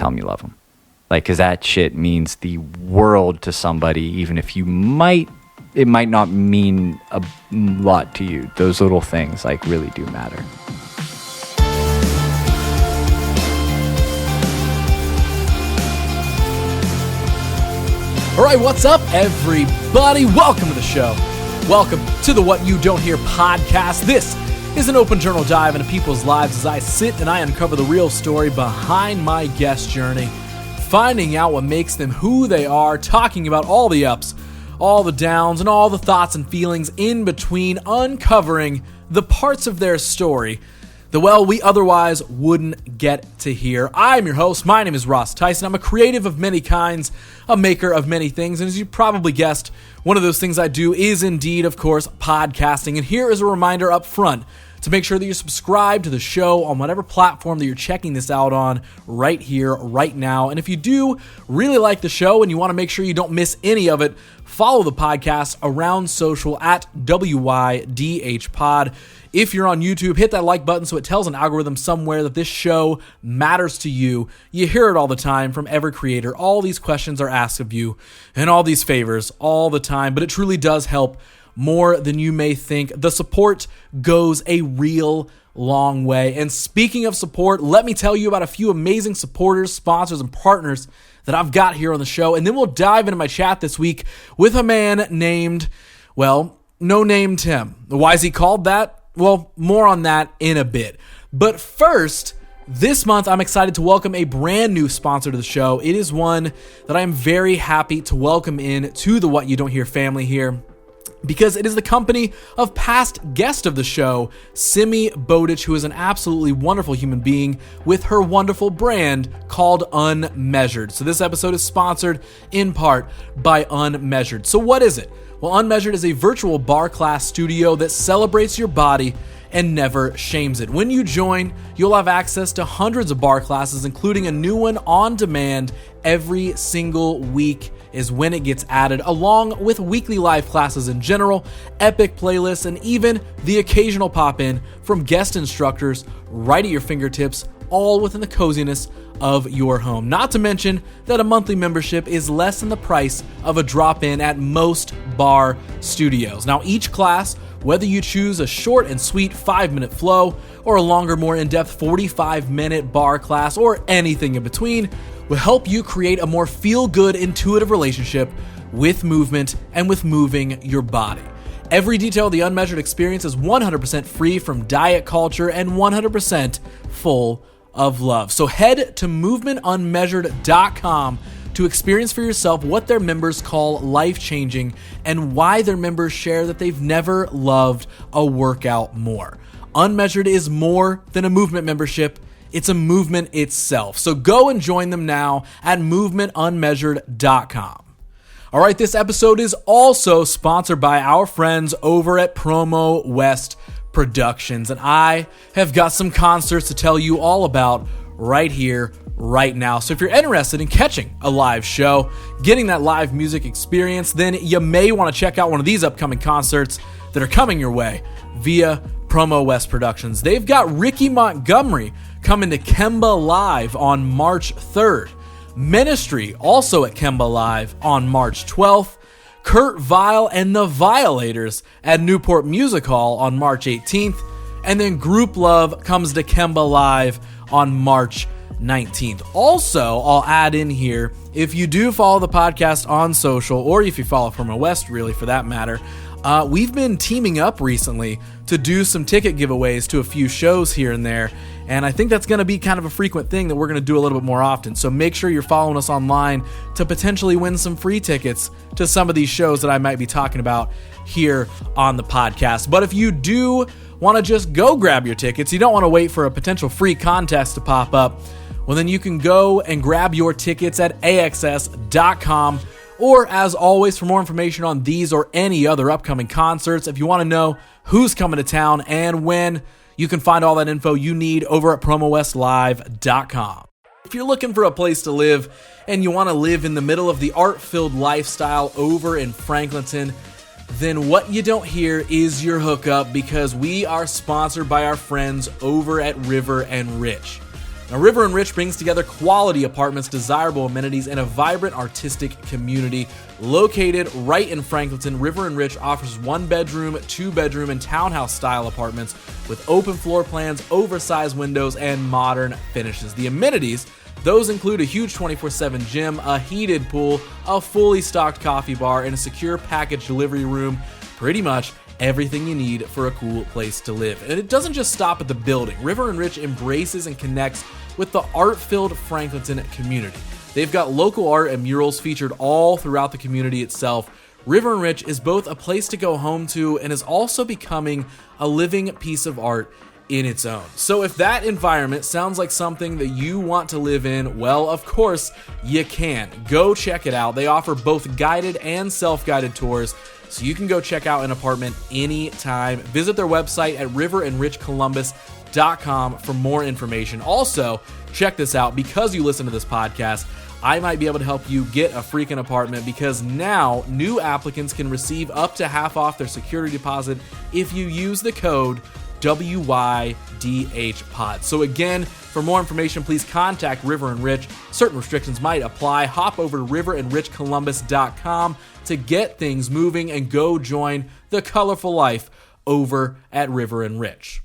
tell them you love them. Like, because that shit means the world to somebody, even if it might not mean a lot to you. Those little things, like, really do matter. All right, what's up, everybody? Welcome to the show. Welcome to the What You Don't Hear podcast. This is an open journal dive into people's lives as I sit and I uncover the real story behind my guest journey, finding out what makes them who they are, talking about all the ups, all the downs, and all the thoughts and feelings in between, uncovering the parts of their story that, we otherwise wouldn't get to hear. I'm your host. My name is Ross Tyson. I'm a creative of many kinds, a maker of many things, and as you probably guessed, one of those things I do is indeed, of course, podcasting. And here is a reminder up front to make sure that you subscribe to the show on whatever platform that you're checking this out on right here, right now. And if you do really like the show and you want to make sure you don't miss any of it, follow the podcast around social at WYDH Pod. If you're on YouTube, hit that like button so it tells an algorithm somewhere that this show matters to you. You hear it all the time from every creator. All these questions are asked of you and all these favors all the time, but it truly does help more than you may think. The support goes a real long way. And speaking of support, let me tell you about a few amazing supporters, sponsors, and partners that I've got here on the show. And then we'll dive into my chat this week with a man named, No Name Tim. Why is he called that? Well, more on that in a bit. But first, this month I'm excited to welcome a brand new sponsor to the show. It is one that I am very happy to welcome in to the What You Don't Hear family here, because it is the company of past guest of the show, Simi Bowditch, who is an absolutely wonderful human being with her wonderful brand called Unmeasured. So this episode is sponsored in part by Unmeasured. So what is it? Well, Unmeasured is a virtual bar class studio that celebrates your body and never shames it. When you join, you'll have access to hundreds of bar classes, including a new one on demand every single week is when it gets added, along with weekly live classes in general, epic playlists, and even the occasional pop-in from guest instructors right at your fingertips, all within the coziness of your home. Not to mention that a monthly membership is less than the price of a drop-in at most bar studios. Now, each class, whether you choose a short and sweet 5-minute flow or a longer, more in-depth 45-minute bar class or anything in between, will help you create a more feel-good, intuitive relationship with movement and with moving your body. Every detail of the Unmeasured experience is 100% free from diet culture and 100% full of love. So head to movementunmeasured.com to experience for yourself what their members call life-changing and why their members share that they've never loved a workout more. Unmeasured is more than a movement membership. It's a movement itself. So go and join them now at movementunmeasured.com. All right, this episode is also sponsored by our friends over at Promo West Productions, and I have got some concerts to tell you all about right here, right now. So if you're interested in catching a live show, getting that live music experience, then you may want to check out one of these upcoming concerts that are coming your way via Promo West Productions. They've got Ricky Montgomery coming to Kemba Live on March 3rd. Ministry also at Kemba Live on March 12th. Kurt Vile and the Violators at Newport Music Hall on March 18th. And then Group Love comes to Kemba Live on March 19th. Also, I'll add in here, if you do follow the podcast on social, or if you follow Promo West, really, for that matter, we've been teaming up recently to do some ticket giveaways to a few shows here and there, and I think that's going to be kind of a frequent thing that we're going to do a little bit more often. So make sure you're following us online to potentially win some free tickets to some of these shows that I might be talking about here on the podcast. But if you do want to just go grab your tickets, you don't want to wait for a potential free contest to pop up, well, then you can go and grab your tickets at AXS.com. Or, as always, for more information on these or any other upcoming concerts, if you want to know who's coming to town and when, you can find all that info you need over at promowestlive.com. If you're looking for a place to live and you want to live in the middle of the art-filled lifestyle over in Franklinton, then what you don't hear is your hookup, because we are sponsored by our friends over at River and Rich. Now, River and Rich brings together quality apartments, desirable amenities, and a vibrant artistic community. Located right in Franklinton, River and Rich offers 1-bedroom, 2-bedroom, and townhouse-style apartments with open floor plans, oversized windows, and modern finishes. The amenities, those include a huge 24/7 gym, a heated pool, a fully stocked coffee bar, and a secure package delivery room. Pretty much everything you need for a cool place to live. And it doesn't just stop at the building. River and Rich embraces and connects with the art-filled Franklinton community. They've got local art and murals featured all throughout the community itself. River and Rich is both a place to go home to and is also becoming a living piece of art in its own. So if that environment sounds like something that you want to live in, well, of course you can. Go check it out. They offer both guided and self-guided tours, so you can go check out an apartment anytime. Visit their website at riverandrichcolumbus.com for more information. Also, check this out. Because you listen to this podcast, I might be able to help you get a freaking apartment, because now new applicants can receive up to half off their security deposit if you use the code WYDH pod. So again, for more information, please contact River and Rich. Certain restrictions might apply. Hop over to riverandrichcolumbus.com to get things moving and go join the colorful life over at River and Rich.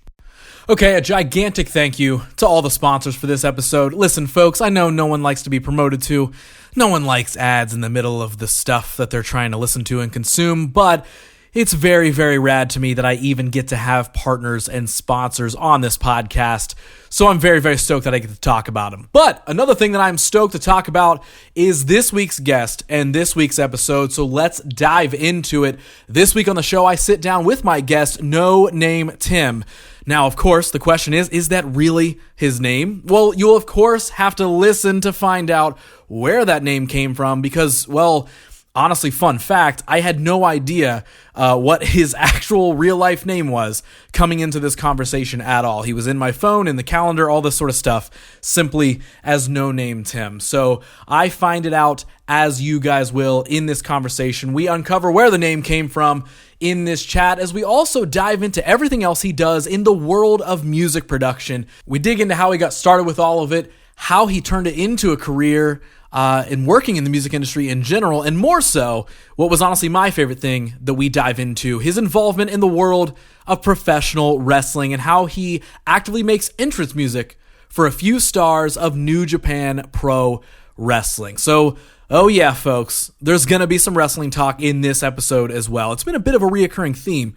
Okay, a gigantic thank you to all the sponsors for this episode. Listen, folks, I know no one likes to be promoted to. No one likes ads in the middle of the stuff that they're trying to listen to and consume, but it's very, very rad to me that I even get to have partners and sponsors on this podcast. So I'm very, very stoked that I get to talk about them. But another thing that I'm stoked to talk about is this week's guest and this week's episode. So let's dive into it. This week on the show, I sit down with my guest, No Name Tim. Now, of course, the question is that really his name? Well, you'll of course have to listen to find out where that name came from, because, well, honestly, fun fact, I had no idea what his actual real-life name was coming into this conversation at all. He was in my phone, in the calendar, all this sort of stuff, simply as No Name Tim. So I find it out, as you guys will, in this conversation. We uncover where the name came from in this chat, as we also dive into everything else he does in the world of music production. We dig into how he got started with all of it, how he turned it into a career, and working in the music industry in general, and more so, what was honestly my favorite thing that we dive into, his involvement in the world of professional wrestling and how he actively makes entrance music for a few stars of New Japan Pro Wrestling. So, oh yeah, folks, there's going to be some wrestling talk in this episode as well. It's been a bit of a reoccurring theme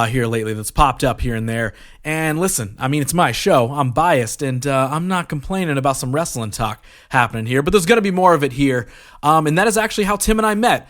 here lately that's popped up here and there. And listen, I mean, it's my show. I'm biased, and I'm not complaining about some wrestling talk happening here, but there's going to be more of it here. And that is actually how Tim and I met.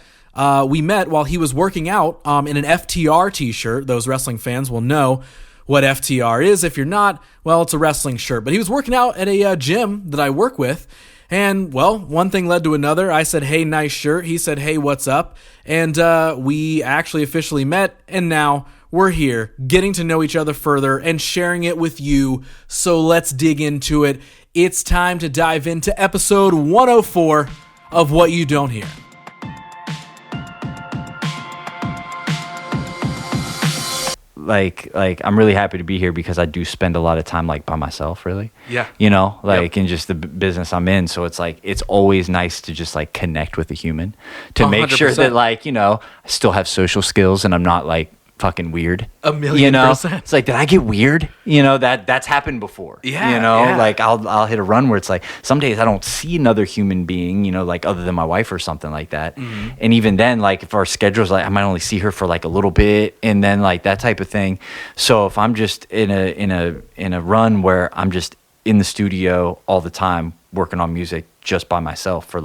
We met while he was working out in an FTR t-shirt. Those wrestling fans will know what FTR is. If you're not, well, it's a wrestling shirt. But he was working out at a gym that I work with. And, well, one thing led to another. I said, hey, nice shirt. He said, hey, what's up? And we actually officially met, and now we're here getting to know each other further and sharing it with you. So let's dig into it. It's time to dive into episode 104 of What You Don't Hear. Like I'm really happy to be here, because I do spend a lot of time by myself, really. Yeah. In just the business I'm in. So it's it's always nice to just connect with a human, to 100%. Make sure that I still have social skills and I'm not fucking weird. 1,000,000%. It's did I get weird? That's happened before. Yeah. I'll hit a run where it's some days I don't see another human being, other than my wife or something like that. Mm-hmm. And even then, if our schedule's I might only see her for a little bit, and then that type of thing. So if I'm just in a run where I'm just in the studio all the time working on music just by myself for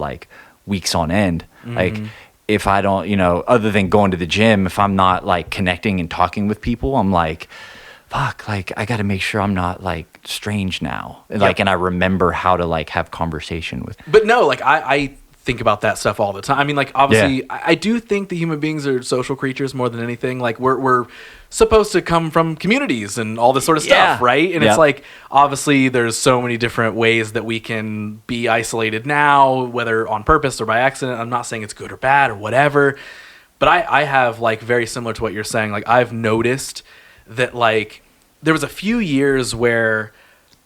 weeks on end, mm-hmm. If I don't, other than going to the gym, if I'm not connecting and talking with people, I'm fuck, I got to make sure I'm not strange now. Yep. And I remember how to have conversation with. But no, I think about that stuff all the time. I mean, obviously, yeah. I do think that human beings are social creatures more than anything. We're supposed to come from communities and all this sort of stuff, right? And it's obviously there's so many different ways that we can be isolated now, whether on purpose or by accident. I'm not saying it's good or bad or whatever, but I have very similar to what you're saying. I've noticed that there was a few years where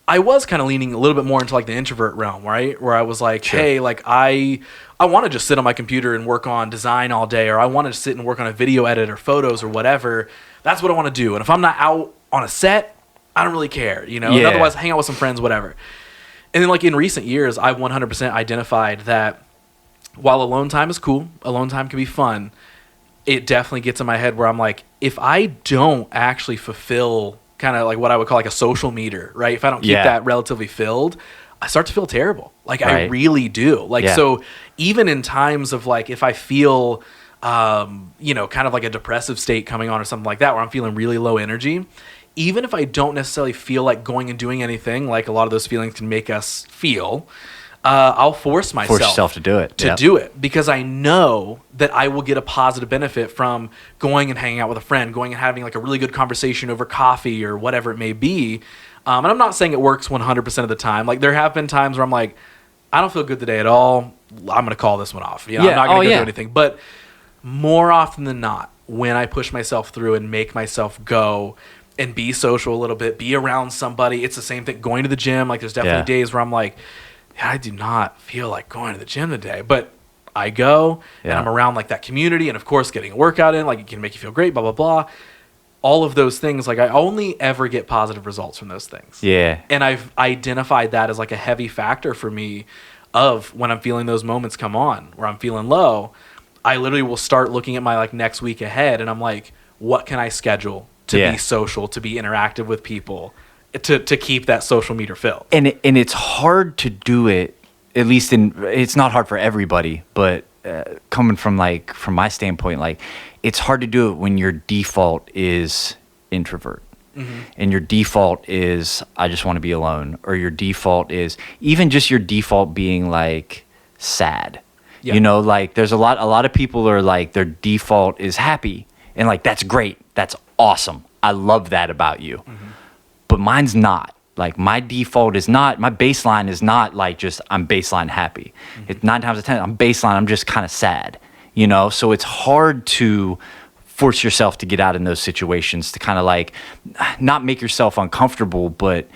I was kind of leaning a little bit more into like the introvert realm, right? Where I was like, Sure. hey, like I want to just sit on my computer and work on design all day, or I want to sit and work on a video edit or photos or whatever. That's what I want to do. And if I'm not out on a set, I don't really care, you know? And Yeah. otherwise, hang out with some friends, whatever. And then like in recent years, I've 100% identified that while alone time is cool, alone time can be fun, it definitely gets in my head where I'm like, if I don't actually fulfill kind of like what I would call like a social meter, right? If I don't keep that relatively filled, I start to feel terrible. Like I really do. Like, so even in times of like, if I feel, you know, kind of like a depressive state coming on or something like that, where I'm feeling really low energy, even if I don't necessarily feel like going and doing anything, like a lot of those feelings can make us feel, I'll force myself to do it. Do it, because I know that I will get a positive benefit from going and hanging out with a friend, going and having like a really good conversation over coffee or whatever it may be. And I'm not saying it works 100% of the time. Like there have been times where I'm like, I don't feel good today at all. I'm going to call this one off. You know, I'm not going to go do anything. But more often than not, when I push myself through and make myself go and be social a little bit, be around somebody, it's the same thing. Going to the gym, like there's definitely days where I'm like, I do not feel like going to the gym today, but I go and I'm around like that community, and of course getting a workout in, like it can make you feel great, blah, blah, blah. All of those things, like I only ever get positive results from those things. Yeah. And I've identified that as like a heavy factor for me of when I'm feeling those moments come on where I'm feeling low, I literally will start looking at my like next week ahead, and I'm like, what can I schedule to be social, to be interactive with people, to keep that social meter filled. And it's hard to do it, at least it's not hard for everybody, but coming from my standpoint, like it's hard to do it when your default is introvert. Mm-hmm. And your default is I just want to be alone, or your default is even just your default being like sad. Yeah. You know, like there's a lot of people are like their default is happy, and like that's great. That's awesome. I love that about you. Mm-hmm. But mine's not. Like my default is not, my baseline is not like just I'm baseline happy. Mm-hmm. It's 9 times out of 10, I'm baseline, I'm just kind of sad, you know? So it's hard to force yourself to get out in those situations, to kind of like not make yourself uncomfortable, but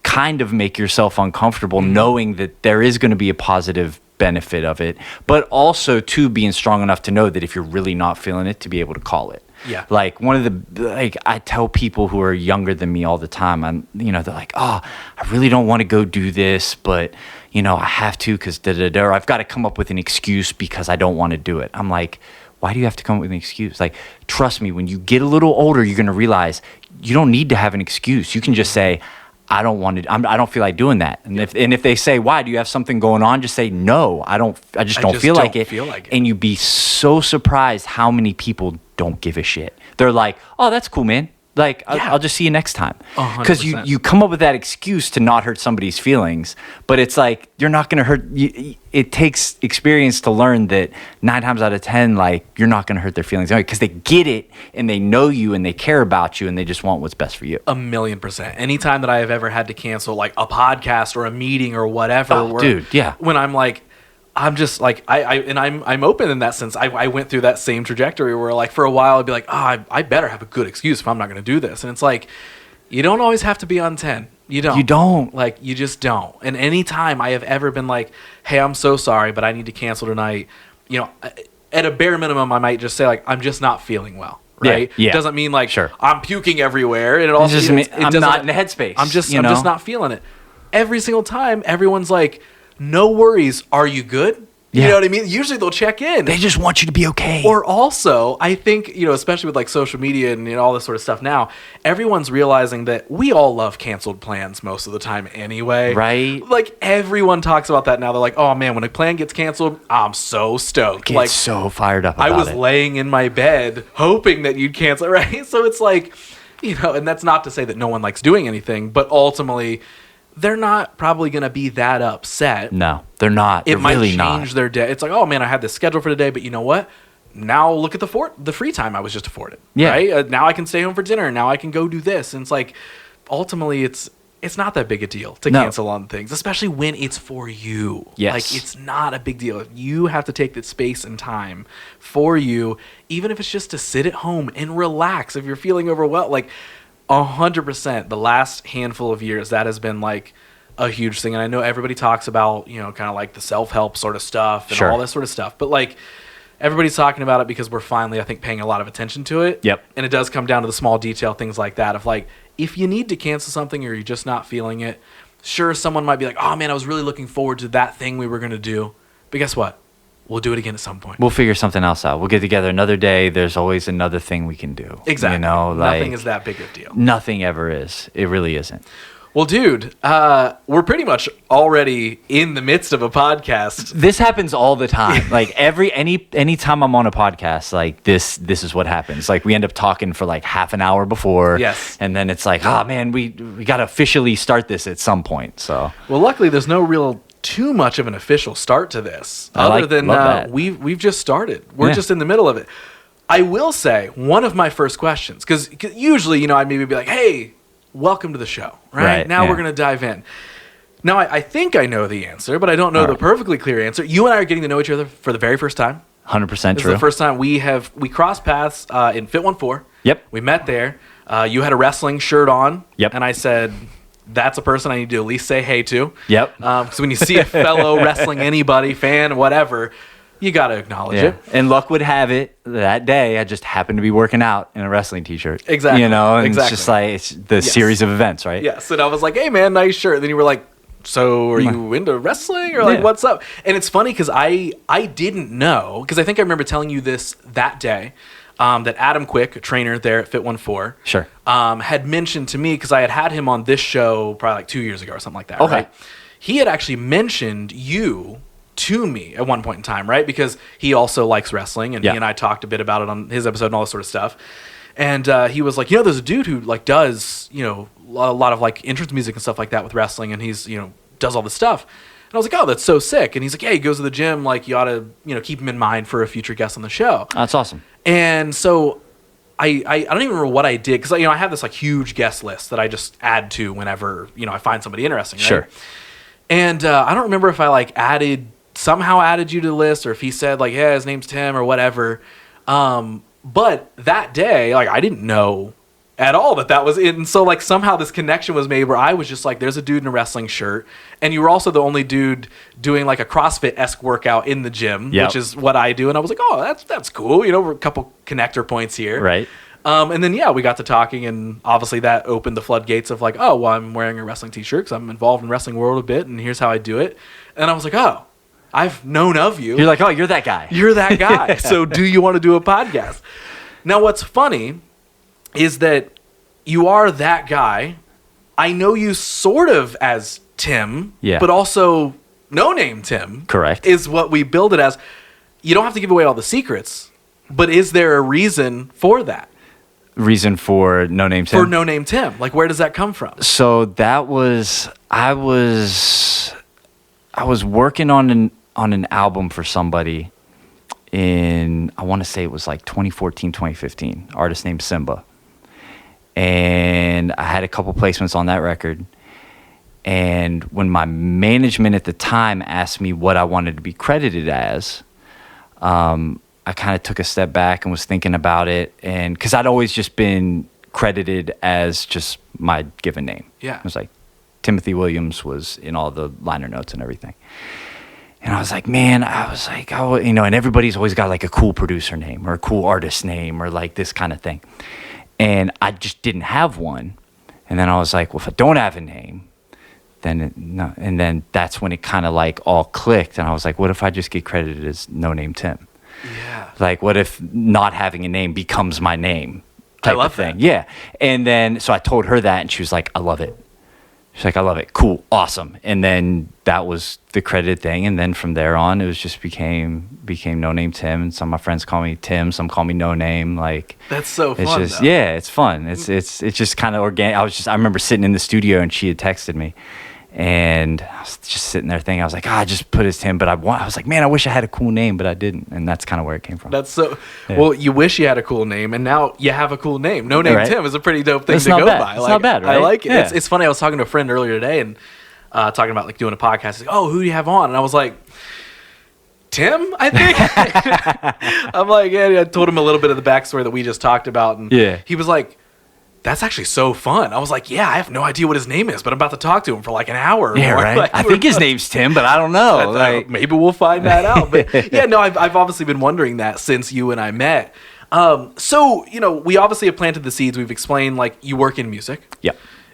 kind of make yourself uncomfortable, mm-hmm. knowing that there is going to be a positive benefit of it, but also too being strong enough to know that if you're really not feeling it, to be able to call it. Yeah. Like I tell people who are younger than me all the time, they're like, oh, I really don't want to go do this, but you know, I have to because or I've got to come up with an excuse because I don't want to do it. I'm like, why do you have to come up with an excuse? Like, trust me, when you get a little older, you're going to realize you don't need to have an excuse. You can just say, I don't want to. I don't feel like doing that. And if they say, why, do you have something going on? Just say, no, I don't. I just don't feel like it. And you'd be so surprised how many people don't give a shit. They're like, oh, that's cool, man. Like, I'll just see you next time. Because you come up with that excuse to not hurt somebody's feelings, but it's like, you're not going to hurt. It takes experience to learn that 9 times out of 10, like, you're not going to hurt their feelings. Because they get it, and they know you, and they care about you, and they just want what's best for you. 1,000,000%. Anytime that I have ever had to cancel, like, a podcast or a meeting or whatever. When I'm like, I'm just like, I'm open in that sense. I went through that same trajectory where like for a while I'd be like, oh, I better have a good excuse if I'm not going to do this. And it's like, you don't always have to be on 10. You don't. Like, you just don't. And anytime I have ever been like, hey, I'm so sorry, but I need to cancel tonight. You know, at a bare minimum, I might just say like, I'm just not feeling well. Right? Yeah. It doesn't mean like, I'm puking everywhere. And it also just means I'm not in the headspace. I'm just not feeling it. Every single time, everyone's like, no worries. Are you good? You know what I mean? Usually they'll check in. They just want you to be okay. Or also, I think, especially with like social media and all this sort of stuff now, everyone's realizing that we all love canceled plans most of the time anyway. Right. Like everyone talks about that now. They're like, oh man, when a plan gets canceled, I'm so stoked. Like so fired up about it. I was laying in my bed hoping that you'd cancel, right? So it's like, and that's not to say that no one likes doing anything, but ultimately they're not probably going to be that upset. No, they're not. It might change their day. It's like, oh man, I had this schedule for today, but you know what? Now look at the free time I was just afforded. Yeah. Right? Now I can stay home for dinner. Now I can go do this. And it's like, ultimately, it's not that big a deal to cancel on things, especially when it's for you. Yes. Like, it's not a big deal. You have to take that space and time for you, even if it's just to sit at home and relax. If you're feeling overwhelmed, like, 100%. The last handful of years, that has been like a huge thing. And I know everybody talks about, kind of like the self-help sort of stuff and all this sort of stuff. But like everybody's talking about it because we're finally, I think, paying a lot of attention to it. Yep. And it does come down to the small detail, things like that of like, if you need to cancel something or you're just not feeling it, sure, someone might be like, oh man, I was really looking forward to that thing we were going to do. But guess what? We'll do it again at some point. We'll figure something else out. We'll get together another day. There's always another thing we can do. Exactly. Nothing is that big of a deal. Nothing ever is. It really isn't. Well, dude, we're pretty much already in the midst of a podcast. This happens all the time. Like any time I'm on a podcast, like this is what happens. Like we end up talking for like half an hour before. Yes. And then it's like, oh man, we got to officially start this at some point. So. Well, luckily there's no real too much of an official start to this. Love that. We've just started. We're just in the middle of it. I will say one of my first questions, because usually, I maybe be like, hey, welcome to the show, right? Now we're going to dive in. Now, I think I know the answer, but I don't know the perfectly clear answer. You and I are getting to know each other for the very first time. 100% This true. is the first time we crossed paths in Fit 104. Yep. We met there. You had a wrestling shirt on. Yep. And I said, that's a person I need to at least say hey to. Yep. Because when you see a fellow wrestling anybody, fan, whatever, you got to acknowledge it. And luck would have it that day I just happened to be working out in a wrestling t-shirt. Exactly. And exactly. it's just like it's the series of events, right? Yes. And I was like, hey, man, nice shirt. Then you were like, so are you into wrestling or like what's up? And it's funny because I didn't know, because I think I remember telling you this that day, that Adam Quick, a trainer there at Fit 104, Sure. had mentioned to me, because I had him on this show probably like 2 years ago or something like that. Okay. Right? He had actually mentioned you to me at one point in time, right? Because he also likes wrestling, and he and I talked a bit about it on his episode and all this sort of stuff. And he was like, there's a dude who like does, a lot of like entrance music and stuff like that with wrestling, and he's, does all this stuff. And I was like, oh, that's so sick. And he's like, yeah, he goes to the gym. Like, you ought to, keep him in mind for a future guest on the show. That's awesome. And so I don't even remember what I did, because I have this like huge guest list that I just add to whenever I find somebody interesting. Right? Sure. And I don't remember if I like somehow added you to the list, or if he said like, yeah, his name's Tim or whatever. But that day, like I didn't know at all that was it. And so like somehow this connection was made where I was just like, there's a dude in a wrestling shirt, and you were also the only dude doing like a CrossFit-esque workout in the gym, which is what I do. And I was like, oh, that's cool. We're a couple connector points here. Right. And then, we got to talking, and obviously that opened the floodgates of like, oh, well, I'm wearing a wrestling t-shirt because I'm involved in wrestling world a bit, and here's how I do it. And I was like, oh, I've known of you. You're like, oh, you're that guy. You're that guy. So do you want to do a podcast? Now, what's funny is that you are that guy. I know you sort of as Tim, but also no name Tim. Correct. Is what we build it as. You don't have to give away all the secrets, but is there a reason for that? Reason for no name Tim? For no name Tim. Like, where does that come from? So that was, I was working on an album for somebody in, I want to say it was like 2014, 2015, artist named Simba. And I had a couple placements on that record. And when my management at the time asked me what I wanted to be credited as, I kind of took a step back and was thinking about it. And because I'd always just been credited as just my given name. Yeah. It was like Timothy Williams was in all the liner notes and everything. And I was like, man, and everybody's always got like a cool producer name or a cool artist name or like this kind of thing. And I just didn't have one. And then I was like, well, if I don't have a name, and then that's when it kind of like all clicked. And I was like, what if I just get credited as No Name Tim? Yeah. Like, what if not having a name becomes my name? I love that. Yeah. And then, so I told her that, and she was like, I love it. She's like, I love it. Cool. Awesome. And then that was the credited thing. And then from there on, it was just became No Name Tim. And some of my friends call me Tim. Some call me No Name. Like, that's so fun. It's just, it's fun. It's just kind of organic. I remember sitting in the studio and she had texted me. And I was just sitting there thinking, I was like, I just put his Tim, but I was like, man, I wish I had a cool name, but I didn't. And that's kind of where it came from. That's so, well, you wish you had a cool name, and now you have a cool name. No Name Tim is a pretty dope thing to go by. It's not bad, right? I like it. Yeah. It's funny. I was talking to a friend earlier today and talking about like doing a podcast. He's like, oh, who do you have on? And I was like, Tim, I think. I'm like, yeah, I told him a little bit of the backstory that we just talked about. And he was like, That's actually so fun. I was like, yeah, I have no idea what his name is, but I'm about to talk to him for like an hour. Or Yeah, more. right. Like, I think his name's Tim, but I don't know. Like, maybe we'll find that out. But yeah, no, I've obviously been wondering that since you and I met. So, we obviously have planted the seeds. We've explained, like, you work in music. yeah.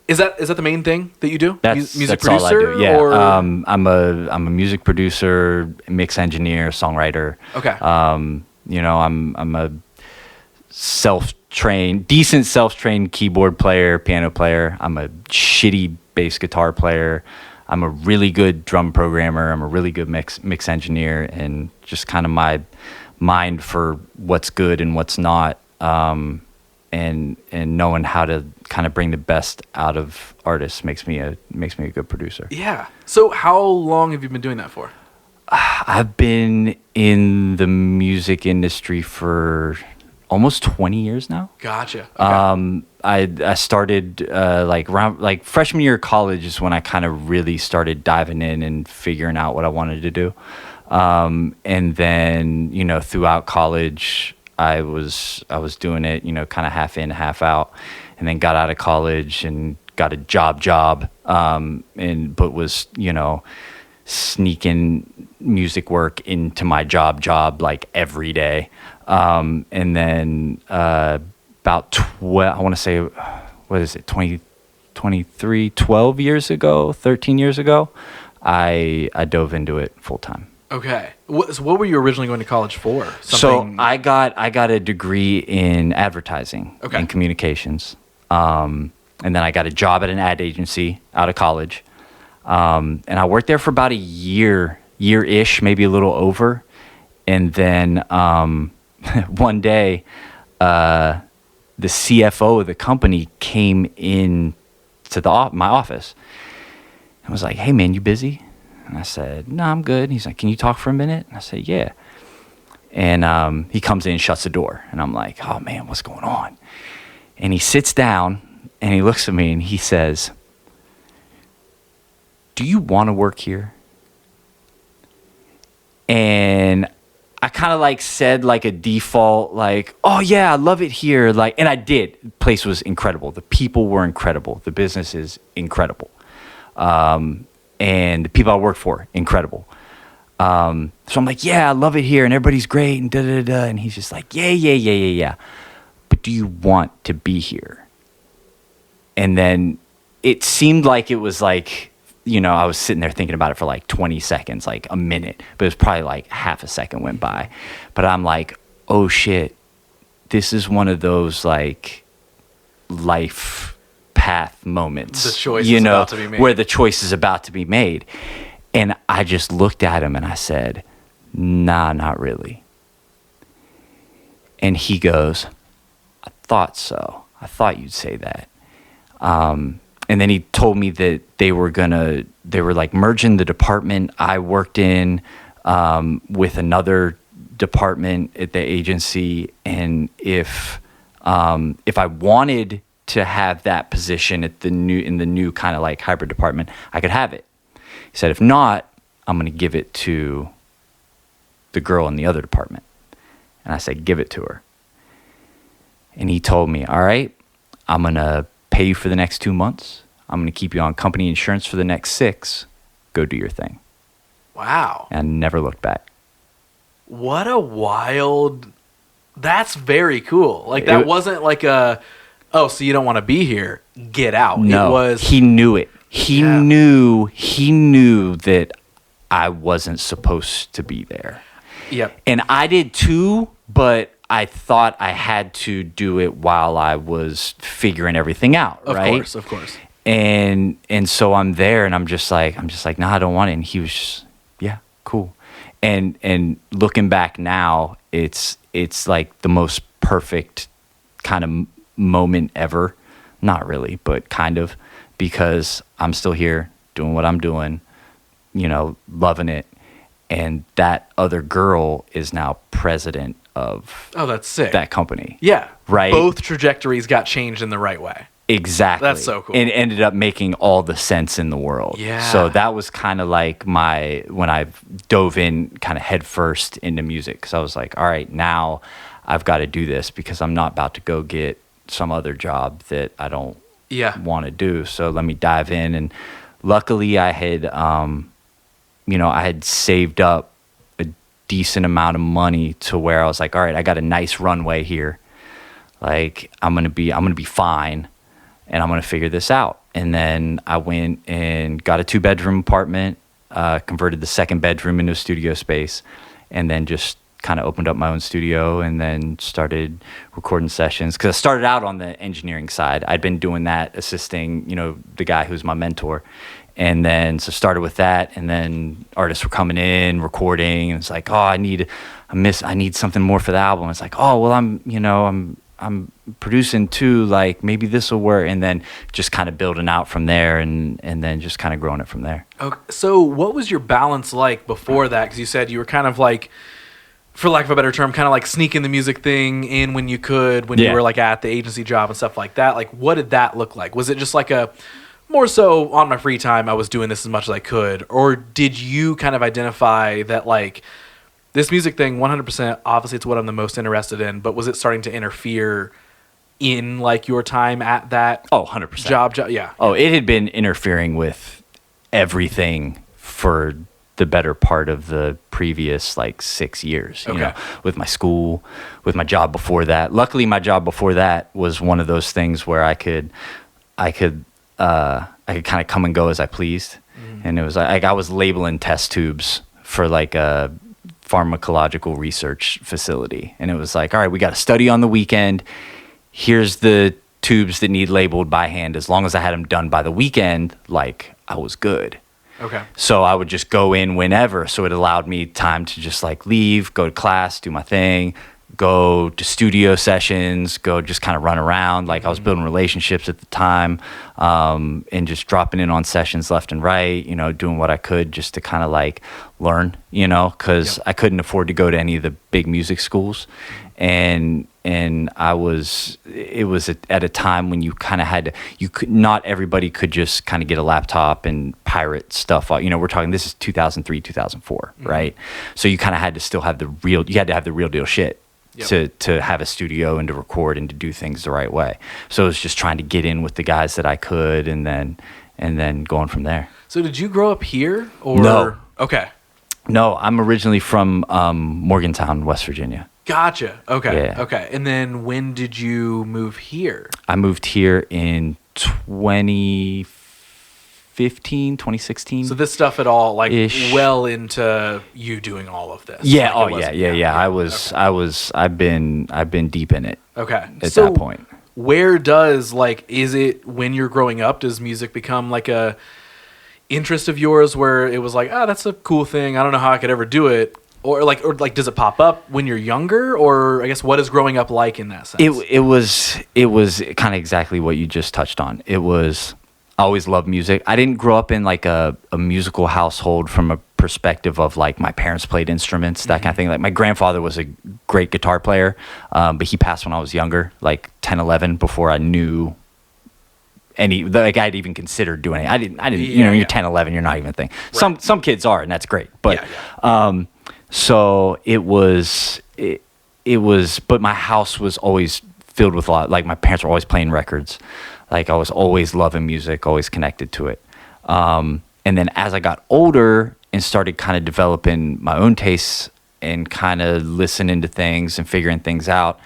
Is that the main thing that you do? Music That's producer? all I do. Yeah. Or? I'm a music producer, mix engineer, songwriter. Okay. I'm a decent self-trained keyboard player, piano player. I'm a shitty bass guitar player. I'm a really good drum programmer. I'm a really good mix engineer, and just kind of my mind for what's good and what's not, and knowing how to kind of bring the best out of artists makes me a good producer. Yeah. So how long have you been doing that for? I've been in the music industry for almost 20 years now. Gotcha. Okay. I started around freshman year of college is when I kind of really started diving in and figuring out what I wanted to do. And then, throughout college, I was doing it, kind of half in, half out, and then got out of college and got a job, but was, sneaking music work into my job like every day. And then about 12, I want to say, what is it, 12 years ago, 13 years ago, I dove into it full time. Okay. So what were you originally going to college for? So I got a degree in advertising and communications. And then I got a job at an ad agency out of college. And I worked there for about a year-ish, maybe a little over. And then one day, the CFO of the company came in to my office and was like, "Hey, man, you busy?" And I said, "No, I'm good." And he's like, "Can you talk for a minute?" And I said, "Yeah." And he comes in and shuts the door. And I'm like, "Oh, man, what's going on?" And he sits down and he looks at me and he says, "Do you want to work here?" And I kind of said a default, "Oh yeah, I love it here." And I did. The place was incredible. The people were incredible. The business is incredible. And the people I work for, incredible. So I'm like, "Yeah, I love it here, and everybody's great, and da-da-da-da." And he's just like, yeah. "But do you want to be here?" And then it seemed like it was I was sitting there thinking about it for 20 seconds, a minute, but it was probably half a second went by. But I'm like, oh shit, this is one of those life path moments. The choice is about to be made. Where the choice is about to be made. And I just looked at him and I said, "Nah, not really." And he goes, "I thought so. I thought you'd say that." And then he told me that they were merging the department I worked in with another department at the agency, and if I wanted to have that position in the new kind of hybrid department, I could have it. He said, "If not, I'm going to give it to the girl in the other department." And I said, "Give it to her." And he told me, "All right, I'm going to pay you for the next 2 months. I'm going to keep you on company insurance for the next 6. Go do your thing." Wow. And I never looked back. What a wild... That's very cool. That wasn't "Oh, so you don't want to be here? Get out." No, it was... He knew it. He knew that I wasn't supposed to be there. Yep. And I did too, but I thought I had to do it while I was figuring everything out, right? Of course. And so I'm there and I'm just like, "Nah, I don't want it." And he was just, "Yeah, cool." And looking back now, it's the most perfect kind of moment ever. Not really, but kind of, because I'm still here doing what I'm doing, loving it. And that other girl is now president of that's sick. that company. Yeah. Right? Both trajectories got changed in the right way. Exactly. That's so cool. And it ended up making all the sense in the world. Yeah. So that was kind of when I dove in kind of head first into music, because I was like, all right, now I've got to do this, because I'm not about to go get some other job that I don't Yeah. want to do. So let me dive in. And luckily I had, I had saved up a decent amount of money to where I was like, all right, I got a nice runway here. Like I'm going to be fine and I'm going to figure this out. And then I went and got a 2-bedroom apartment, converted the second bedroom into a studio space, and then just kind of opened up my own studio and then started recording sessions. Because I started out on the engineering side. I'd been doing that, assisting, the guy who's my mentor. And then, so started with that, and then artists were coming in, recording, and it's like, oh, I need something more for the album. It's like, oh, well, I'm producing too, like maybe this will work, and then just kind of building out from there, and then just kind of growing it from there. Okay. So what was your balance like before that? Because you said you were kind of like, for lack of a better term, kind of like sneaking the music thing in when you could, when you were like at the agency job and stuff like that. Like, what did that look like? Was it just like a more so on my free time, I was doing this as much as I could? Or did you kind of identify that like this music thing, 100%, obviously it's what I'm the most interested in, but was it starting to interfere in like your time at that 100%. job? Yeah. Oh, it had been interfering with everything for the better part of the previous like 6 years, with my school, with my job before that. Luckily, my job before that was one of those things where I could kind of come and go as I pleased. And it was like I was labeling test tubes for like a pharmacological research facility. And it was like, all right, we got to study on the weekend. Here's the tubes that need labeled by hand. As long as I had them done by the weekend, like I was good. Okay. So I would just go in whenever. So it allowed me time to just like leave, go to class, do my thing, go to studio sessions, go just kind of run around. Like I was building relationships at the time, and just dropping in on sessions left and right, doing what I could just to kind of like learn, because I couldn't afford to go to any of the big music schools. And it was at a time when you kind of had to, not everybody could just kind of get a laptop and pirate stuff. We're talking, this is 2003, 2004, right? So you kind of had to still have you had to have the real deal shit. To have a studio and to record and to do things the right way. So it was just trying to get in with the guys that I could, and then going from there. So did you grow up here or? No. Okay. No, I'm originally from Morgantown, West Virginia. Gotcha. Okay. Yeah. Okay. And then when did you move here? I moved here in 2016. So this stuff at all, like Ish. well into you doing all of this? Yeah. Like Yeah. I've been deep in it. Okay. At that point. Where does is it when you're growing up, does music become like a interest of yours where it was like, that's a cool thing, I don't know how I could ever do it? Or does it pop up when you're younger? Or I guess what is growing up like in that sense? It was kind of exactly what you just touched on. It was, I always loved music. I didn't grow up in like a musical household from a perspective of like my parents played instruments, that kind of thing. Like my grandfather was a great guitar player, but he passed when I was younger, like 10, 11, before I knew I'd even considered doing it. I didn't. You're 10, 11, you're not even thinking. Right. Some kids are, and that's great. But so it was, but my house was always filled with a lot. Like my parents were always playing records. Like I was always loving music, always connected to it. And then as I got older and started kind of developing my own tastes and kind of listening to things and figuring things out,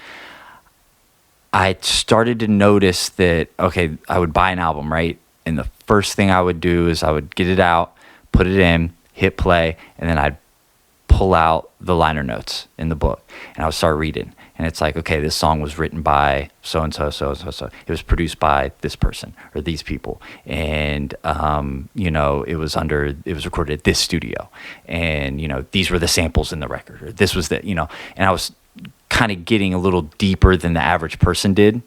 I started to notice that, okay, I would buy an album, right? And the first thing I would do is I would get it out, put it in, hit play, and then I'd pull out the liner notes in the book, and I would start reading. And it's like, okay, this song was written by so-and-so, so-and-so. It was produced by this person or these people. And, it was recorded at this studio. And, these were the samples in the record, or this was and I was kind of getting a little deeper than the average person did.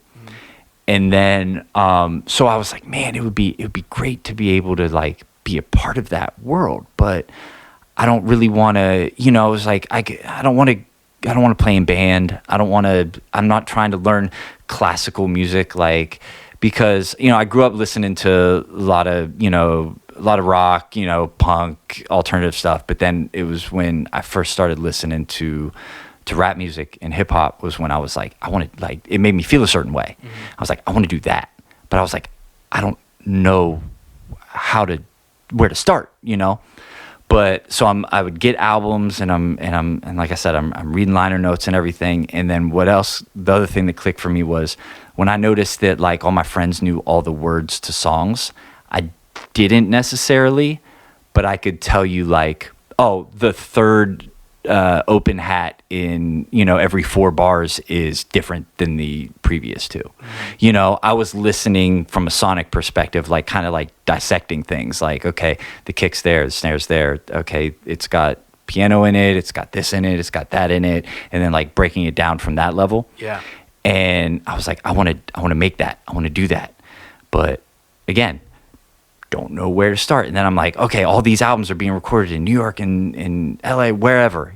And then, so I was like, man, it would be great to be able to like be a part of that world. But I don't really want to, it was like, I don't want to play in band. I'm not trying to learn classical music, like, because, I grew up listening to a lot of rock, punk, alternative stuff. But then it was when I first started listening to to rap music and hip hop was when I was like, I wanted, like, it made me feel a certain way. I was like, I want to do that. But I was like, I don't know where to start, But so I would get albums and like I said, I'm reading liner notes and everything. And then the other thing that clicked for me was when I noticed that like all my friends knew all the words to songs, I didn't necessarily, but I could tell you like, oh, the third open hat in every 4 bars is different than the previous 2. I was listening from a sonic perspective, like kind of like dissecting things, like, okay, the kick's there, the snare's there, okay, it's got piano in it, it's got this in it, it's got that in it, and then like breaking it down from that level. Yeah. And I was like, I want to make that, I want to do that, but again, don't know where to start. And then I'm like, okay, all these albums are being recorded in New York and in LA, wherever,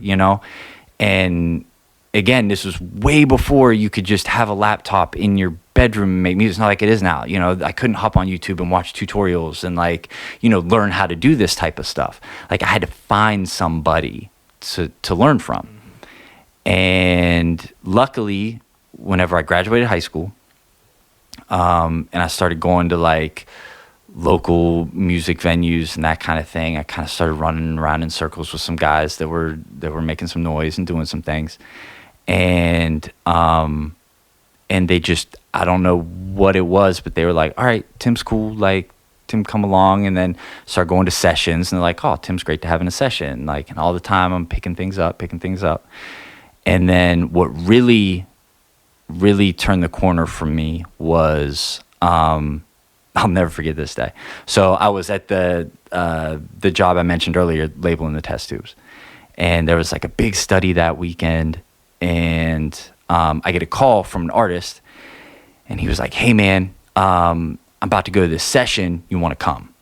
And again, this was way before you could just have a laptop in your bedroom and make music. It's not like it is now. I couldn't hop on YouTube and watch tutorials and like, learn how to do this type of stuff. Like I had to find somebody to learn from. And luckily, whenever I graduated high school, and I started going to like local music venues and that kind of thing, I kind of started running around in circles with some guys that were making some noise and doing some things, and they just, I don't know what it was, but they were like, all right, Tim's cool, like Tim, come along, and then start going to sessions, and they're like, oh, Tim's great to have in a session, like, and all the time I'm picking things up, and then what really turned the corner for me was I'll never forget this day. So I was at the job I mentioned earlier, labeling the test tubes, and there was like a big study that weekend, and I get a call from an artist, and he was like, "Hey man, I'm about to go to this session. You want to come?"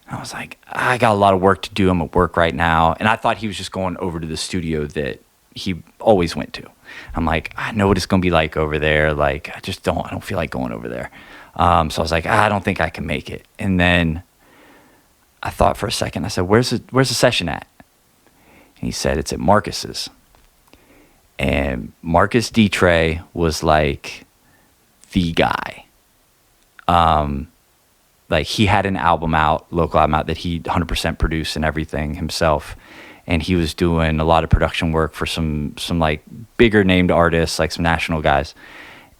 And I was like, "I got a lot of work to do. I'm at work right now," and I thought he was just going over to the studio that he always went to. I'm like, I know what it's gonna be like over there. Like, I don't feel like going over there. So I was like, I don't think I can make it. And then I thought for a second. I said, where's the session at? And he said, it's at Marcus's. And Marcus D-Trey was like the guy. Like he had an local album out that he 100% produced and everything himself. And he was doing a lot of production work for some like bigger named artists, like some national guys.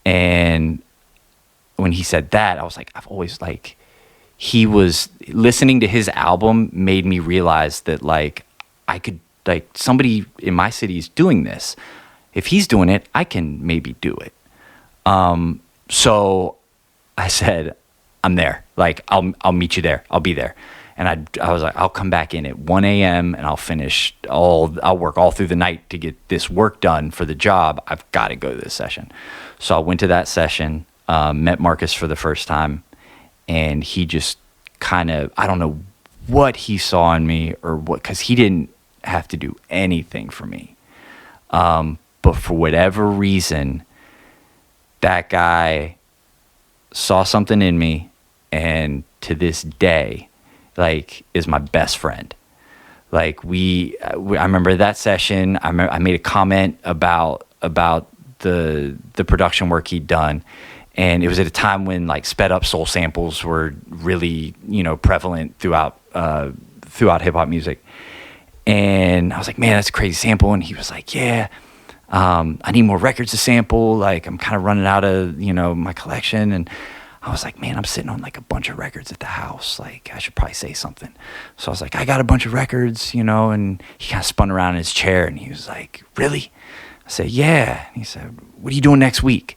And when he said that, I was like, I've always like, he was listening to his album made me realize that like I could, like, somebody in my city is doing this. If he's doing it, I can maybe do it. So I said, I'm there. Like, I'll meet you there. I'll be there. And I was like, I'll come back in at 1 a.m. and I'll work all through the night to get this work done for the job. I've got to go to this session. So I went to that session, met Marcus for the first time, and he just kind of, I don't know what he saw in me or what, because he didn't have to do anything for me. But for whatever reason, that guy saw something in me, and to this day, like, is my best friend. Like, I remember that session. I made a comment about the production work he'd done, and it was at a time when like sped up soul samples were really, prevalent throughout hip hop music. And I was like, man, that's a crazy sample. And he was like, yeah, I need more records to sample. Like, I'm kind of running out of, my collection. And I was like, man, I'm sitting on like a bunch of records at the house. Like, I should probably say something. So I was like, I got a bunch of records, and he kind of spun around in his chair and he was like, really? I said, yeah. And he said, what are you doing next week?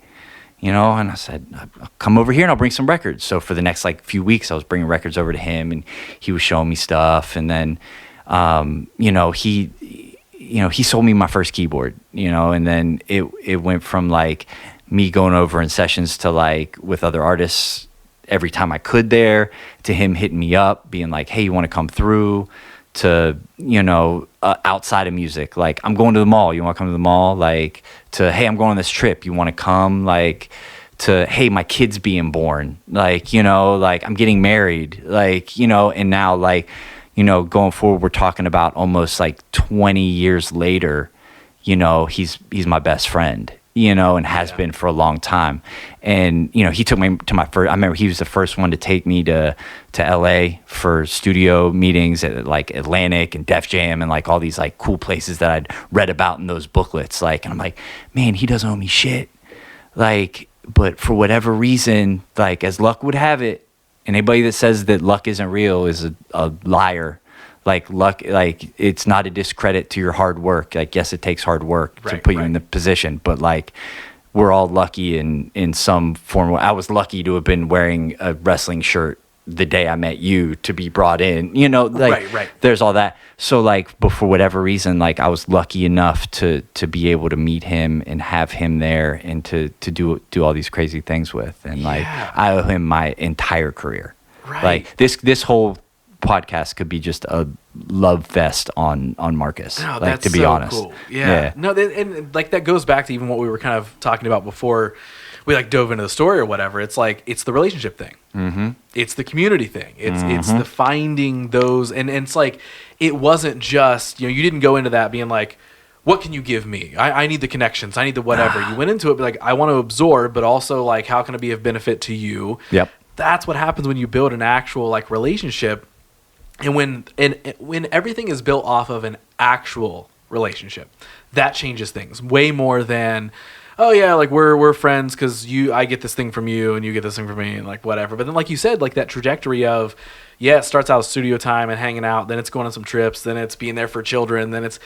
And I said, I'll come over here and I'll bring some records. So for the next like few weeks, I was bringing records over to him, and he was showing me stuff. And then, he sold me my first keyboard, and then it went from like me going over in sessions to like with other artists every time I could there, to him hitting me up being like, hey, you want to come through, to, outside of music, like, I'm going to the mall, you want to come to the mall, like, to, hey, I'm going on this trip, you want to come, like, to, hey, my kid's being born, like, like, I'm getting married, like, and now, like, going forward, we're talking about almost like 20 years later, you know, he's my best friend, you know, and has been for a long time. And, you know, he took me to my first, I remember he was the first one to take me to LA for studio meetings at like Atlantic and Def Jam and like all these like cool places that I'd read about in those booklets. Like, and I'm like, man, he doesn't owe me shit. Like, but for whatever reason, like as luck would have it, and anybody that says that luck isn't real is a liar. Like luck, like it's not a discredit to your hard work. Like, yes, it takes hard work to put you in the position, but like we're all lucky in some form. I was lucky to have been wearing a wrestling shirt the day I met you to be brought in, you know, like there's all that. So like, but for whatever reason, like I was lucky enough to be able to meet him and have him there and to do all these crazy things with. And like, I owe him my entire career. Like this whole podcast could be just a love fest on Marcus. No, like, that's to be so honest. Cool. Yeah. No, and like that goes back to even what we were kind of talking about before we like dove into the story or whatever. It's like, it's the relationship thing. Mm-hmm. It's the community thing. It's the finding those, and it's like, it wasn't just, you know, you didn't go into that being like, what can you give me? I need the connections. I need the whatever. You went into it like, I want to absorb, but also like, how can I be of benefit to you? Yep. That's what happens when you build an actual like relationship. And when everything is built off of an actual relationship, that changes things way more than, oh yeah, like we're friends because I get this thing from you and you get this thing from me and like whatever. But then like you said, like that trajectory of, yeah, it starts out with studio time and hanging out, then it's going on some trips, then it's being there for children, then it's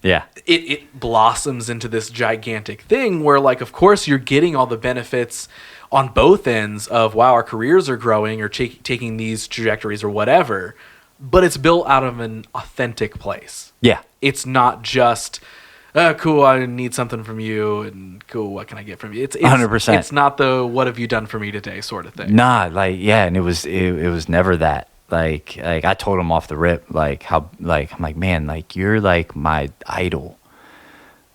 it blossoms into this gigantic thing where like, of course, you're getting all the benefits on both ends of, wow, our careers are growing or taking these trajectories or whatever. But it's built out of an authentic place. Yeah. It's not just, cool, I need something from you, and cool, what can I get from you? It's 100%. It's not the what have you done for me today sort of thing. Nah, like, yeah, and it was never that. Like I told him off the rip, like how, like, I'm like, man, like you're like my idol.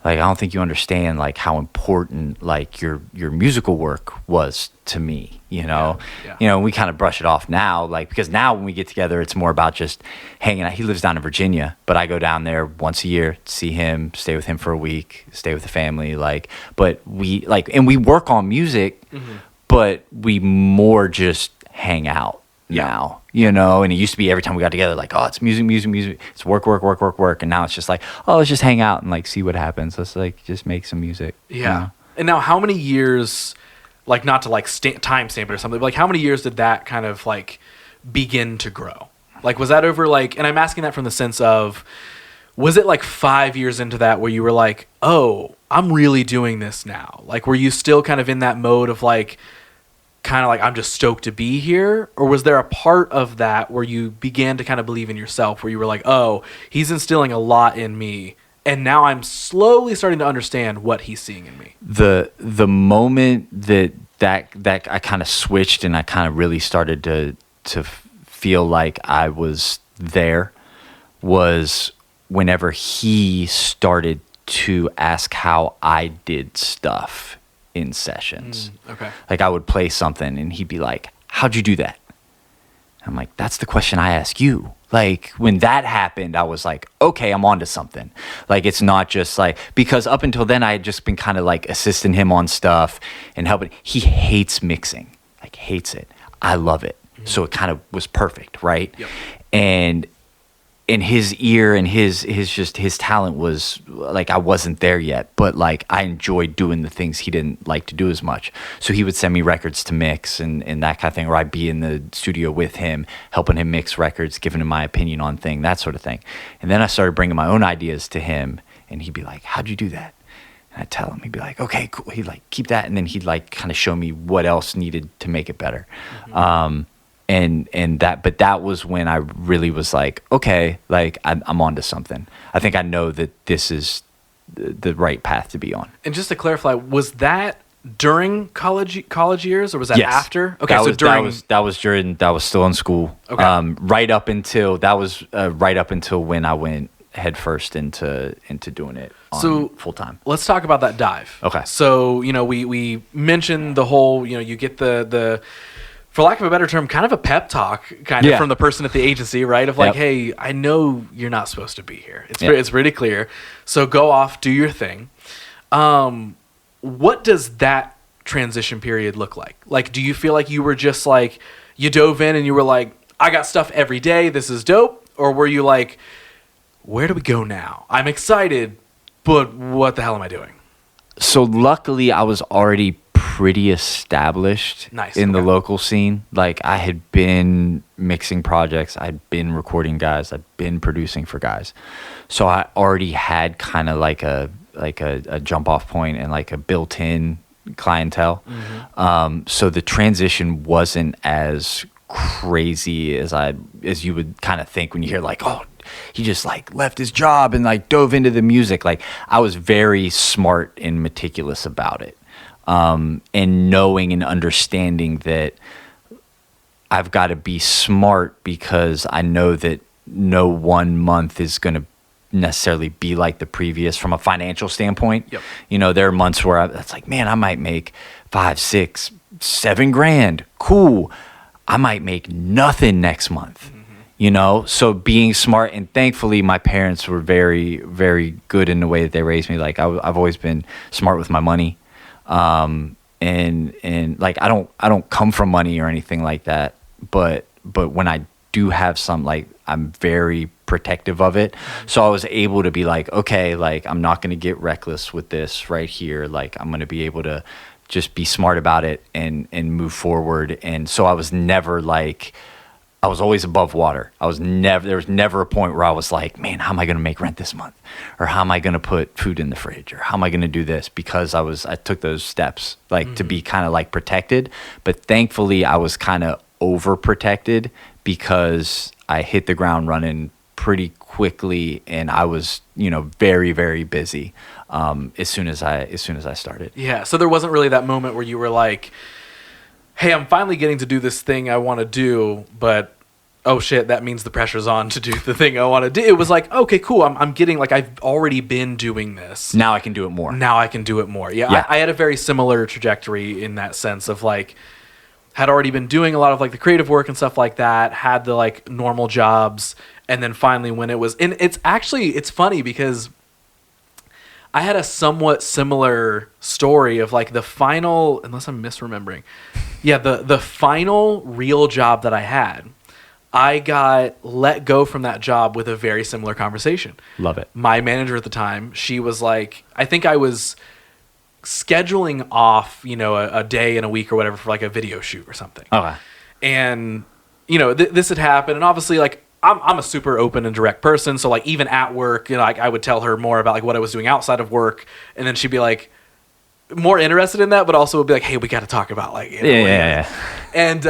Like, I don't think you understand like how important like your musical work was to me, you know? Yeah. You know, we kind of brush it off now, like, because now when we get together, it's more about just hanging out. He lives down in Virginia, but I go down there once a year, see him, stay with him for a week, stay with the family. Like, but we like, and we work on music, but we more just hang out now, you know? And it used to be every time we got together, like, oh, it's music. It's work. And now it's just like, oh, let's just hang out and like see what happens. Let's like just make some music. Yeah. You know? And now how many years, like not to like time stamp it or something, but like how many years did that kind of like begin to grow? Like, was that over like, and I'm asking that from the sense of, was it like 5 years into that where you were like, oh, I'm really doing this now? Like, were you still kind of in that mode of like, kind of like, I'm just stoked to be here? Or was there a part of that where you began to kind of believe in yourself, where you were like, oh, he's instilling a lot in me, and now I'm slowly starting to understand what he's seeing in me? The moment that I kind of switched and I kind of really started to feel like I was there was whenever he started to ask how I did stuff in sessions. Okay. Like I would play something and he'd be like, how'd you do that? I'm like, that's the question I ask you. Like when that happened, I was like, okay, I'm onto something. Like it's not just like, because up until then I had just been kind of like assisting him on stuff and helping. He hates mixing, like hates it. I love it. So it kind of was perfect, right? Yep. And his ear and his talent was like, I wasn't there yet, but like I enjoyed doing the things he didn't like to do as much. So he would send me records to mix and that kind of thing, or I'd be in the studio with him, helping him mix records, giving him my opinion on things, that sort of thing. And then I started bringing my own ideas to him and he'd be like, how'd you do that? And I'd tell him, he'd be like, okay, cool. He'd like, keep that. And then he'd like kind of show me what else needed to make it better. But that was when I really was like, okay, like I'm onto something. I think I know that this is the right path to be on. And just to clarify, was that during college years, or was that after? Okay, that was still in school. Okay. Right up until when I went headfirst into doing it full time. Let's talk about that dive. Okay. So we mentioned the whole, you get the for lack of a better term, kind of a pep talk from the person at the agency, right? Of like, hey, I know you're not supposed to be here. It's pretty clear. So go off, do your thing. What does that transition period look like? Like, do you feel like you were just like, you dove in and you were like, I got stuff every day, this is dope? Or were you like, where do we go now? I'm excited, but what the hell am I doing? So luckily I was already pretty established in the local scene. Like, I had been mixing projects, I'd been recording guys, I'd been producing for guys. So I already had kind of like a jump off point and like a built-in clientele. So the transition wasn't as crazy as you would kind of think when you hear like, oh, he just like left his job and like dove into the music. Like, I was very smart and meticulous about it. And knowing and understanding that I've got to be smart because I know that no one month is going to necessarily be like the previous from a financial standpoint. You know, there are months where it's like, man, I might make 5, 6, 7 grand. Cool. I might make nothing next month. You know, so being smart, and thankfully my parents were very, very good in the way that they raised me. Like, I've always been smart with my money. And like, I don't come from money or anything like that, but when I do have some, like, I'm very protective of it. So I was able to be like, okay, like, I'm not going to get reckless with this right here. Like, I'm going to be able to just be smart about it and move forward. And so I was never like, I was always above water. There was never a point where I was like, man, how am I going to make rent this month? Or how am I going to put food in the fridge? Or how am I going to do this? Because I took those steps, like, to be kind of like protected. But thankfully I was kind of overprotected because I hit the ground running pretty quickly, and I was, you know, very, very busy as soon as I started. Yeah. So there wasn't really that moment where you were like, hey, I'm finally getting to do this thing I want to do, but oh shit, that means the pressure's on to do the thing I want to do. It was like, okay, cool. I'm getting, like, I've already been doing this. Now I can do it more. Yeah. I had a very similar trajectory in that sense of, like, had already been doing a lot of like the creative work and stuff like that, had the like normal jobs. And then finally when it was, and it's funny because I had a somewhat similar story of like the final, unless I'm misremembering. Yeah, the final real job that I had, I got let go from that job with a very similar conversation. Love it. My manager at the time, she was like, I think I was scheduling off, you know, a day in a week or whatever for like a video shoot or something. Okay. And, you know, this had happened. And obviously, like, I'm a super open and direct person. So, like, even at work, you know, like, I would tell her more about like what I was doing outside of work. And then she'd be like, more interested in that, but also would be like, hey, we got to talk about, like, you know, yeah. And,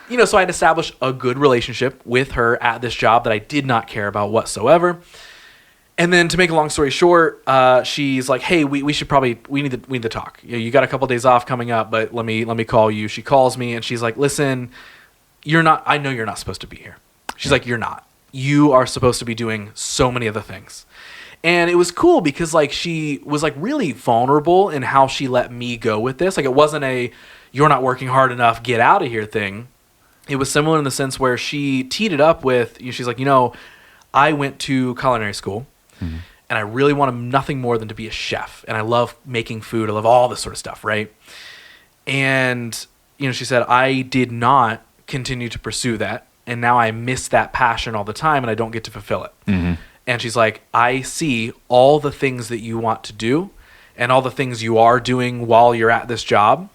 you know, so I had established a good relationship with her at this job that I did not care about whatsoever. And then to make a long story short, she's like, hey, we should probably, we need to talk. You know, you got a couple days off coming up, but let me call you. She calls me and she's like, listen, I know you're not supposed to be here. She's like, you're not. You are supposed to be doing so many other things. And it was cool because, like, she was, like, really vulnerable in how she let me go with this. Like, it wasn't a, you're not working hard enough, get out of here thing. It was similar in the sense where she teed it up with, she's like, you know, I went to culinary school, and I really wanted nothing more than to be a chef. And I love making food. I love all this sort of stuff, right? And, you know, she said, I did not continue to pursue that. And now I miss that passion all the time, and I don't get to fulfill it. Mm-hmm. And she's like, I see all the things that you want to do and all the things you are doing while you're at this job.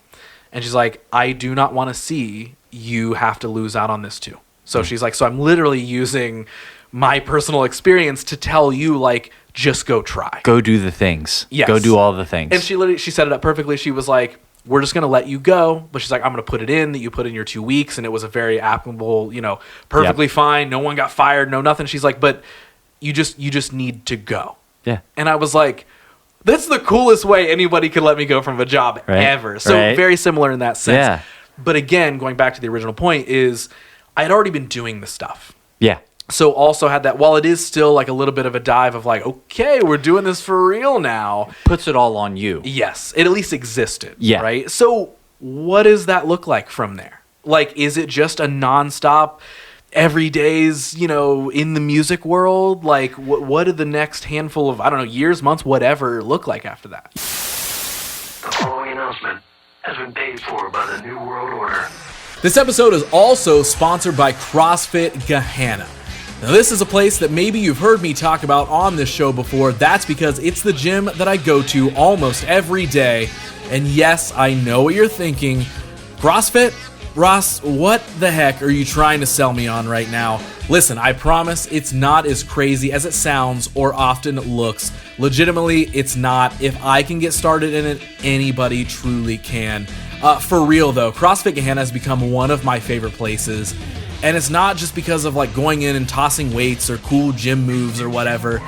And she's like, I do not want to see you have to lose out on this too. So she's like, so I'm literally using my personal experience to tell you, like, just go try. Go do the things. Yes. Go do all the things. And she set it up perfectly. She was like, we're just going to let you go. But she's like, I'm going to put it in that you put in your 2 weeks. And it was a very applicable, you know, perfectly fine. No one got fired. No nothing. She's like, but you just need to go. Yeah. And I was like, that's the coolest way anybody could let me go from a job ever. So very similar in that sense. Yeah. But again, going back to the original point is I had already been doing this stuff. Yeah. So also had that, while it is still like a little bit of a dive of like, okay, we're doing this for real now. Puts it all on you. Yes. It at least existed. Yeah. Right. So what does that look like from there? Like, is it just a nonstop every day's, in the music world? Like, what do the next handful of, I don't know, years, months, whatever, look like after that? The following announcement has been paid for by the New World Order. This episode is also sponsored by CrossFit Gehenna. Now, this is a place that maybe you've heard me talk about on this show before. That's because it's the gym that I go to almost every day. And yes, I know what you're thinking. CrossFit? Ross, what the heck are you trying to sell me on right now? Listen, I promise it's not as crazy as it sounds or often looks. Legitimately, it's not. If I can get started in it, anybody truly can. For real though, CrossFit Gehenna has become one of my favorite places. And it's not just because of like going in and tossing weights or cool gym moves or whatever.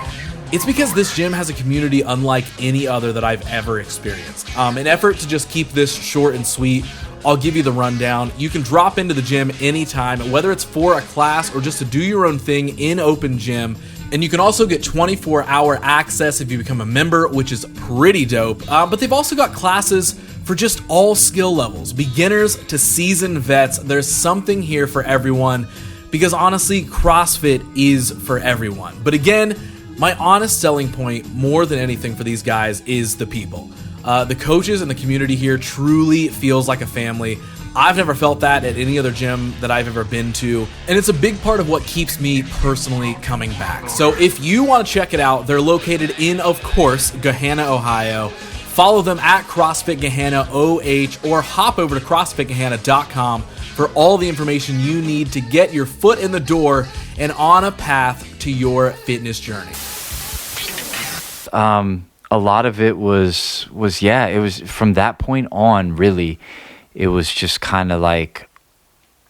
It's because this gym has a community unlike any other that I've ever experienced. In effort to just keep this short and sweet, I'll give you the rundown. You can drop into the gym anytime, whether it's for a class or just to do your own thing in open gym. And you can also get 24-hour access if you become a member, which is pretty dope. But they've also got classes for just all skill levels, beginners to seasoned vets. There's something here for everyone because honestly, CrossFit is for everyone. But again, my honest selling point more than anything for these guys is the people. The coaches and the community here truly feels like a family. I've never felt that at any other gym that I've ever been to, and it's a big part of what keeps me personally coming back. So if you want to check it out, they're located in, of course, Gehenna, Ohio. Follow them at CrossFit Gehenna OH or hop over to CrossFitGehenna.com for all the information you need to get your foot in the door and on a path to your fitness journey. A lot of it was it was from that point on, really, it was just kind of like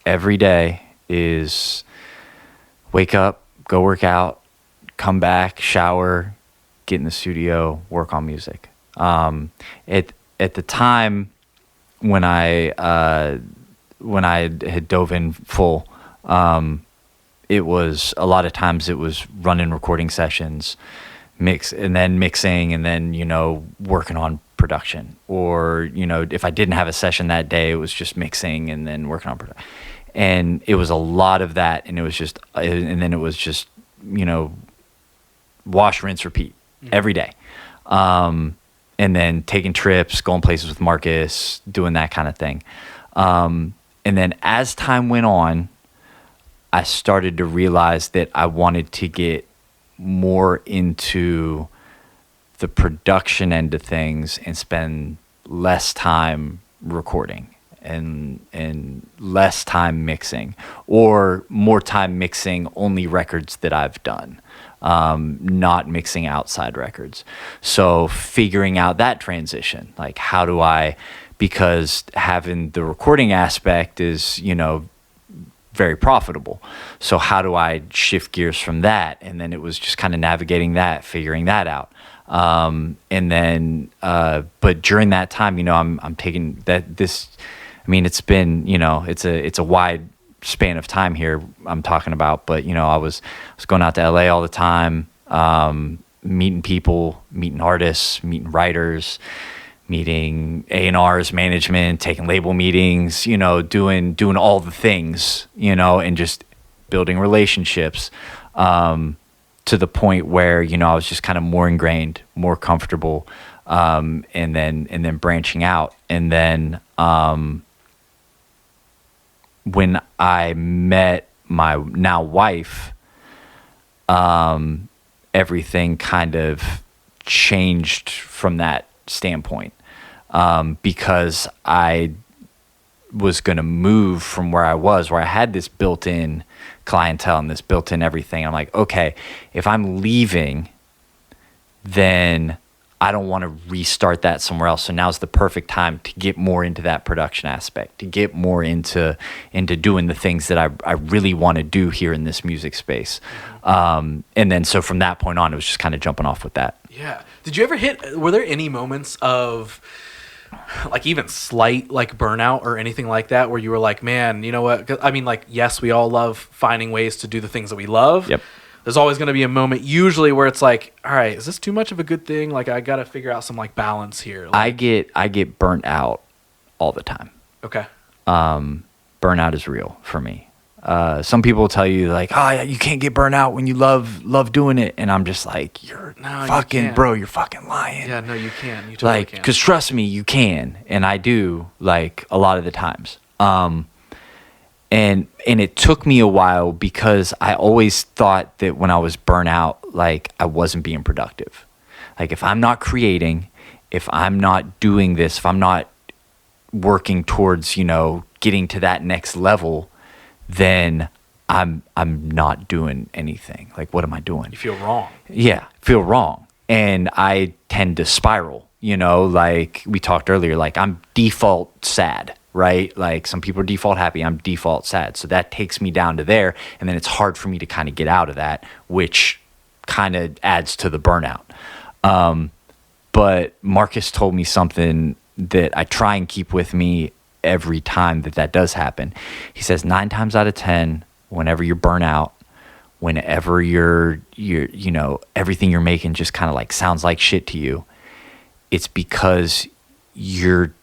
every day is wake up, go work out, come back, shower, get in the studio, work on music. At the time when I had dove in full, it was a lot of times it was running recording sessions, mixing and then, working on production. Or, if I didn't have a session that day, it was just mixing and then working on production. And it was a lot of that. And it was just, wash, rinse, repeat every day. And then taking trips, going places with Marcus, doing that kind of thing. And then as time went on, I started to realize that I wanted to get more into the production end of things and spend less time recording and less time mixing, or more time mixing only records that I've done, not mixing outside records. So figuring out that transition, like how do I, because having the recording aspect is, very profitable. So how do I shift gears from that? And then it was just kind of navigating that, figuring that out. And then, but during that time, I'm taking that it's been, it's a wide span of time here I'm talking about, but I was going out to LA all the time, meeting people, meeting artists, meeting writers, meeting A&Rs, management, taking label meetings, doing all the things, and just building relationships, to the point where, I was just kind of more ingrained, more comfortable, and then branching out. And then, when I met my now wife, everything kind of changed from that standpoint. Because I was going to move from where I was, where I had this built-in clientele and this built-in everything. I'm like, okay, if I'm leaving, then I don't want to restart that somewhere else. So now's the perfect time to get more into that production aspect, to get more into doing the things that I really want to do here in this music space. And then so from that point on, it was just kind of jumping off with that. Yeah. Did you ever were there any moments of like even slight like burnout or anything like that where you were like, man, you know what? 'Cause, I mean, like, yes, we all love finding ways to do the things that we love. Yep. There's always going to be a moment usually where it's like, all right, is this too much of a good thing? Like, I got to figure out some like balance here. Like, I get burnt out all the time. Okay. burnout is real for me. Some people tell you like, oh, yeah, you can't get burnt out when you love doing it. And I'm just like, you're fucking lying. Yeah, no, you can't. You totally like, because trust me, you can. And I do, like, a lot of the times. And it took me a while because I always thought that when I was burnt out, like, I wasn't being productive. Like, if I'm not creating, if I'm not doing this, if I'm not working towards, getting to that next level, then I'm not doing anything. Like, what am I doing? You feel wrong. Yeah, feel wrong. And I tend to spiral, like we talked earlier, like I'm default sad, right? Like some people are default happy, I'm default sad. So that takes me down to there. And then it's hard for me to kind of get out of that, which kind of adds to the burnout. But Marcus told me something that I try and keep with me every time that does happen. He says 9 times out of 10, whenever you're burnt out, whenever you're everything you're making just kind of like sounds like shit to you, it's because your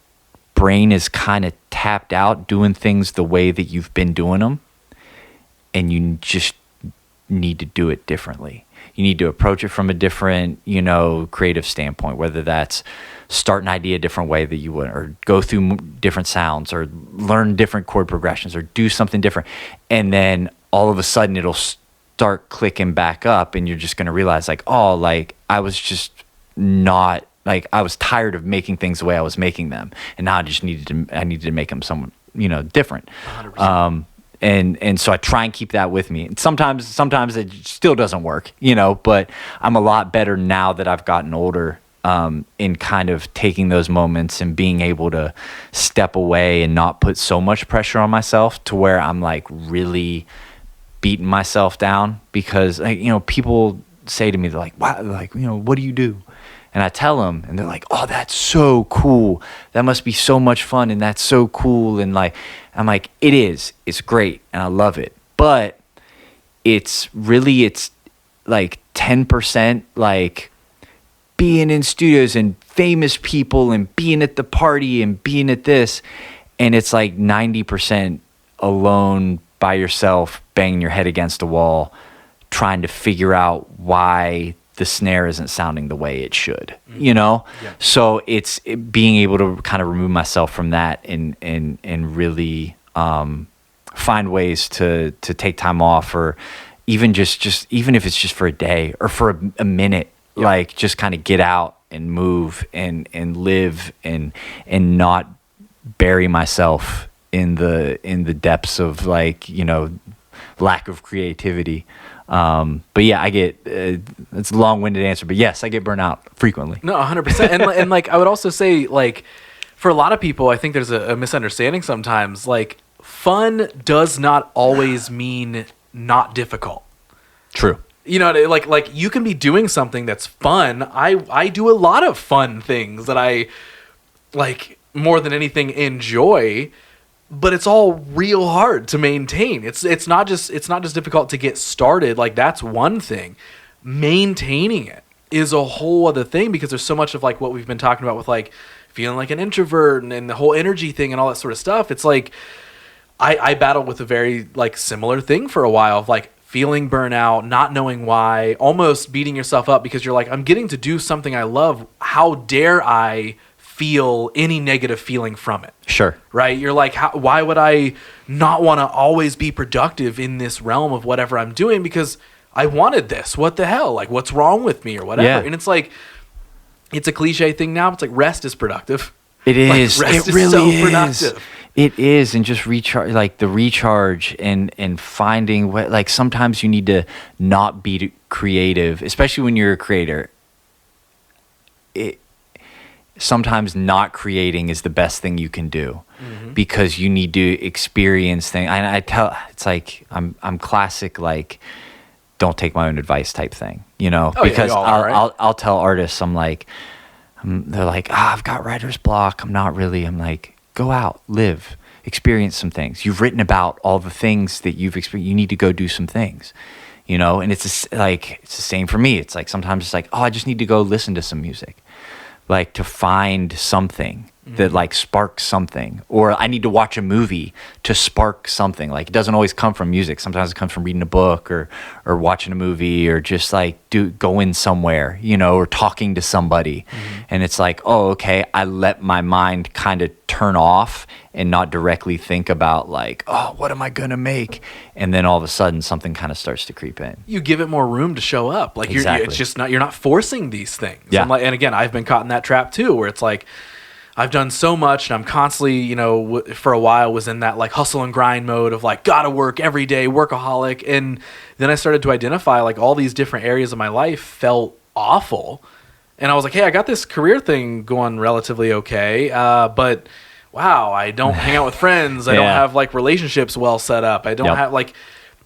brain is kind of tapped out doing things the way that you've been doing them, and you just need to do it differently. You need to approach it from a different, creative standpoint, whether that's start an idea a different way that you would, or go through different sounds, or learn different chord progressions, or do something different. And then all of a sudden it'll start clicking back up, and you're just going to realize like, oh, like I was just not, like I was tired of making things the way I was making them. And now I needed to make them some, different. 100%. And so I try and keep that with me. And sometimes it still doesn't work, but I'm a lot better now that I've gotten older, in kind of taking those moments and being able to step away and not put so much pressure on myself to where I'm like really beating myself down. Because people say to me, they're like, wow, like, what do you do? And I tell them, and they're like, oh, that's so cool. That must be so much fun, and that's so cool. And like, I'm like, it is. It's great, and I love it. But it's like 10% like being in studios and famous people and being at the party and being at this. And it's like 90% alone by yourself, banging your head against a wall, trying to figure out why the snare isn't sounding the way it should, Yeah. So it's being able to kind of remove myself from that and really find ways to take time off, or even just even if it's just for a day or for a minute, like just kind of get out and move and live and not bury myself in the depths of like, lack of creativity. But yeah, I get, it's a long-winded answer, but yes, I get burnt out frequently. No, 100%. And like, I would also say, like, for a lot of people, I think there's a misunderstanding sometimes. Like, fun does not always mean not difficult. True. Like you can be doing something that's fun. I do a lot of fun things that I, like, more than anything enjoy. But it's all real hard to maintain. It's not just difficult to get started. Like, that's one thing. Maintaining it is a whole other thing, because there's so much of like what we've been talking about with like feeling like an introvert and the whole energy thing and all that sort of stuff. It's like I battled with a very like similar thing for a while of like feeling burnout, not knowing why, almost beating yourself up because you're like, I'm getting to do something I love. How dare I feel any negative feeling from it? Sure. Right? You're like, why would I not want to always be productive in this realm of whatever I'm doing? Because I wanted this. What the hell? Like, what's wrong with me or whatever? Yeah. And it's like, it's a cliche thing now. It's like, rest is productive. It is. Like, rest it really is so productive. It is. And just recharge and finding what, like, sometimes you need to not be creative, especially when you're a creator. Sometimes not creating is the best thing you can do, because you need to experience things. And it's like, I'm classic, like, don't take my own advice type thing, because I'll tell artists, I'm like, they're like, I've got writer's block. I'm like, go out, live, experience some things. You've written about all the things that you've experienced. You need to go do some things, and it's the same for me. It's like, sometimes it's like, I just need to go listen to some music. Like, to find something that like sparks something, or I need to watch a movie to spark something. Like it doesn't always come from music. Sometimes it comes from reading a book or watching a movie, or just like going somewhere, you know, or talking to somebody. And it's like, oh, okay, I let my mind kind of turn off and not directly think about like, oh, what am I going to make? And then all of a sudden something kind of starts to creep in. You give it more room to show up. Like Exactly. it's just not, you're not forcing these things. Yeah. And again, I've been caught in that trap too, where it's like, I've done so much and I'm constantly, you know, for a while was in that like hustle and grind mode of like, gotta work every day, workaholic. And then I started to identify like all these different areas of my life felt awful. And I was like, hey, I got this career thing going relatively okay. But wow, I don't hang out with friends. I don't have like relationships well set up. I don't have like,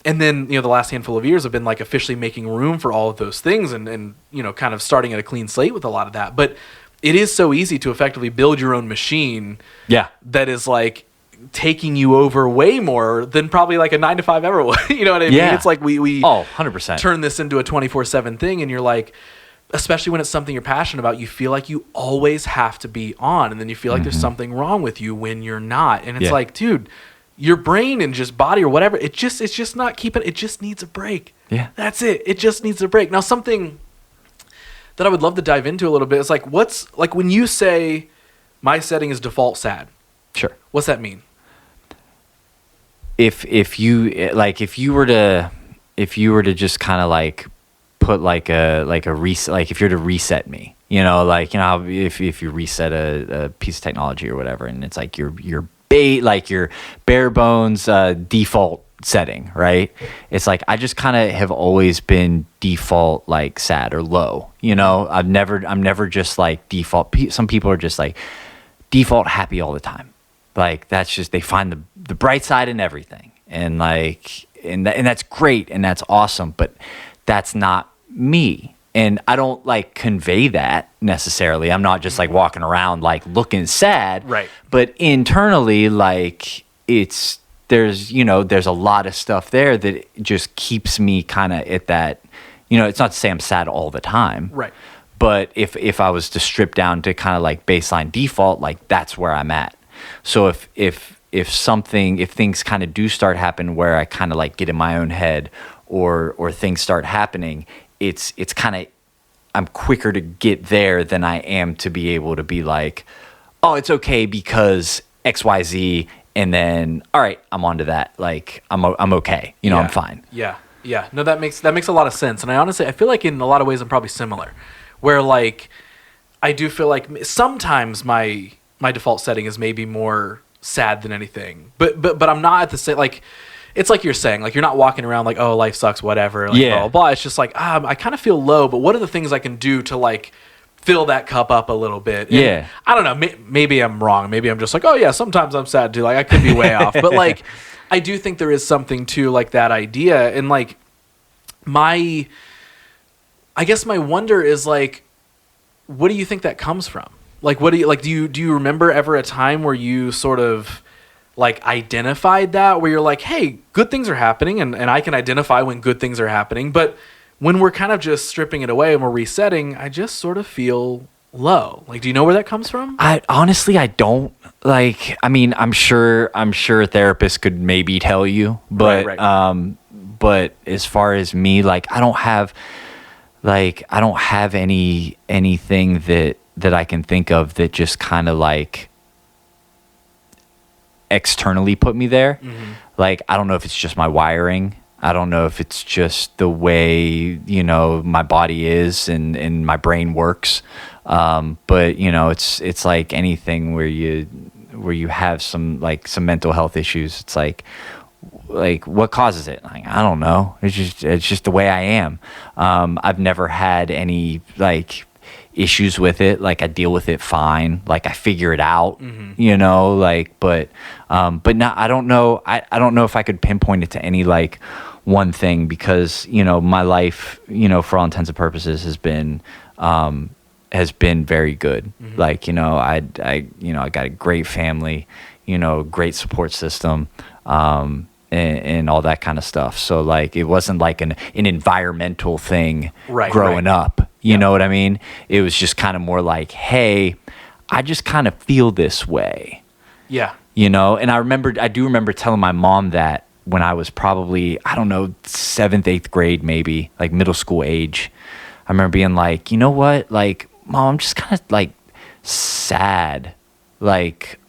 and then, you know, the last handful of years have been like officially making room for all of those things and, you know, kind of starting at a clean slate with a lot of that. But it is so easy to effectively build your own machine that is like taking you over way more than probably like a 9-to-5 ever would. You know what I mean? It's like we 100% turn this into a 24/7 thing, and you're like, especially when it's something you're passionate about, you feel like you always have to be on, and then you feel like there's something wrong with you when you're not. And it's like, dude, your brain and just body or whatever, it's just not keeping, it just needs a break. Yeah. That's it. It just needs a break. Now, something that I would love to dive into a little bit is like, what's like when you say my setting is default sad? Sure. What's that mean? If you were to just kind of like put like a reset, like if you're to reset me, you know, like, you know, how if you reset a piece of technology or whatever, and it's like your bare bones default setting, right? It's like I just kind of have always been default like sad or low, you know. I'm never just like default. Some people are just like default happy all the time. Like that's just, they find the bright side in everything, and like and that's great and that's awesome, but that's not me. And I don't like convey that necessarily. I'm not just like walking around like looking sad, right? But internally, like there's a lot of stuff there that just keeps me kind of at that, you know, it's not to say I'm sad all the time. Right. But if I was to strip down to kind of like baseline default, like that's where I'm at. So if things kind of do start happening where I kind of like get in my own head or things start happening, it's kind of, I'm quicker to get there than I am to be able to be like, oh, it's okay because XYZ. And then, all right, I'm onto that. Like, I'm okay. You know, I'm fine. Yeah. No, that makes a lot of sense. And I feel like in a lot of ways I'm probably similar, where like I do feel like sometimes my default setting is maybe more sad than anything. But I'm not at the same, like, it's like you're saying, like you're not walking around like, oh, life sucks, whatever. Like, blah, blah, blah. It's just like, I kind of feel low, but what are the things I can do to like fill that cup up a little bit? And I don't know. Maybe I'm wrong. Maybe I'm just like, oh yeah, sometimes I'm sad too. Like I could be way off, but like I do think there is something to like that idea. And like I guess my wonder is like, what do you think that comes from? Like, what do you remember ever a time where you sort of like identified that, where you're like, hey, good things are happening, and I can identify when good things are happening, but when we're kind of just stripping it away and we're resetting, I just sort of feel low. Like, do you know where that comes from? I honestly don't. Like, I mean, I'm sure a therapist could maybe tell you, but right. But as far as me, like, I don't have anything that I can think of that just kind of like externally put me there. Mm-hmm. Like, I don't know if it's just my wiring. I don't know if it's just the way, you know, my body is and my brain works. But you know, it's like anything where you have some mental health issues. It's like what causes it? Like, I don't know. It's just the way I am. I've never had any like issues with it. Like, I deal with it fine. Like, I figure it out, you know, like, but not, I don't know. I don't know if I could pinpoint it to any like one thing, because, you know, my life, you know, for all intents and purposes has been very good. Like, you know, I got a great family, you know, great support system, and all that kind of stuff. So like, it wasn't like an environmental thing growing up. You know what I mean? It was just kind of more like, hey, I just kind of feel this way. Yeah. You know, and I do remember telling my mom that when I was probably, I don't know, 7th, 8th grade, maybe, like middle school age. I remember being like, you know what? Like, Mom, I'm just kind of like sad, like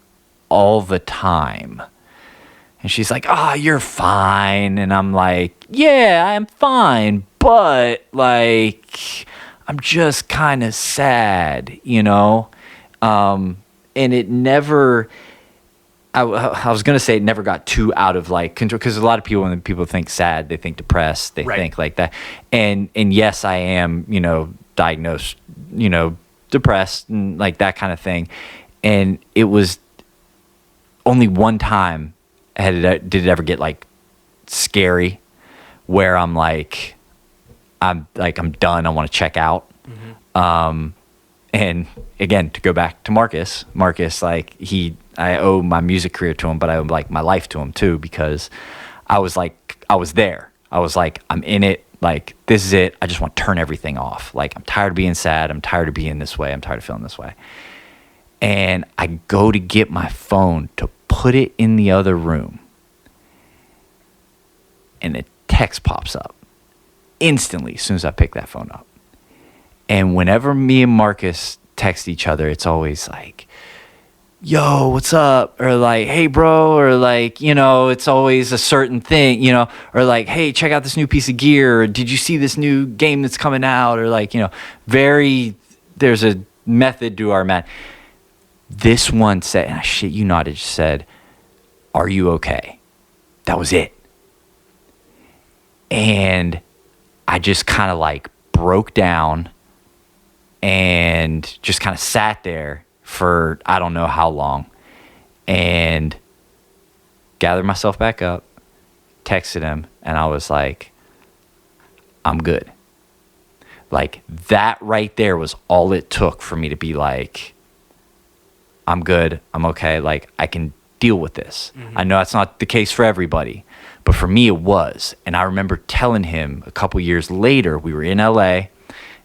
all the time. And she's like, you're fine. And I'm like, yeah, I'm fine. But like, I'm just kind of sad, you know? And it never... I was going to say it never got too out of like control, because a lot of people, when people think sad, they think depressed, they think like that. And yes, I am, you know, diagnosed, you know, depressed and like that kind of thing. And it was only one time did it ever get like scary where I'm done. I want to check out. Mm-hmm. And again, to go back to Marcus, like I owe my music career to him, but I owe like my life to him too, because I was there. I was like, I'm in it. Like, this is it. I just want to turn everything off. Like, I'm tired of being sad. I'm tired of being this way. I'm tired of feeling this way. And I go to get my phone to put it in the other room. And a text pops up instantly as soon as I pick that phone up. And whenever me and Marcus text each other, it's always like, yo, what's up? Or like, hey, bro. Or like, you know, it's always a certain thing, you know, or like, hey, check out this new piece of gear. Or did you see this new game that's coming out? Or like, you know, there's a method to our man. This one said, and I shit you not, it just said, are you okay? That was it. And I just kind of like broke down and just kind of sat there for I don't know how long, and gathered myself back up, texted him, and I was like, I'm good. Like, that right there was all it took for me to be like, I'm good, I'm okay, like, I can deal with this. Mm-hmm. I know that's not the case for everybody, but for me it was. And I remember telling him a couple years later, we were in LA,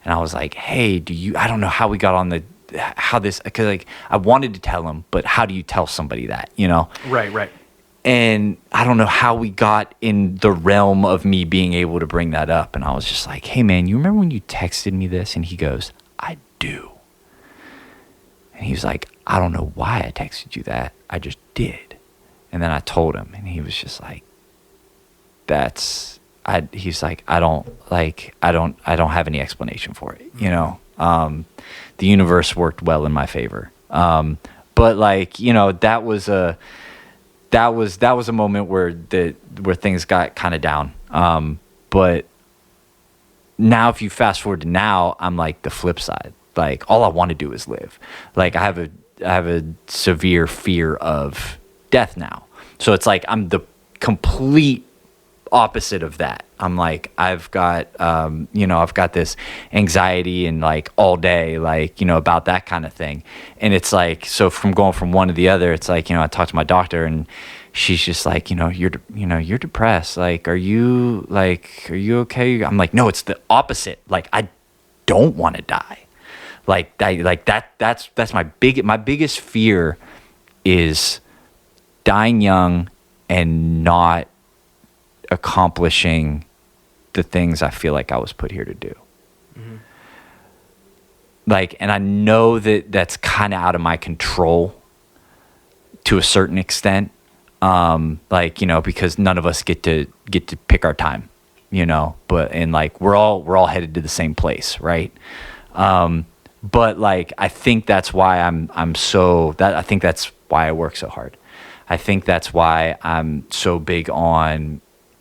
and I was like, hey, I don't know how we got on because like I wanted to tell him, but how do you tell somebody that, you know? Right. And I don't know how we got in the realm of me being able to bring that up. And I was just like, hey man, you remember when you texted me this? And he goes, I do. And he was like, I don't know why I texted you that. I just did. And then I told him, and he was just like, he's like, I don't have any explanation for it, you know? The universe worked well in my favor. But like, you know, that was a moment where things got kind of down. But now if you fast forward to now, I'm like the flip side. Like, all I want to do is live. Like, I have a severe fear of death now. So it's like I'm the complete opposite of that. I'm like, I've got this anxiety and like all day, like, you know, about that kind of thing. And it's like, so from going from one to the other, it's like, you know, I talked to my doctor and she's just like, you're depressed. Like, are you okay? I'm like, no, it's the opposite. Like, I don't want to die. That's my biggest fear is dying young and not accomplishing the things I feel like I was put here to do. Mm-hmm. Like, and I know that that's kind of out of my control to a certain extent. Like, you know, because none of us get to pick our time, you know, and like, we're all headed to the same place. Right. But like, I think that's why I think that's why I work so hard. I think that's why I'm so big on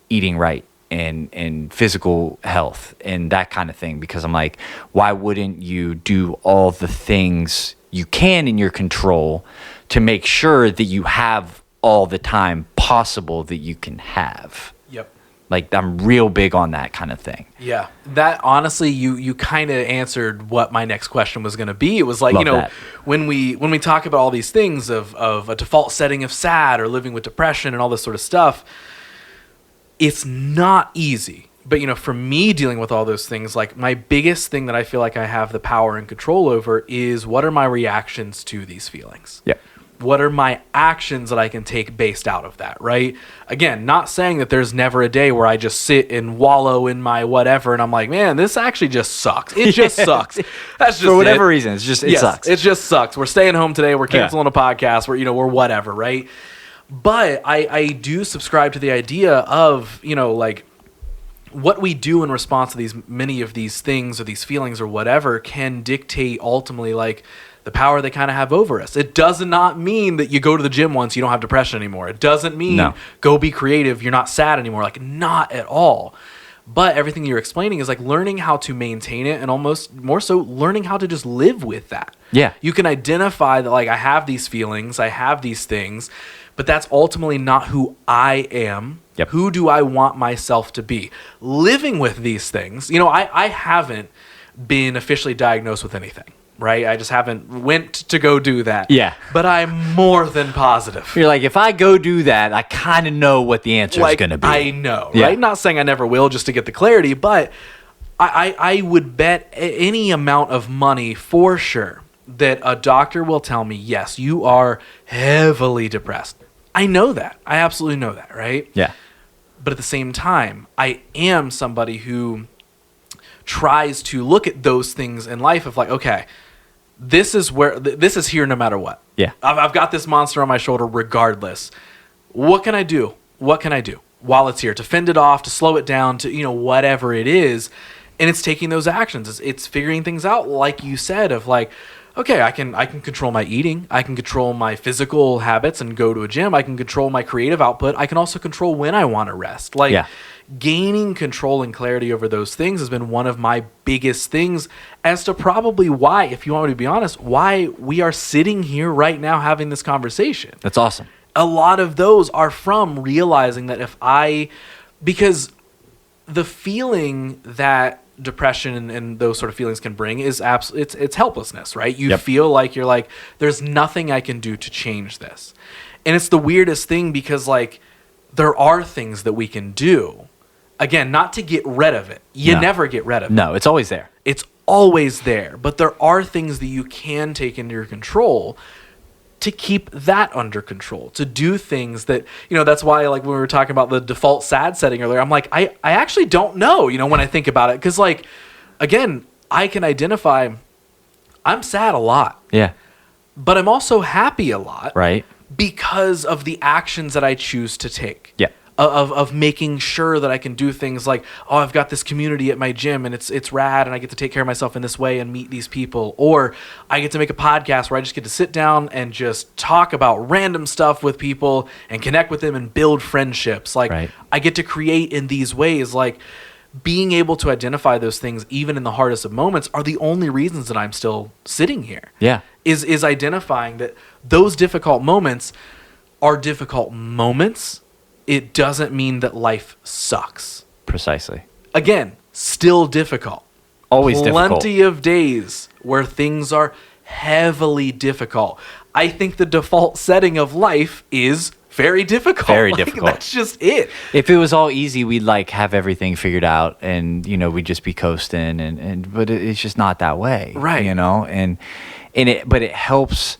eating right and physical health and that kind of thing, because I'm like, why wouldn't you do all the things you can in your control to make sure that you have all the time possible that you can have? Yep. Like, I'm real big on that kind of thing. Yeah. That, honestly, you kind of answered what my next question was going to be. It was like, when we talk about all these things of a default setting of sad or living with depression and all this sort of stuff, it's not easy, But, for me dealing with all those things, like my biggest thing that I feel like I have the power and control over is what are my reactions to these feelings? Yeah. What are my actions that I can take based out of that, right? Again, not saying that there's never a day where I just sit and wallow in my whatever and I'm like, man, this actually just sucks. It just sucks. That's just for whatever reason. It's just, it sucks. It just sucks. We're staying home today. We're canceling a podcast. We're whatever, right? But I do subscribe to the idea of, like, what we do in response to many of these things or these feelings or whatever can dictate ultimately like the power they kind of have over us. It does not mean that you go to the gym once, you don't have depression anymore. It doesn't mean go be creative, you're not sad anymore. Like, not at all. But everything you're explaining is like learning how to maintain it and almost more so learning how to just live with that. Yeah. You can identify that like I have these feelings, I have these things, but that's ultimately not who I am. Yep. Who do I want myself to be? Living with these things, I haven't been officially diagnosed with anything, right? I just haven't went to go do that. Yeah. But I'm more than positive. You're like, if I go do that, I kind of know what the answer is going to be. I know, Yeah. right? Not saying I never will just to get the clarity, but I would bet any amount of money for sure that a doctor will tell me, yes, you are heavily depressed. I know that. I absolutely know that, right? Yeah. But at the same time, I am somebody who tries to look at those things in life of like, okay, this is here no matter what. Yeah. I've got this monster on my shoulder regardless. What can I do? What can I do while it's here to fend it off, to slow it down, to, whatever it is. And it's taking those actions. It's figuring things out, like you said, of like, okay, I can control my eating. I can control my physical habits and go to a gym. I can control my creative output. I can also control when I want to rest. Like, gaining control and clarity over those things has been one of my biggest things as to probably why, if you want me to be honest, why we are sitting here right now having this conversation. That's awesome. A lot of those are from realizing that because the feeling that depression and those sort of feelings can bring is it's helplessness, right? You feel like you're like, there's nothing I can do to change this. And it's the weirdest thing because like there are things that we can do. Again, not to get rid of it. You never get rid of it. No, it's always there. It's always there. But there are things that you can take into your control to keep that under control, to do things that, that's why, like, when we were talking about the default sad setting earlier, I'm like, I actually don't know, when I think about it. Because, like, again, I can identify I'm sad a lot. Yeah. But I'm also happy a lot. Right. Because of the actions that I choose to take. Yeah. Of making sure that I can do things like, oh, I've got this community at my gym and it's rad and I get to take care of myself in this way and meet these people. Or I get to make a podcast where I just get to sit down and just talk about random stuff with people and connect with them and build friendships. Like, right. I get to create in these ways. Like, being able to identify those things, even in the hardest of moments, are the only reasons that I'm still sitting here. Yeah. Is identifying that those difficult moments are difficult moments. It doesn't mean that life sucks. Precisely. Again, still difficult. Always difficult. Plenty of days where things are heavily difficult. I think the default setting of life is very difficult. Very difficult. That's just it. If it was all easy, we'd like have everything figured out and, we'd just be coasting but it's just not that way. Right. But it helps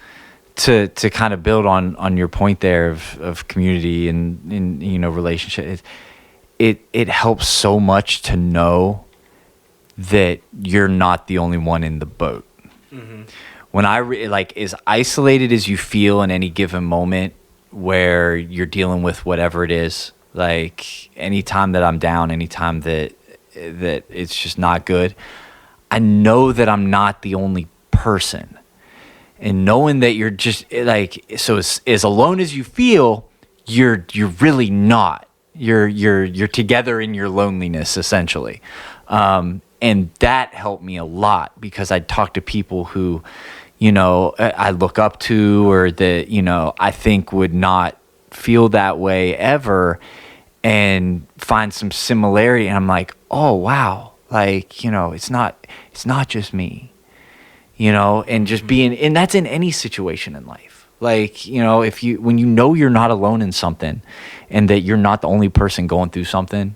to kind of build on your point there of community and relationship. It helps so much to know that you're not the only one in the boat. Mm-hmm. When as isolated as you feel in any given moment where you're dealing with whatever it is, like anytime that I'm down, anytime that it's just not good, I know that I'm not the only person. And knowing that you're just so as alone as you feel, you're really not. You're together in your loneliness, essentially. And that helped me a lot because I'd talk to people who, I look up to or that, I think would not feel that way ever and find some similarity. And I'm like, oh, wow. It's not just me. And just being, and that's in any situation in life. When you're not alone in something and that you're not the only person going through something,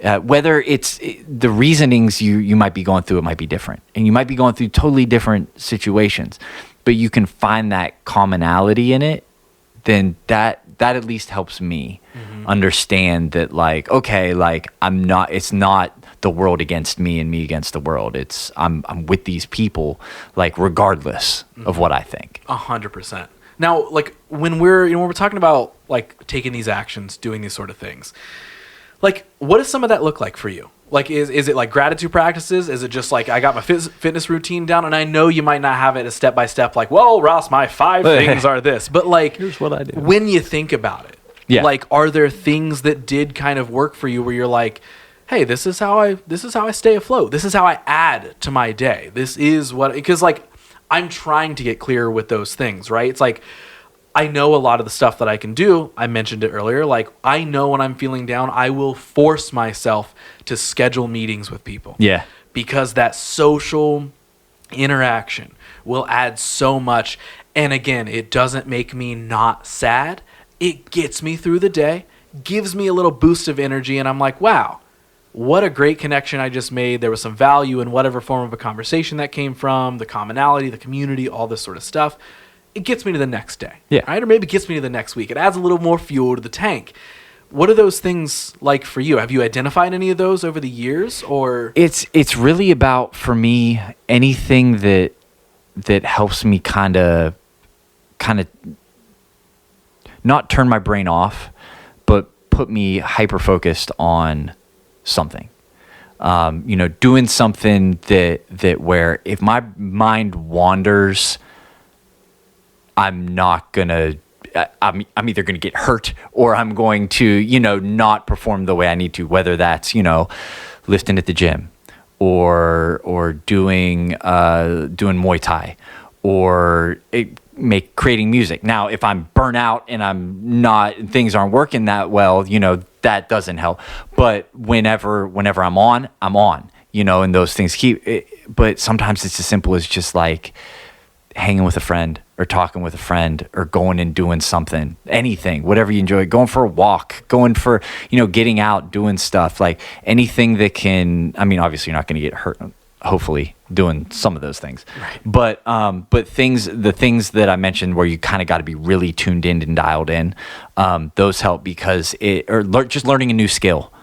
Whether it's the reasonings you might be going through, it might be different, and you might be going through totally different situations, but you can find that commonality in it. Then that at least helps me understand that, like, okay, like it's not the world against me and me against the world. It's I'm with these people, like, regardless of what I think. 100%. Now, like, when we're talking about, like, taking these actions, doing these sort of things, like, what does some of that look like for you? Like, is it like gratitude practices? Is it just like, I got my fitness routine down? And I know you might not have it a step by step, like, well, Ross, my 5 things are this. But, like, here's what I do. When you think about it, like, are there things that did kind of work for you where you're like, hey, this is how I stay afloat. This is how I add to my day. This is what, because, like, I'm trying to get clear with those things, right? It's like, I know a lot of the stuff that I can do. I mentioned it earlier. Like, I know when I'm feeling down, I will force myself to schedule meetings with people. Yeah. Because that social interaction will add so much. And again, it doesn't make me not sad. It gets me through the day, gives me a little boost of energy. And I'm like, wow, what a great connection I just made. There was some value in whatever form of a conversation that came from, the commonality, the community, all this sort of stuff. It gets me to the next day, right? Or maybe it gets me to the next week. It adds a little more fuel to the tank. What are those things like for you? Have you identified any of those over the years, or? It's really about, for me, anything that helps me kind of not turn my brain off, but put me hyper focused on something. Doing something that where if my mind wanders, I'm either going to get hurt, or I'm going to, not perform the way I need to, whether that's, lifting at the gym or doing Muay Thai or creating music. Now, if I'm burnt out and things aren't working that well, that doesn't help. But whenever I'm on, and those things but sometimes it's as simple as just like hanging with a friend or talking with a friend or going and doing something, anything, whatever you enjoy, going for a walk, going for, getting out, doing stuff, like anything that can, obviously you're not going to get hurt, hopefully, doing some of those things. Right. But the things that I mentioned where you kind of got to be really tuned in and dialed in, those help because just learning a new skill.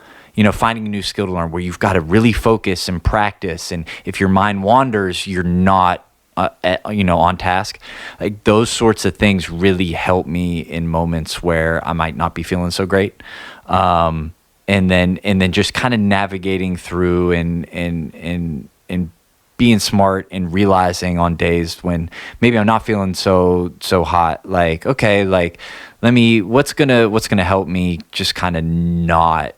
Finding a new skill to learn where you've got to really focus and practice. And if your mind wanders, you're not, on task. Like, those sorts of things really help me in moments where I might not be feeling so great. And then just kind of navigating through and being smart and realizing on days when maybe I'm not feeling so hot, like, okay, like, what's gonna help me just kind of not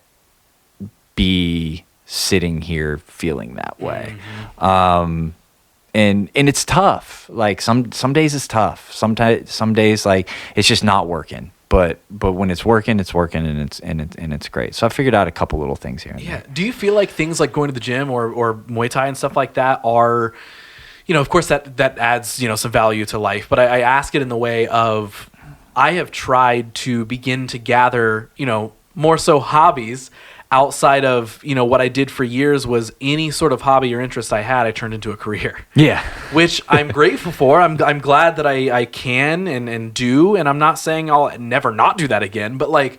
be sitting here feeling that way. And it's tough. Like, some days it's tough. Some days, like, it's just not working. But when it's working, and it's great. So I figured out a couple little things here. Yeah. Do you feel like things like going to the gym or Muay Thai and stuff like that are, of course that adds, some value to life. But I ask it in the way of, I have tried to begin to gather, more so hobbies outside of, what I did for years was any sort of hobby or interest I had, I turned into a career. Yeah. Which I'm grateful for. I'm glad that I can and do. And I'm not saying I'll never not do that again. But, like,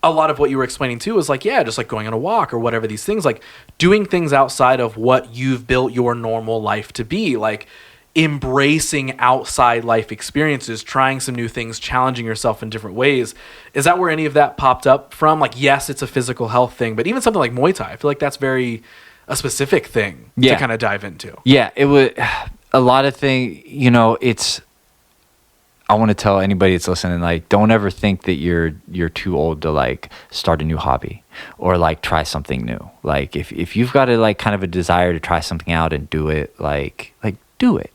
a lot of what you were explaining too is like, just like going on a walk or whatever, these things, like doing things outside of what you've built your normal life to be, like embracing outside life experiences, trying some new things, challenging yourself in different ways. Is that where any of that popped up from? Like, yes, it's a physical health thing, but even something like Muay Thai, I feel like that's very a specific thing to kind of dive into. Yeah, it was a lot of things, it's, I want to tell anybody that's listening, like, don't ever think that you're too old to, like, start a new hobby or, like, try something new. Like, if you've got like kind of a desire to try something out and do it, like do it.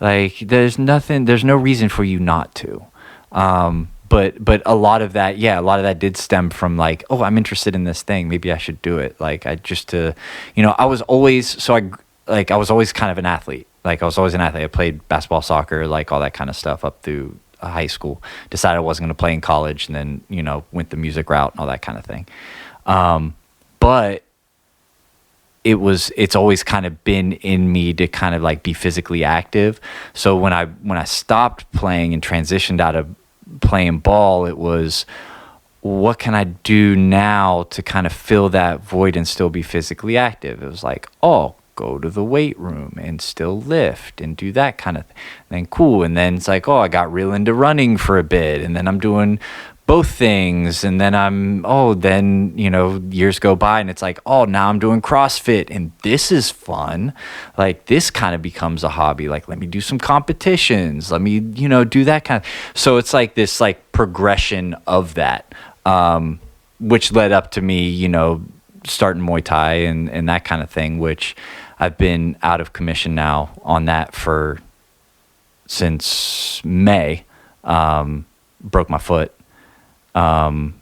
Like, there's no reason for you not to. But a lot of that did stem from, like, oh, I'm interested in this thing. Maybe I should do it. Like, I was always kind of an athlete. Like, I was always an athlete. I played basketball, soccer, like all that kind of stuff up through high school. Decided I wasn't going to play in college, and then, went the music route and all that kind of thing. but it's always kind of been in me to kind of like be physically active. So when I stopped playing and transitioned out of playing ball, it was, what can I do now to kind of fill that void and still be physically active? It was like, oh, go to the weight room and still lift and do that kind of thing. And then cool. And then it's like, oh, I got real into running for a bit, and then I'm doing both things. And then then, years go by and it's like, oh, now I'm doing CrossFit and this is fun. Like this kind of becomes a hobby. Like, let me do some competitions. Let me, do that kind of. So it's like this like progression of that, which led up to me, starting Muay Thai and that kind of thing, which I've been out of commission now on that since May. Broke my foot.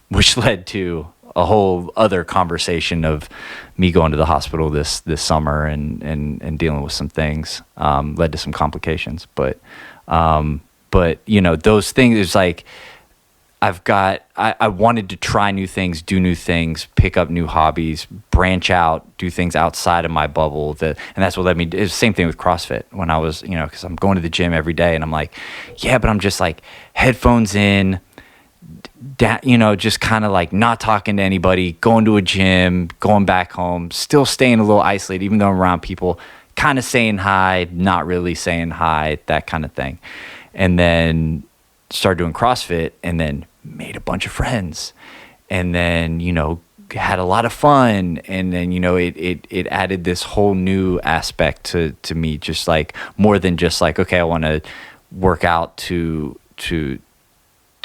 Which led to a whole other conversation of me going to the hospital this summer and dealing with some things, led to some complications. But those things, it's like, I wanted to try new things, do new things, pick up new hobbies, branch out, do things outside of my bubble. And that's what led me. It was the same thing with CrossFit when I was, because I'm going to the gym every day and I'm like, yeah, but I'm just like headphones in, just kind of like not talking to anybody, going to a gym, going back home, still staying a little isolated, even though I'm around people, kind of saying hi, not really saying hi, that kind of thing. And then started doing CrossFit and then made a bunch of friends and then, had a lot of fun. And then, it added this whole new aspect to me, just like more than just like, okay, I want to work out to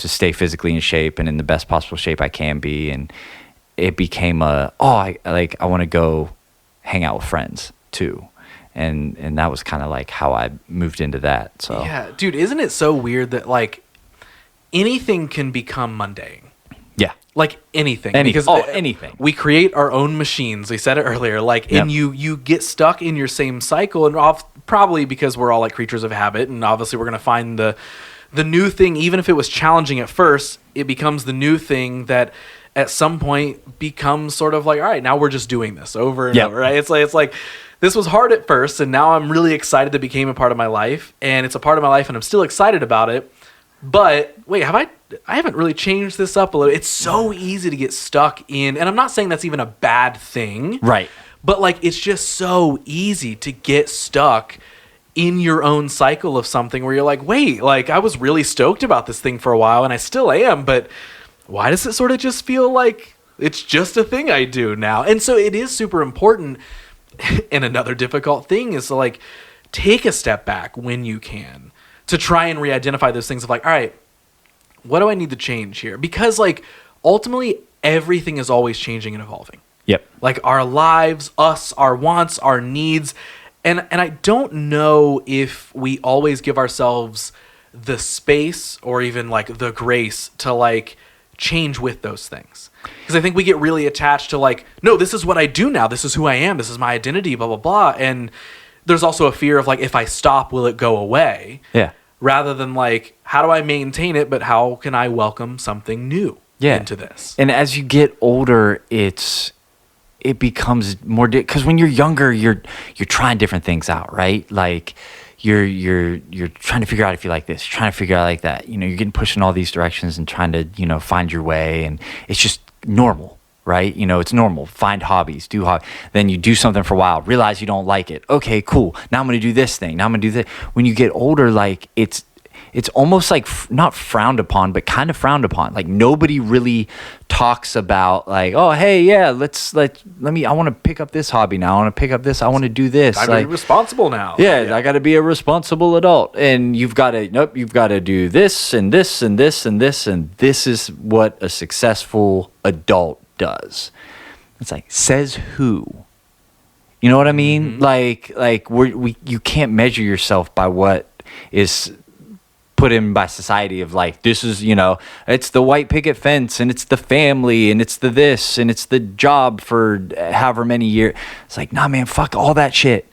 stay physically in shape and in the best possible shape I can be. And it became I want to go hang out with friends too. And that was kind of like how I moved into that. So yeah, dude, isn't it so weird that like anything can become mundane? Yeah. Like anything. Anything. We create our own machines. We said it earlier. Like, and you get stuck in your same cycle, and probably because we're all like creatures of habit, and obviously we're going to find the new thing, even if it was challenging at first, it becomes the new thing that at some point becomes sort of like, all right, now we're just doing this over and over, right? It's like this was hard at first, and now I'm really excited that it became a part of my life, and it's a part of my life, and I'm still excited about it. But wait, I haven't really changed this up a little. It's so easy to get stuck in, and I'm not saying that's even a bad thing, right? But like, it's just so easy to get stuck in your own cycle of something where you're like, wait, like I was really stoked about this thing for a while and I still am, but why does it sort of just feel like it's just a thing I do now? And so it is super important. And another difficult thing is to like take a step back when you can to try and re-identify those things of like, all right, what do I need to change here? Because like ultimately everything is always changing and evolving. Yep. Like our lives, us, our wants, our needs. And I don't know if we always give ourselves the space or even like the grace to like change with those things. Because I think we get really attached to like, no, this is what I do now. This is who I am. This is my identity, blah, blah, blah. And there's also a fear of like, if I stop, will it go away? Yeah. Rather than like, how do I maintain it? But how can I welcome something new into this? And as you get older, it becomes more because when you're younger, you're trying different things out, right? Like you're trying to figure out if you like this, you're trying to figure out like that. You're getting pushed in all these directions and trying to find your way, and it's just normal, right? It's normal. Find hobbies, then you do something for a while, realize you don't like it. Okay, cool. Now I'm gonna do this thing. Now I'm gonna do that. When you get older, like it's almost like not frowned upon, but kind of frowned upon. Like nobody really talks about like, oh, hey, yeah, I want to pick up this hobby now. I want to pick up this. I want to do this. I'm like, responsible now. Yeah, I got to be a responsible adult. And you've got to do this and this and this and this. And this is what a successful adult does. It's like, says who? You know what I mean? Mm-hmm. Like you can't measure yourself by what is put in by society of like, this is, it's the white picket fence and it's the family and it's the this and it's the job for however many years. It's like, nah, man, fuck all that shit.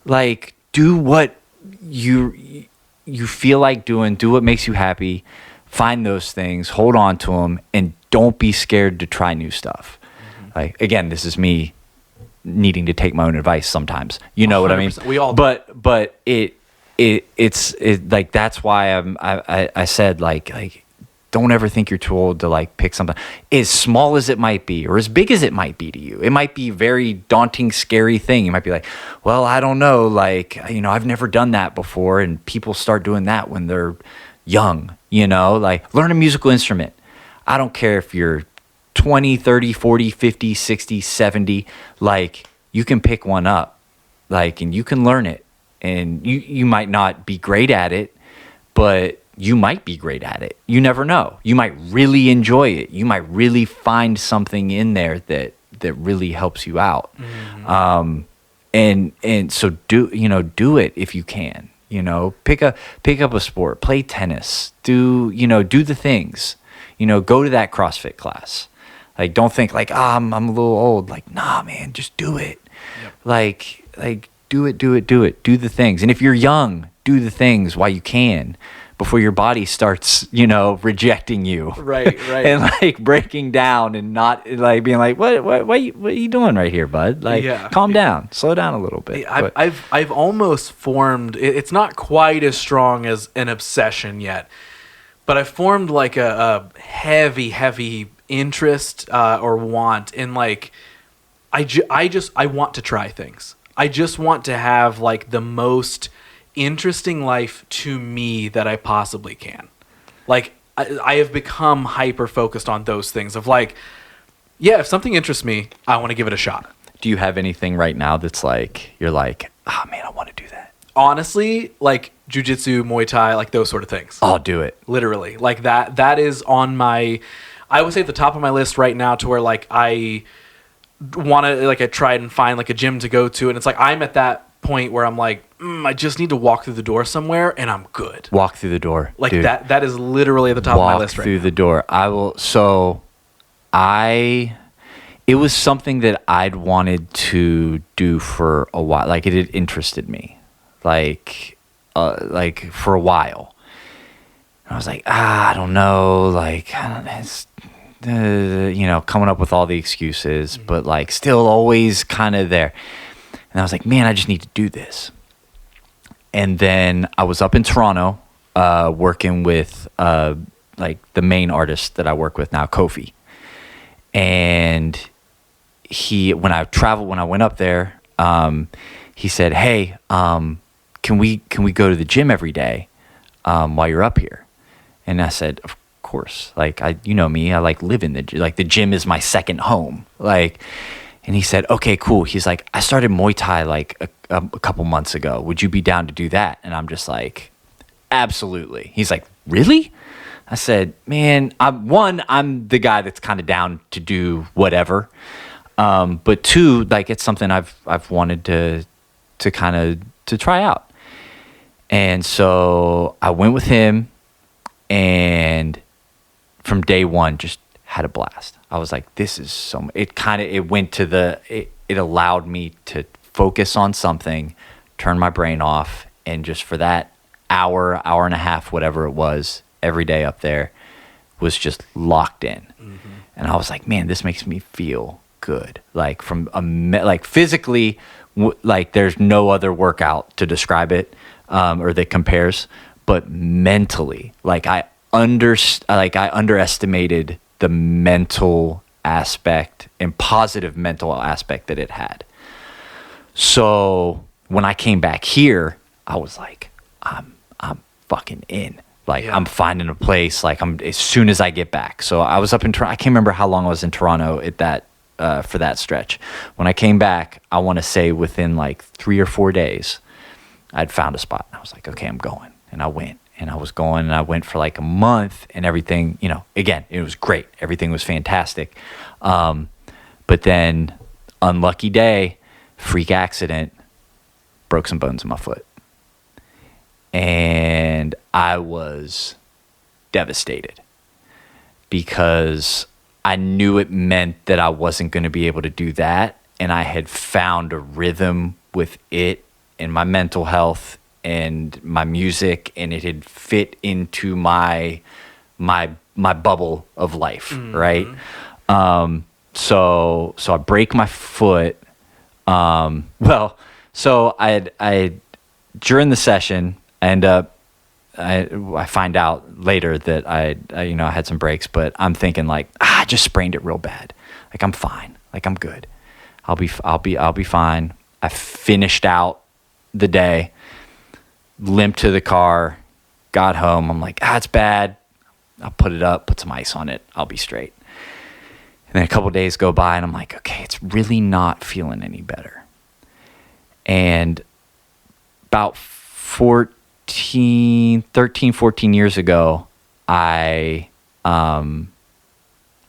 Like, do what you feel like doing, do what makes you happy, find those things, hold on to them, and don't be scared to try new stuff. Like, again, this is me needing to take my own advice sometimes. You know what I mean? We all do. But it's like, that's why I said like don't ever think you're too old to like pick something as small as it might be or as big as it might be to you. It might be a very daunting, scary thing. You might be like, well, I don't know, like, you know, I've never done that before, and people start doing that when they're young, you know, like learn a musical instrument. I don't care if you're 20, 30, 40, 50, 60, 70, like you can pick one up, like, and you can learn it, and you might not be great at it, but you might be great at it. You never know. You might really enjoy it. You might really find something in there that really helps you out. Mm-hmm. And so do it if you can, you know, pick up a sport, play tennis, do the things, you know, go to that CrossFit class. Like, don't think like, I'm a little old. Like, nah, man, just do it. Yep. Like do it. Do the things. And if you're young, do the things while you can, before your body starts, you know, rejecting you. Right. And like breaking down and not like being like, what are you doing right here, bud? Like, calm down, slow down a little bit. I've almost formed, it's not quite as strong as an obsession yet, but I've formed like a heavy interest or want in like, I want to try things. I just want to have like the most interesting life to me that I possibly can. Like, I have become hyper focused on those things of like, yeah, if something interests me, I want to give it a shot. Do you have anything right now that's like, you're like, oh man, I want to do that? Honestly, like jujitsu, Muay Thai, like those sort of things. I'll do it. Literally. Like that is on my, I would say at the top of my list right now, to where like I want to, like I tried and find like a gym to go to, and it's like I'm at that point where I'm like, I just need to walk through the door somewhere and I'm good. Walk through the door. Like, dude, that is literally at the top of my list right now. Walk through the door. It was something that I'd wanted to do for a while. Like, it had interested me, like for a while. And I was like, I don't know, like, it's, you know, coming up with all the excuses, but like still always kind of there. And I was like, man, I just need to do this. And then I was up in Toronto working with like the main artist that I work with now, Kofi. And when I went up there, he said, hey, can we go to the gym every day while you're up here? And I said, of course. Like, you know me, I like live in the gym. Like, the gym is my second home. Like, and he said, okay, cool. He's like, I started Muay Thai like a couple months ago. Would you be down to do that? And I'm just like, absolutely. He's like, really? I said, man, I'm the guy that's kind of down to do whatever. But two, like, it's something I've wanted to kind of to try out. And so I went with him, and from day one, just had a blast. I was like, this is it allowed me to focus on something, turn my brain off, and just for that hour and a half, whatever it was, every day up there was just locked in. Mm-hmm. And I was like, man, this makes me feel good. Like, like physically, like there's no other workout to describe it or that compares, but mentally, like I underestimated the mental aspect and positive mental aspect that it had. So when I came back here, I was like, I'm fucking in. Like, I'm finding a place. Like, as soon as I get back. So I was up in Toronto. I can't remember how long I was in Toronto at that for that stretch. When I came back, I want to say within like 3 or 4 days, I'd found a spot. I was like, okay, I'm going. And I went. And I was going, and I went for like a month, and everything, you know, again, it was great. Everything was fantastic. But then, unlucky day, freak accident, broke some bones in my foot. And I was devastated because I knew it meant that I wasn't going to be able to do that. And I had found a rhythm with it and my mental health and my music, and it had fit into my bubble of life, right? So I break my foot. So I during the session, I end up, I find out later that I had some breaks, but I'm thinking like, I just sprained it real bad. Like I'm fine. Like I'm good. I'll be fine. I finished out the day, limped to the car, got home. I'm like, it's bad. I'll put it up, put some ice on it. I'll be straight. And then a couple days go by and I'm like, okay, it's really not feeling any better. And about 13, 14 years ago, I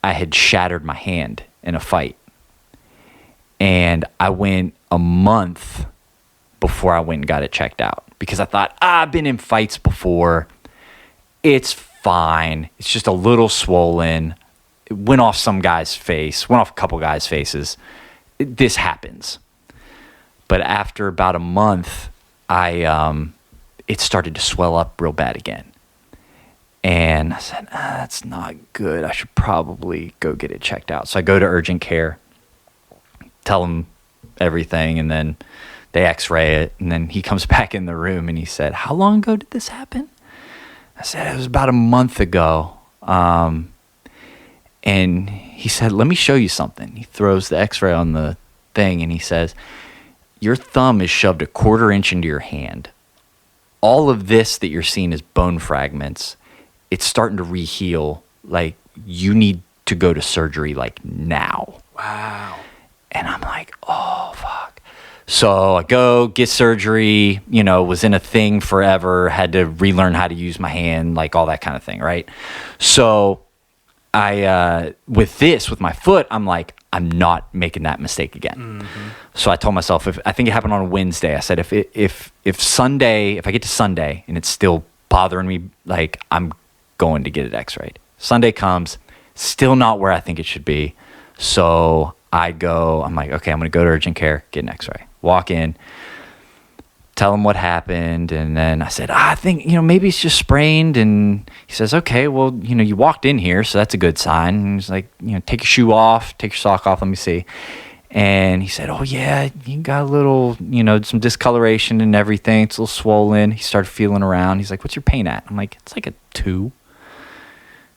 had shattered my hand in a fight. And I went a month before I went and got it checked out because I thought, I've been in fights before. It's fine. It's just a little swollen. It went off some guy's face, went off a couple guys' faces. This happens. But after about a month, it started to swell up real bad again. And I said, that's not good. I should probably go get it checked out. So I go to urgent care, tell them everything, and then they x-ray it. And then he comes back in the room and he said, how long ago did this happen? I said, it was about a month ago. And he said, let me show you something. He throws the x-ray on the thing and he says, your thumb is shoved a 1/4 inch into your hand. All of this that you're seeing is bone fragments. It's starting to reheal. Like, you need to go to surgery, like, now. Wow. And I'm like, oh, fuck. So I go get surgery, was in a thing forever, had to relearn how to use my hand, like all that kind of thing, right? So with my foot, I'm like, I'm not making that mistake again. Mm-hmm. So I told myself, I think it happened on a Wednesday. I said, if Sunday, if I get to Sunday and it's still bothering me, like I'm going to get it x-rayed. Sunday comes, still not where I think it should be. So I'm like, okay, I'm going to go to urgent care, get an x-ray. Walk in, tell him what happened. And then I said, I think, maybe it's just sprained. And he says, okay, well, you walked in here, so that's a good sign. And he's like, take your shoe off, take your sock off, let me see. And he said, oh yeah, you got a little, some discoloration and everything. It's a little swollen. He started feeling around. He's like, what's your pain at? I'm like, it's like a 2.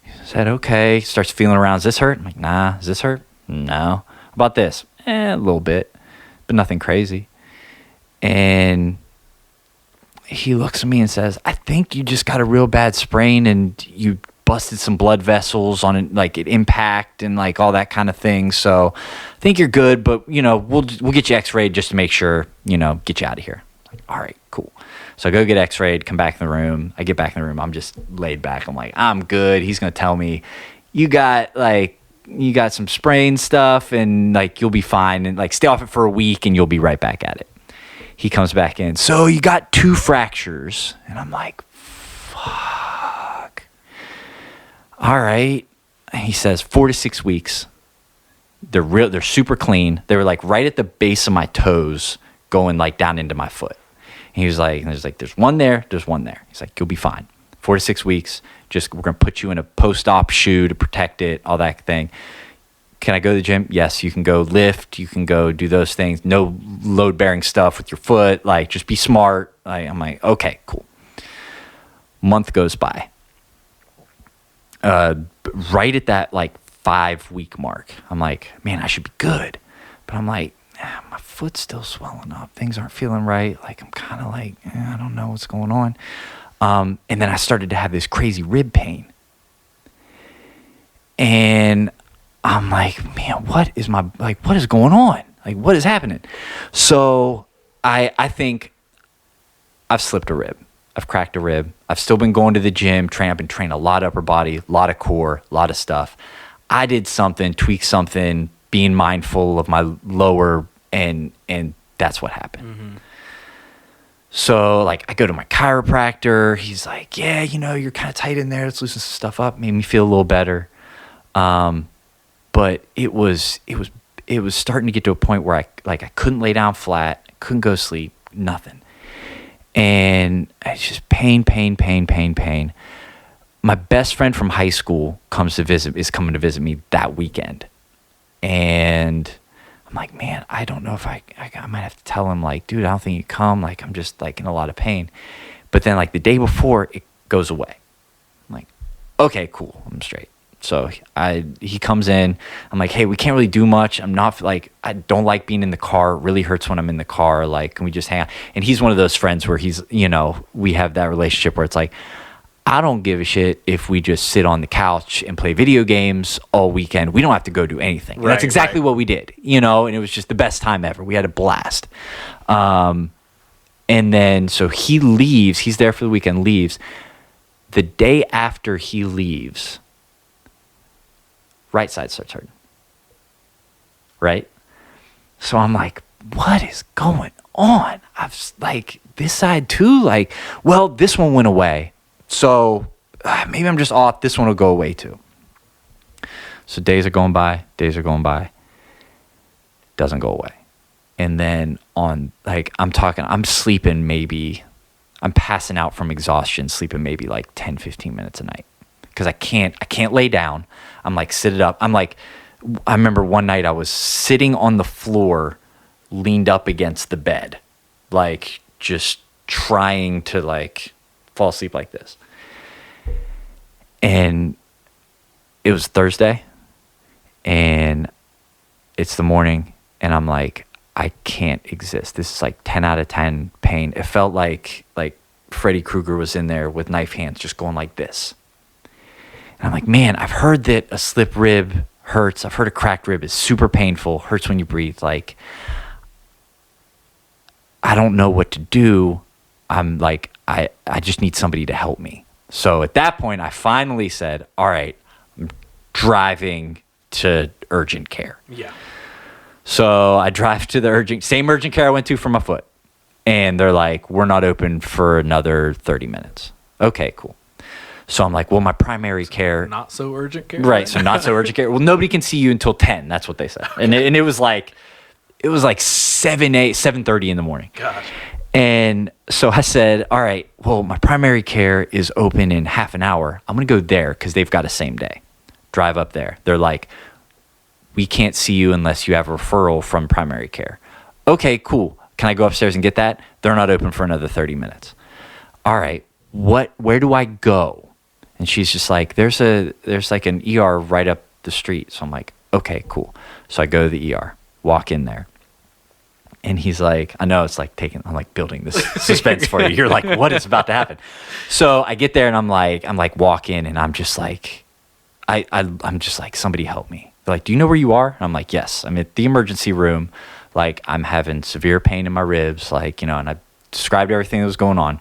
He said, okay. He starts feeling around. Does this hurt? I'm like, nah. Does this hurt? No. How about this? A little bit, but nothing crazy. And he looks at me and says, I think you just got a real bad sprain and you busted some blood vessels on it, like it impact and like all that kind of thing. So I think you're good, but we'll get you x-rayed just to make sure, get you out of here. Like, all right, cool. So I go get x-rayed, come back in the room. I get back in the room. I'm just laid back. I'm like, I'm good. He's going to tell me you got some sprain stuff and like, you'll be fine and like stay off it for a week and you'll be right back at it. He comes back in. So you got 2 fractures. And I'm like, fuck. All right. And he says 4 to 6 weeks. They're super clean. They were like right at the base of my toes going like down into my foot. And he was like, there's one there. There's one there. He's like, you'll be fine. 4 to 6 weeks. We're going to put you in a post-op shoe to protect it, all that thing. Can I go to the gym? Yes, you can go lift. You can go do those things. No load-bearing stuff with your foot. Like, just be smart. I'm like, okay, cool. Month goes by. Right at that, like, 5-week mark, I'm like, man, I should be good. But I'm like, my foot's still swelling up. Things aren't feeling right. Like, I'm kind of like, I don't know what's going on. And then I started to have this crazy rib pain. And I'm like, man, what is going on? Like, what is happening? So I think I've slipped a rib. I've cracked a rib. I've still been going to the gym, I've been training a lot of upper body, a lot of core, a lot of stuff. I did something, tweaked something, being mindful of my lower, and that's what happened. Mm-hmm. So, like, I go to my chiropractor. He's like, yeah, you're kind of tight in there. Let's loosen some stuff up. Made me feel a little better. But it was starting to get to a point where I couldn't lay down flat, couldn't go to sleep, nothing. And it's just pain. My best friend from high school is coming to visit me that weekend. And I'm like, man, I don't know if I might have to tell him, like, dude, I don't think you come. Like, I'm just, like, in a lot of pain. But then, like, the day before, it goes away. I'm like, okay, cool. I'm straight. So he comes in. I'm like, hey, we can't really do much. I'm not, like, I don't like being in the car. It really hurts when I'm in the car. Like, can we just hang out? And he's one of those friends where he's, you know, we have that relationship where it's like, I don't give a shit if we just sit on the couch and play video games all weekend. We don't have to go do anything. And that's exactly what we did, you know, and it was just the best time ever. We had a blast. And then, so he leaves. He's there for the weekend, leaves. The day after he leaves, right side starts hurting. Right? So I'm like, what is going on? I've, like, this side too? Like, well, this one went away. So maybe I'm just off. This one will go away too. So days are going by. Doesn't go away. And then on, like, I'm sleeping maybe, I'm passing out from exhaustion, sleeping maybe like 10, 15 minutes a night. Because I can't lay down. I'm like, sit it up. I'm like, I remember one night I was sitting on the floor, leaned up against the bed, like just trying to like fall asleep like this. And it was Thursday, and it's the morning, and I'm like, I can't exist. This is like 10 out of 10 pain. It felt like Freddy Krueger was in there with knife hands just going like this. And I'm like, man, I've heard that a slip rib hurts. I've heard a cracked rib is super painful, hurts when you breathe. Like, I don't know what to do. I'm like, I just need somebody to help me. So at that point, I finally said, all right, I'm driving to urgent care. Yeah. So I drive to the same urgent care I went to for my foot. And they're like, we're not open for another 30 minutes. Okay, cool. So I'm like, well, my primary care. Not so urgent care. Right. So not so urgent care. Well, nobody can see you until 10. That's what they said. And it was like 7:30 in the morning. Gosh. And so I said, all right, well, my primary care is open in half an hour. I'm going to go there because they've got a same day. Drive up there. They're like, we can't see you unless you have a referral from primary care. Okay, cool. Can I go upstairs and get that? They're not open for another 30 minutes. All right, where do I go? And she's just like, there's like an ER right up the street. So I'm like, okay, cool. So I go to the ER, walk in there. And he's like, I know it's like I'm like building this suspense for you. You're like, what is about to happen? So I get there and I'm like walk in and I'm just like, I'm just like, somebody help me. They're like, do you know where you are? And I'm like, yes, I'm at the emergency room. Like, I'm having severe pain in my ribs. Like, you know, and I described everything that was going on.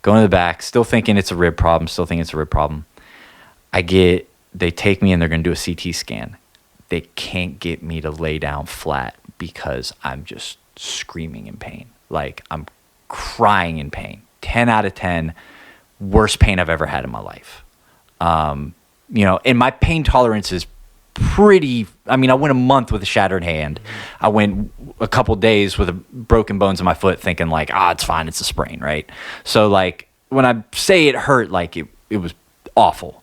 Going to the back, still thinking it's a rib problem. They take me and they're going to do a CT scan. They can't get me to lay down flat because I'm just screaming in pain. Like, I'm crying in pain. 10 out of 10, worst pain I've ever had in my life. You know, and my pain tolerance is pretty, I mean, I went a month with a shattered hand. I went a couple days with broken bones in my foot thinking like, it's fine, it's a sprain, right? So like, when I say it hurt, like it was awful.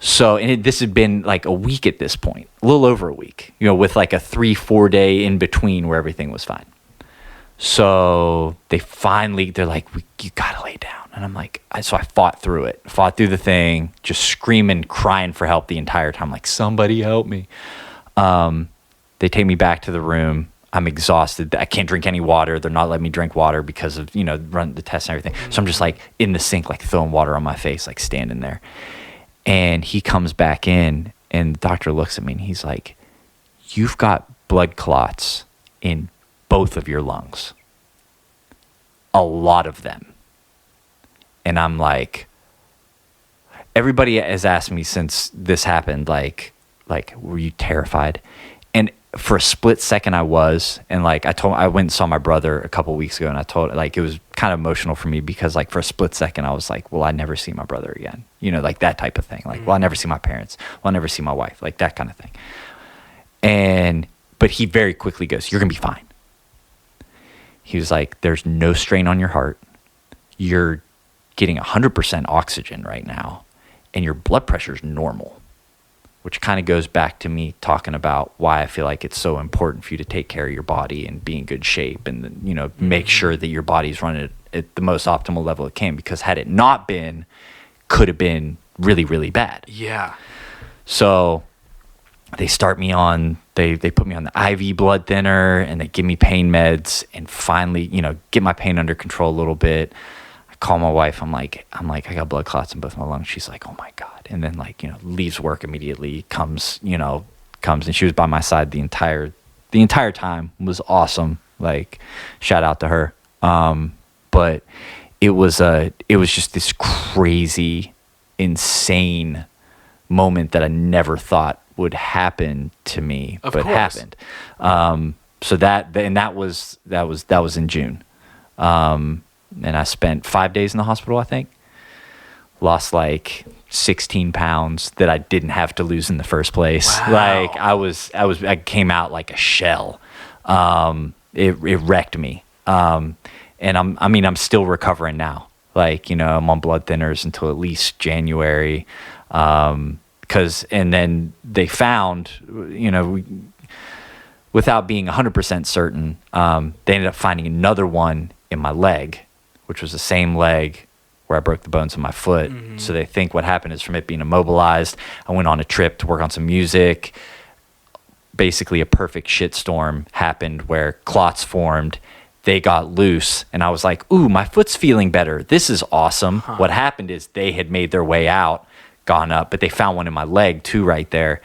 So, and this had been like a week at this point, a little over a week, you know, with like a 3-4 day in between where everything was fine. So they're like, you gotta lay down. And I'm like, so I fought through the thing, just screaming, crying for help the entire time. Like, somebody help me. They take me back to the room. I'm exhausted. I can't drink any water. They're not letting me drink water because of, you know, run the tests and everything. So I'm just like in the sink, like throwing water on my face, like standing there. And he comes back in and the doctor looks at me and he's like, you've got blood clots in both of your lungs. A lot of them. And I'm like, everybody has asked me since this happened, like, were you terrified? And for a split second I was, and like I went and saw my brother a couple weeks ago and I told, like, it was kind of emotional for me because like for a split second I was like, well, I never see my brother again. You know, like that type of thing. Like, well, I never see my parents. Well, I never see my wife. Like that kind of thing. But he very quickly goes, you're going to be fine. He was like, there's no strain on your heart. You're getting 100% oxygen right now and your blood pressure is normal. which kind of goes back to me talking about why I feel like it's so important for you to take care of your body and be in good shape and, you know, make sure that your body's running at the most optimal level it can, because had it not been, could have been really, really bad. Yeah. So they start me on, they put me on the IV blood thinner, and they give me pain meds, and finally, you know, get my pain under control a little bit. I call my wife. I'm like, I got blood clots in both my lungs. She's like, oh my God. And then, like, you know, leaves work immediately, comes, and she was by my side the entire time. It was awesome. Like, shout out to her. But it was just this crazy, insane moment that I never thought would happen to me, but happened. So that was in June. And I spent 5 days in the hospital, I think. Lost like 16 pounds that I didn't have to lose in the first place. Wow. Like I came out like a shell. It wrecked me. And I'm still recovering now. Like, you know, I'm on blood thinners until at least January. And then they found, you know, without being 100% certain, they ended up finding another one in my leg, which was the same leg where I broke the bones in my foot. Mm-hmm. So they think what happened is from it being immobilized, I went on a trip to work on some music. Basically a perfect shitstorm happened where clots formed. They got loose, and I was like, ooh, my foot's feeling better. This is awesome. Huh. What happened is they had made their way out, gone up, but they found one in my leg too right there,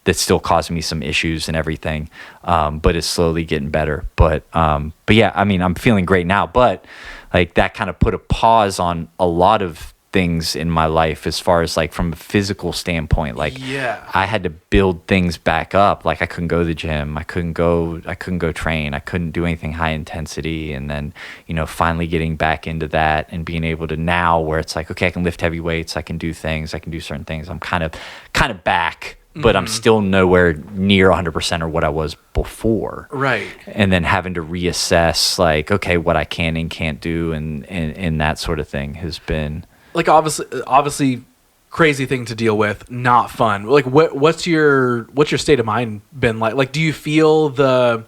that's still causing me some issues and everything, but it's slowly getting better. But yeah, I mean, I'm feeling great now, but like that kind of put a pause on a lot of things in my life as far as like from a physical standpoint. Like, yeah, I had to build things back up. Like I couldn't go to the gym, I couldn't go train, I couldn't do anything high intensity. And then, you know, finally getting back into that and being able to now where it's like, okay, I can lift heavy weights, I can do things, I can do certain things. I'm kind of back, but I'm still nowhere near 100% or what I was before. Right. And then having to reassess like, okay, what I can and can't do and that sort of thing has been like obviously crazy thing to deal with, not fun. Like what's your state of mind been like? Like do you feel the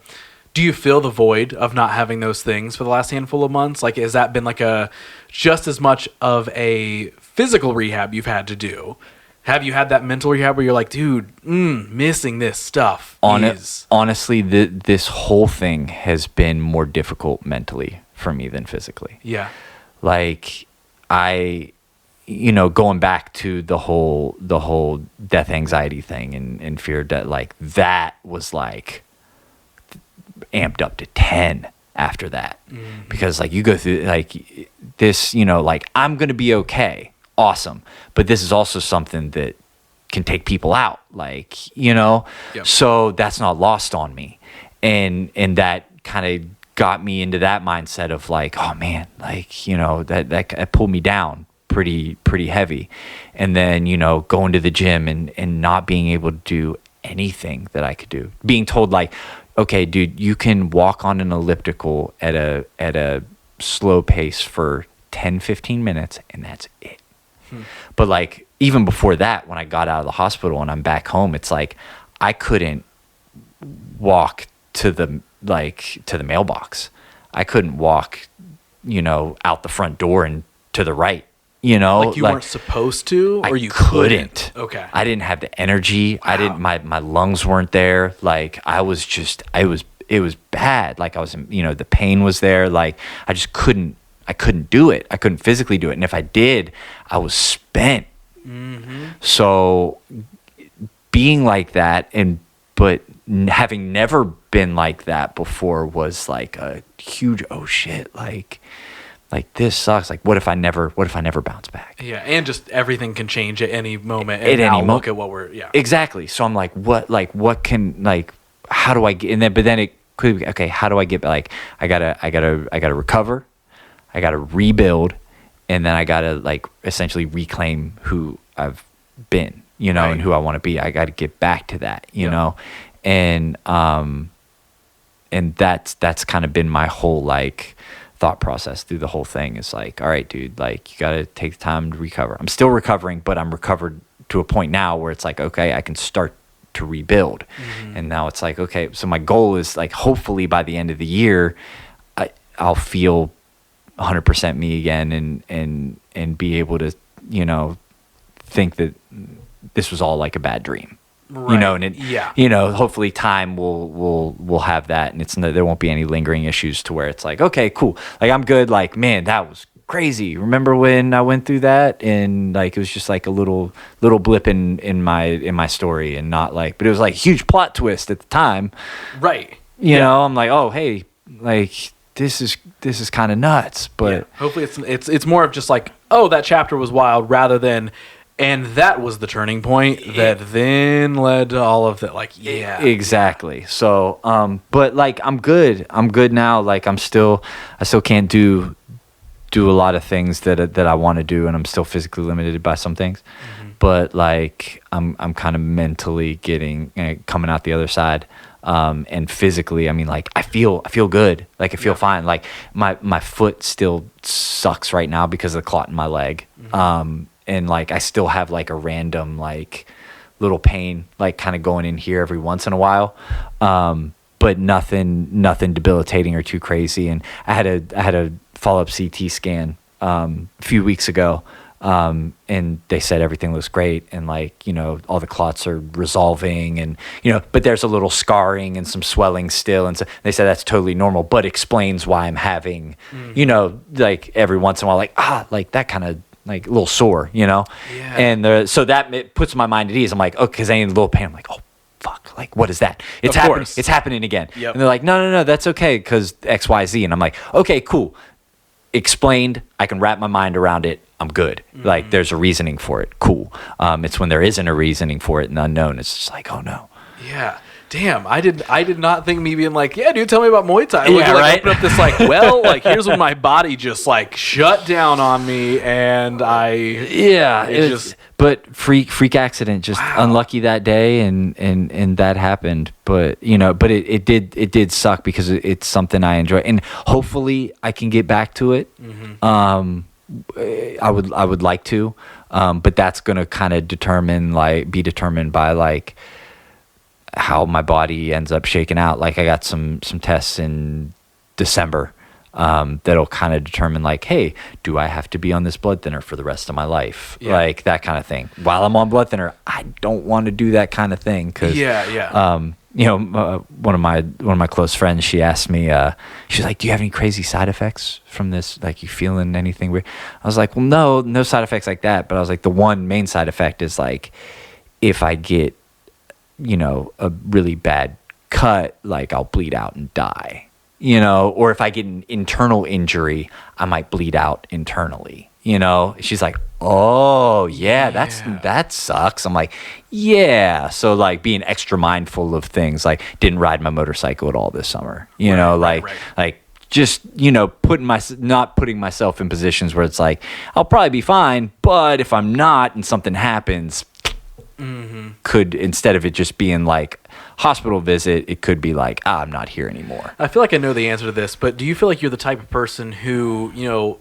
void of not having those things for the last handful of months? Like has that been like a just as much of a physical rehab you've had to do? Have you had that mental rehab where you're like, dude, missing this stuff? Honestly, this whole thing has been more difficult mentally for me than physically. Yeah. Like you know, going back to the whole death anxiety thing and fear of death, like that was like amped up to 10 after that. Mm-hmm. Because like you go through like this, you know, like I'm going to be okay. Awesome. But this is also something that can take people out, like, you know, yep. So that's not lost on me. And that kind of got me into that mindset of like, oh man, like, you know, that pulled me down pretty heavy. And then, you know, going to the gym and not being able to do anything that I could do, being told like, okay, dude, you can walk on an elliptical at a slow pace for 10-15 minutes and that's it. But like even before that, when I got out of the hospital and I'm back home, it's like I couldn't walk to the mailbox. I couldn't walk, you know, out the front door and to the right, you know, like you weren't supposed to, or you couldn't. Okay. I didn't have the energy. Wow. I didn't, my lungs weren't there. Like I was just, it was bad. Like I was, you know, the pain was there. Like I just couldn't do it. I couldn't physically do it. And if I did, I was spent. Mm-hmm. So being like that but having never been like that before was like a huge, oh shit, like this sucks. Like what if I never bounce back? Yeah. And just everything can change at any moment. And at any moment. Look at what we're, yeah. Exactly. So I'm like, what can, like, how do I get, but then it could be, okay, how do I get, like, I gotta recover. I got to rebuild, and then I got to like essentially reclaim who I've been, you know, right. And who I want to be. I got to get back to that, you know, and that's kind of been my whole like thought process through the whole thing. Is like, all right, dude, like you got to take the time to recover. I'm still recovering, but I'm recovered to a point now where it's like, okay, I can start to rebuild. And now it's like, okay, so my goal is like, hopefully by the end of the year, I'll feel 100% me again, and be able to, you know, think that this was all like a bad dream. Right. You know, and you know, hopefully time will have that, and there won't be any lingering issues to where it's like, okay, cool, like I'm good, like, man, that was crazy. Remember when I went through that, and like it was just like a little blip in my story, and not like, but it was like a huge plot twist at the time, right? You know, I'm like, oh, hey, like this is kind of nuts, but hopefully it's more of just like, oh, that chapter was wild, rather than, and that was the turning point that then led to all of that. Like, exactly. So, but like, I'm good now. Like, I still can't do a lot of things that I want to do, and I'm still physically limited by some things. But like, I'm kind of mentally coming out the other side. And physically, I mean, like, I feel good. Like, I feel fine. Like, my foot still sucks right now because of the clot in my leg. And like, I still have like a random like little pain, like kind of going in here every once in a while. But nothing debilitating or too crazy. And I had a follow-up CT scan a few weeks ago. And they said everything looks great, and like, you know, all the clots are resolving, and, you know, but there's a little scarring and some swelling still, and so they said that's totally normal, but explains why I'm having, you know, like every once in a while, like that kind of like a little sore, you know, and so that it puts my mind at ease. I'm like, oh, because I ain't a little pain. I'm like, oh, fuck, like, what is that? It's happening. It's happening again. And they're like, no, that's okay, because XYZ, and I'm like, okay, cool. Explained. I can wrap my mind around it. I'm good. Like, there's a reasoning for it. Cool. It's when there isn't a reasoning for it and unknown, it's just like, oh no. Yeah. Damn, I did not think me being like, yeah, dude, tell me about Muay Thai. Yeah, right. Open up this like, well, like, here's when my body just like shut down on me, and but freak accident, just unlucky that day, and that happened. But you know, but it did suck because it's something I enjoy, and hopefully I can get back to it. I would like to, but that's gonna kind of be determined by like how my body ends up shaking out. Like, I got some tests in December that'll kind of determine like, hey, do I have to be on this blood thinner for the rest of my life? Like that kind of thing. While I'm on blood thinner, I don't want to do that kind of thing, because you know, one of my close friends, she asked me, she's like, do you have any crazy side effects from this? Like, you feeling anything weird? I was like, well, no side effects like that. But I was like, the one main side effect is like, if I get, you know, a really bad cut, like I'll bleed out and die, you know, or if I get an internal injury, I might bleed out internally, you know. She's like, oh yeah, that sucks. I'm like, yeah. So like, being extra mindful of things, like didn't ride my motorcycle at all this summer, you know, like just, you know, not putting myself in positions where it's like, I'll probably be fine, but if I'm not and something happens, could, instead of it just being like hospital visit, it could be like, I'm not here anymore. I feel like I know the answer to this, but do you feel like you're the type of person who, you know,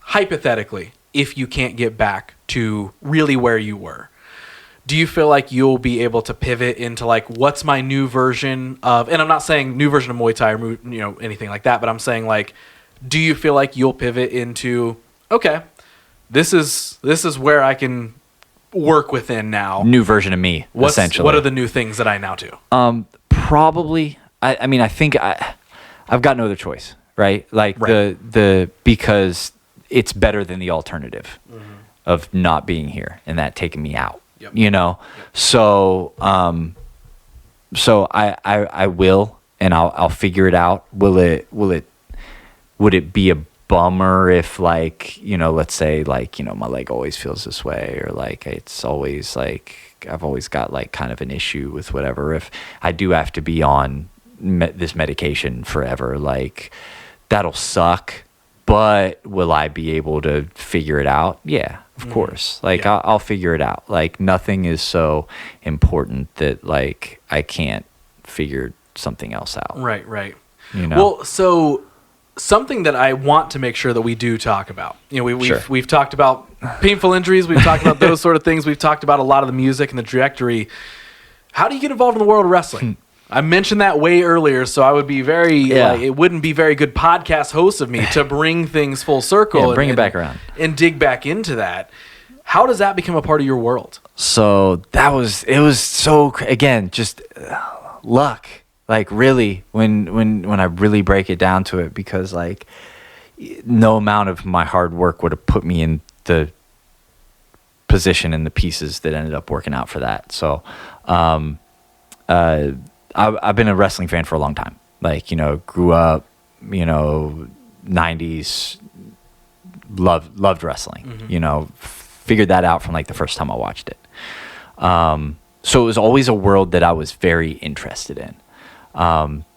hypothetically, if you can't get back to really where you were, do you feel like you'll be able to pivot into like, what's my new version of, and I'm not saying new version of Muay Thai or, you know, anything like that, but I'm saying like, do you feel like you'll pivot into, okay, this is where I can work within now, new version of me, essentially. What are the new things that I now do? Probably, I mean, I think I've got no other choice, right? Like because it's better than the alternative of not being here and that taking me out, you know? So I will, and I'll figure it out. Would it be a bummer if, like, you know, let's say like, you know, my leg always feels this way, or like it's always like I've always got like kind of an issue with whatever, if I do have to be on this medication forever, like that'll suck. But will I be able to figure it out? Yeah, of course. Like I'll figure it out. Like, nothing is so important that like I can't figure something else out. Right. You know. Well, so something that I want to make sure that we do talk about. You know, we've talked about painful injuries. We've talked about those sort of things. We've talked about a lot of the music and the trajectory. How do you get involved in the world of wrestling? I mentioned that way earlier, so I would be it wouldn't be very good podcast host of me to bring things full circle. Bring it back around. And dig back into that. How does that become a part of your world? So it was so, again, just luck. Like really, when I really break it down to it, because like no amount of my hard work would have put me in the position and the pieces that ended up working out for that. So, I've been a wrestling fan for a long time. Like, grew up, 90s, loved wrestling, figured that out from like the first time I watched it. So it was always a world that I was very interested in.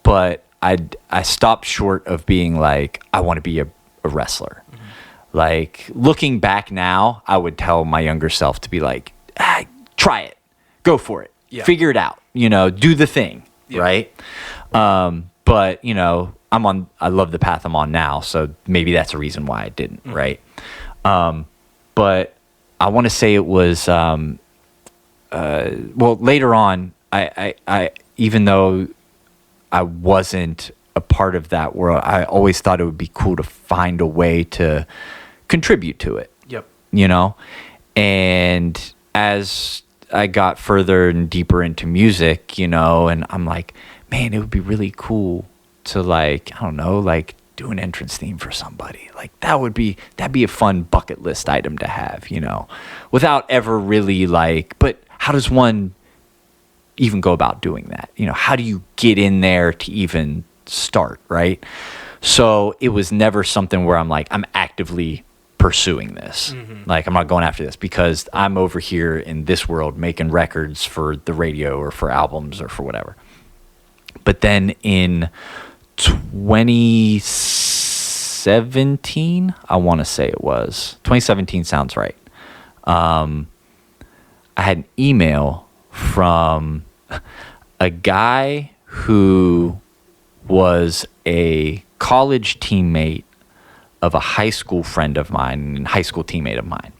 But I stopped short of being like, I want to be a wrestler. Like looking back now, I would tell my younger self to be like, try it, go for it, figure it out, do the thing. Right. But I love the path I'm on now. So maybe that's a reason why I didn't. Right. But I want to say it was, later on, I even though I wasn't a part of that world, I always thought it would be cool to find a way to contribute to it. Yep. And as I got further and deeper into music, and I'm like, man, it would be really cool to like, I don't know, like do an entrance theme for somebody. Like that'd be a fun bucket list item to have, without ever really like, but how does one even go about doing that? How do you get in there to even start, right? So it was never something where I'm like, I'm actively pursuing this. Like I'm not going after this because I'm over here in this world making records for the radio or for albums or for whatever. But then in 2017, I want to say it was 2017 sounds right. I had an email from a guy who was a college teammate of a high school friend of mine and high school teammate of mine.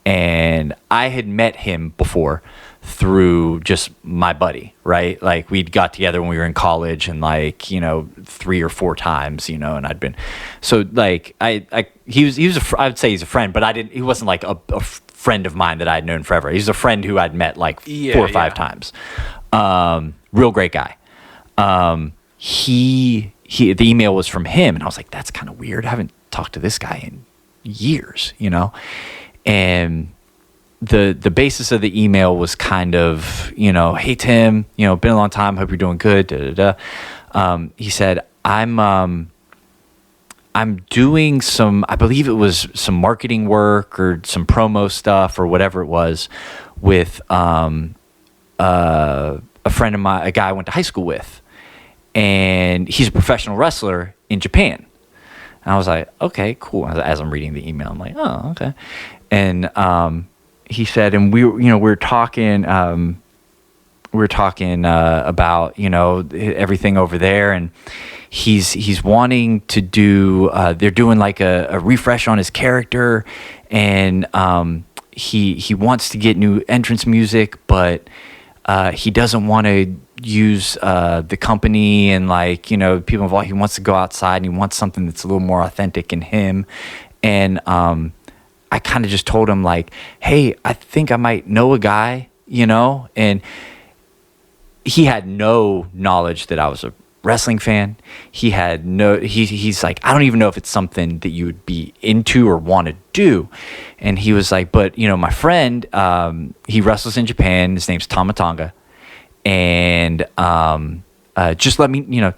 And I had met him before through just my buddy, right? Like we'd got together when we were in college and like, 3 or 4 times, and I'd been, so like I would say he's a friend, but he wasn't like a friend of mine that I'd known forever. He's a friend who I'd met like 4 or 5 times. Real great guy. The email was from him and I was like, that's kind of weird. I haven't talked to this guy in years, and the basis of the email was kind of, hey Tim, been a long time, hope you're doing good. He said, I'm doing some, I believe it was some marketing work or some promo stuff or whatever it was with a friend of mine, a guy I went to high school with, and he's a professional wrestler in Japan. And I was like, okay, cool. As I'm reading the email, I'm like, oh, okay. And he said, and we were talking about everything over there, and he's wanting to do. They're doing like a refresh on his character, and he wants to get new entrance music, but he doesn't want to use the company and like people involved. He wants to go outside and he wants something that's a little more authentic in him. And I kind of just told him like, hey, I think I might know a guy, and he had no knowledge that I was a wrestling fan. He had he's like, I don't even know if it's something that you would be into or want to do. And he was like, but my friend, he wrestles in Japan. His name's Tamatanga. And just let me know.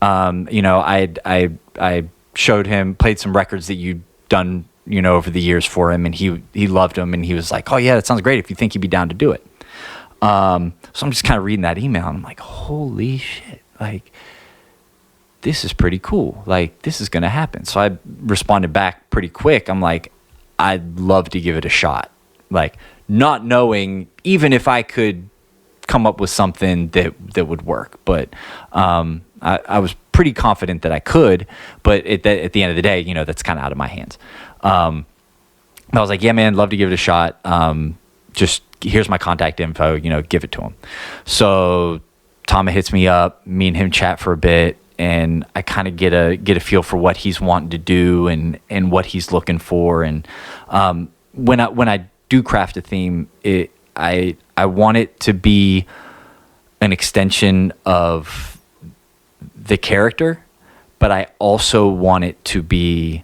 I showed him, played some records that you'd done, over the years for him, and he loved them, and he was like, oh yeah, that sounds great if you think he'd be down to do it. So I'm just kind of reading that email, and I'm like, holy shit, like this is pretty cool. Like this is gonna happen. So I responded back pretty quick. I'm like, I'd love to give it a shot. Like not knowing even if I could come up with something that would work, but I was pretty confident that I could, but at the end of the day, that's kind of out of my hands. I was like, yeah, man, love to give it a shot. Just here's my contact info, give it to him. So Tama hits me up, me and him chat for a bit, and I kind of get a feel for what he's wanting to do and what he's looking for. And when I do craft a theme, I want it to be an extension of the character, but I also want it to be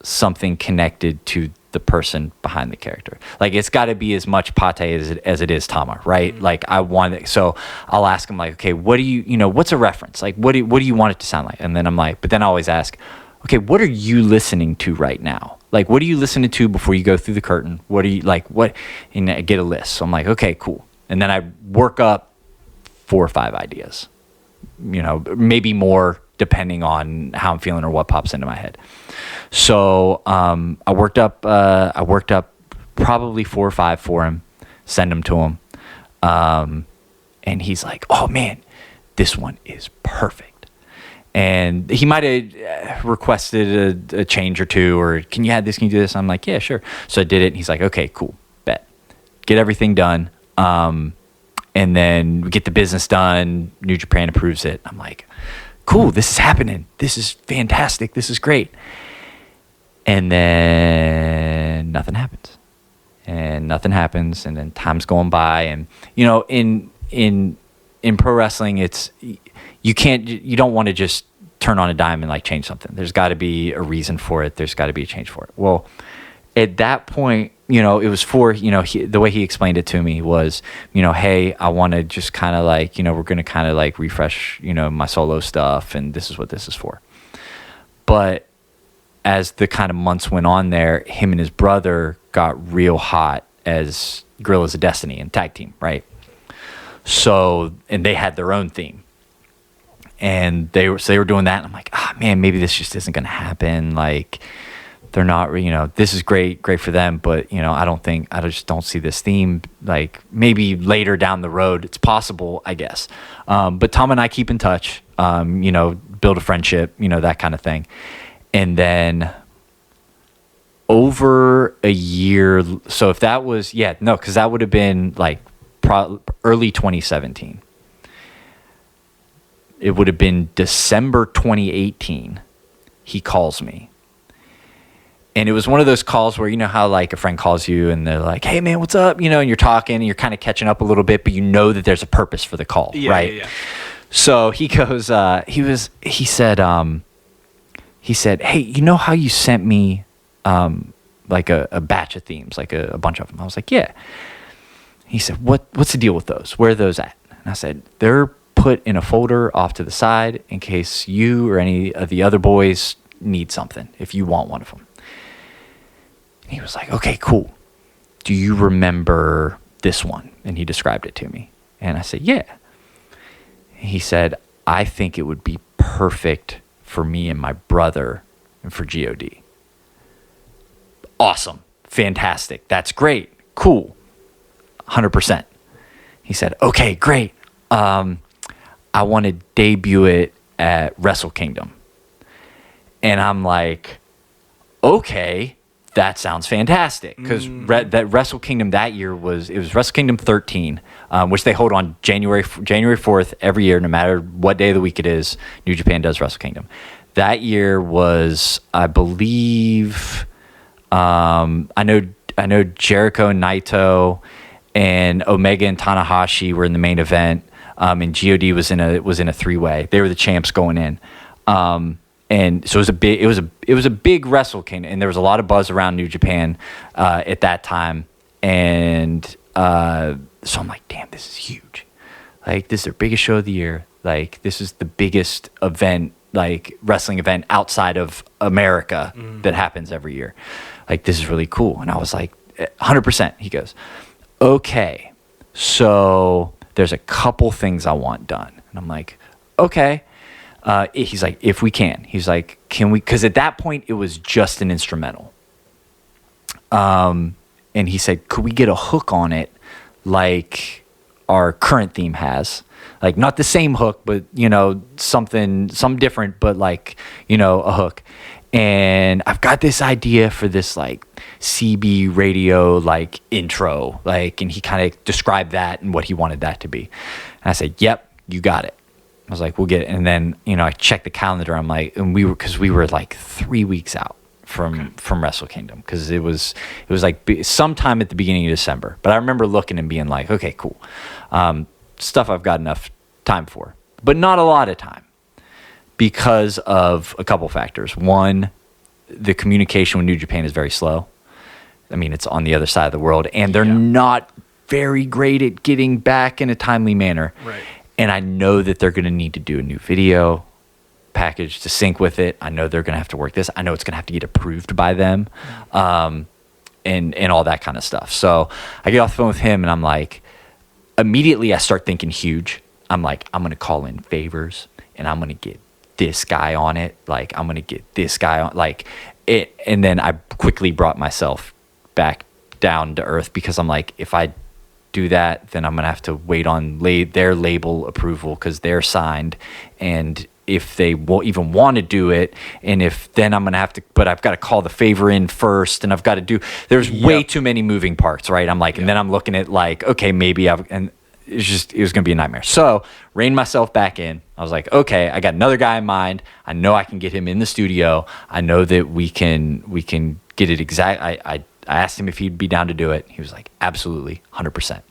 something connected to the person behind the character. Like, it's got to be as much Pate as it is Tama, right? Mm-hmm. Like, I want it. So I'll ask him, like, okay, what do you, what's a reference? Like, what do you want it to sound like? And then I'm like, but then I always ask, okay, what are you listening to right now? Like, what are you listening to before you go through the curtain? What are you, like, what? And I get a list. So I'm like, okay, cool. And then I work up 4 or 5 ideas, maybe more, depending on how I'm feeling or what pops into my head. So I worked up probably 4 or 5 for him, send them to him, and he's like, "Oh man, this one is perfect." And he might have requested a change or two, or can you add this? Can you do this? I'm like, yeah, sure. So I did it, and he's like, okay, cool, bet. Get everything done, and then we get the business done. New Japan approves it. I'm like, cool, this is happening. This is fantastic. This is great. And then nothing happens. And then time's going by. And, in pro wrestling, you don't want to just turn on a dime and like change something. There's got to be a reason for it. There's got to be a change for it. Well, at that point, it was for, the way he explained it to me was, hey, I want to just kind of like, we're going to kind of like refresh, my solo stuff, and this is what this is for. But as the kind of months went on there, him and his brother got real hot as Gorillas of Destiny and tag team, right? So, and they had their own theme. And they were doing that, and I'm like, man, maybe this just isn't going to happen. Like, they're not, this is great for them, but, I just don't see this theme. Like, maybe later down the road, it's possible, I guess. But Tom and I keep in touch, build a friendship, that kind of thing. And then over a year, so if that was, because that would have been like early 2017. It would have been December 2018. He calls me. And it was one of those calls where, how like a friend calls you and they're like, hey man, what's up? And you're talking and you're kind of catching up a little bit, but that there's a purpose for the call, right? Yeah. So he goes, he said, hey, how you sent me like a batch of themes, like a bunch of them? I was like, yeah. He said, what's the deal with those? Where are those at? And I said, they're put in a folder off to the side in case you or any of the other boys need something, if you want one of them. And he was like, okay, cool. Do you remember this one? And he described it to me. And I said, yeah. He said, I think it would be perfect for me and my brother and for God. Awesome. Fantastic. That's great. Cool. 100%. He said, okay, great. I want to debut it at Wrestle Kingdom. And I'm like, okay, that sounds fantastic. Because that Wrestle Kingdom that year was Wrestle Kingdom 13, which they hold on January 4th every year, no matter what day of the week it is. New Japan does Wrestle Kingdom. That year was, I believe, I know Jericho and Naito and Omega and Tanahashi were in the main event. And God was in a 3-way. They were the champs going in. And so it was a big Wrestle Kingdom, and there was a lot of buzz around New Japan at that time. And so I'm like, damn, this is huge. Like, this is their biggest show of the year. Like, this is the biggest event, like wrestling event outside of America that happens every year. Like, this is really cool. And I was like, 100%. He goes, okay, so there's a couple things I want done. And I'm like, okay. He's like, if we can. He's like, can we? Because at that point, it was just an instrumental. And he said, could we get a hook on it like our current theme has? Like, not the same hook, but, something different, but like, a hook. and I've got this idea for this like CB radio like intro, like, and he kind of described that and what he wanted that to be. And I said, yep, you got it. I was like, we'll get it. And then, I checked the calendar. I'm like, and we were like 3 weeks out from Wrestle Kingdom, because it was like sometime at the beginning of December. But I remember looking and being like, okay, cool. Stuff I've got enough time for, but not a lot of time, because of a couple factors. One, the communication with New Japan is very slow. I mean, it's on the other side of the world, and they're not very great at getting back in a timely manner. Right. And I know that they're going to need to do a new video package to sync with it. I know they're going to have to work this. I know it's going to have to get approved by them, and all that kind of stuff. So I get off the phone with him, and I'm like, immediately I start thinking huge. I'm like, I'm going to call in favors, and I'm going to get this guy on it. Like, I'm going to get this guy on, like it. And then I quickly brought myself back down to earth, because I'm like, if I do that, then I'm going to have to wait on their label approval, because they're signed. And if they won't even want to do it, and if then I'm going to have to, but I've got to call the favor in first, and I've got to do, there's way too many moving parts, right? I'm like, and then I'm looking at like, okay, maybe and it was going to be a nightmare. So reined myself back in. I was like, okay, I got another guy in mind. I know I can get him in the studio. I know that we can get it exact. I asked him if he'd be down to do it. He was like, absolutely, 100%.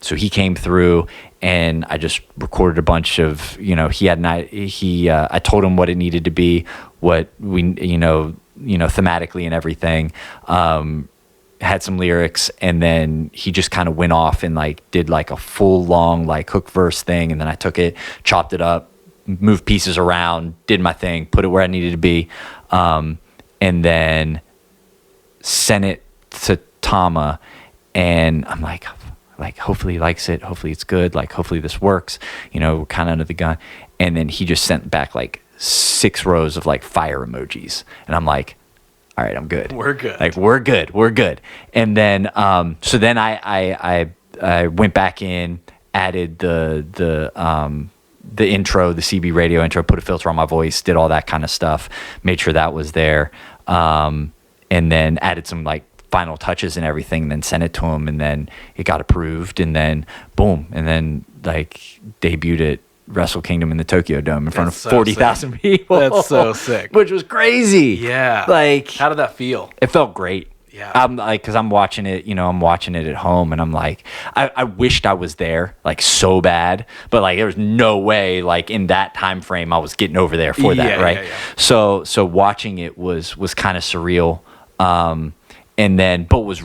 So he came through, and I just recorded a bunch of, I told him what it needed to be, what we, thematically and everything, had some lyrics, and then he just kind of went off and like did like a full long like hook verse thing. And then I took it, chopped it up, moved pieces around, did my thing, put it where I needed to be. And then sent it to Tama, and I'm like, hopefully he likes it. Hopefully it's good. Like, hopefully this works. We're kind of under the gun. And then he just sent back like 6 rows of like fire emojis. And I'm like, all right, I'm good. We're good. Like, we're good. And then, so then I went back in, added the intro, the CB radio intro, put a filter on my voice, did all that kind of stuff, made sure that was there. And then added some like final touches and everything, and then sent it to him, and then it got approved, and then boom, and then like debuted at Wrestle Kingdom in the Tokyo Dome in front of 40,000 people. That's so sick. Which was crazy. Yeah. Like, how did that feel? It felt great. Yeah. I'm like, because I'm watching it, I'm watching it at home, and I'm like, I wished I was there, like, so bad, but like there was no way, like, in that time frame I was getting over there for that, right? Yeah. So watching it was kind of surreal. And then, but what was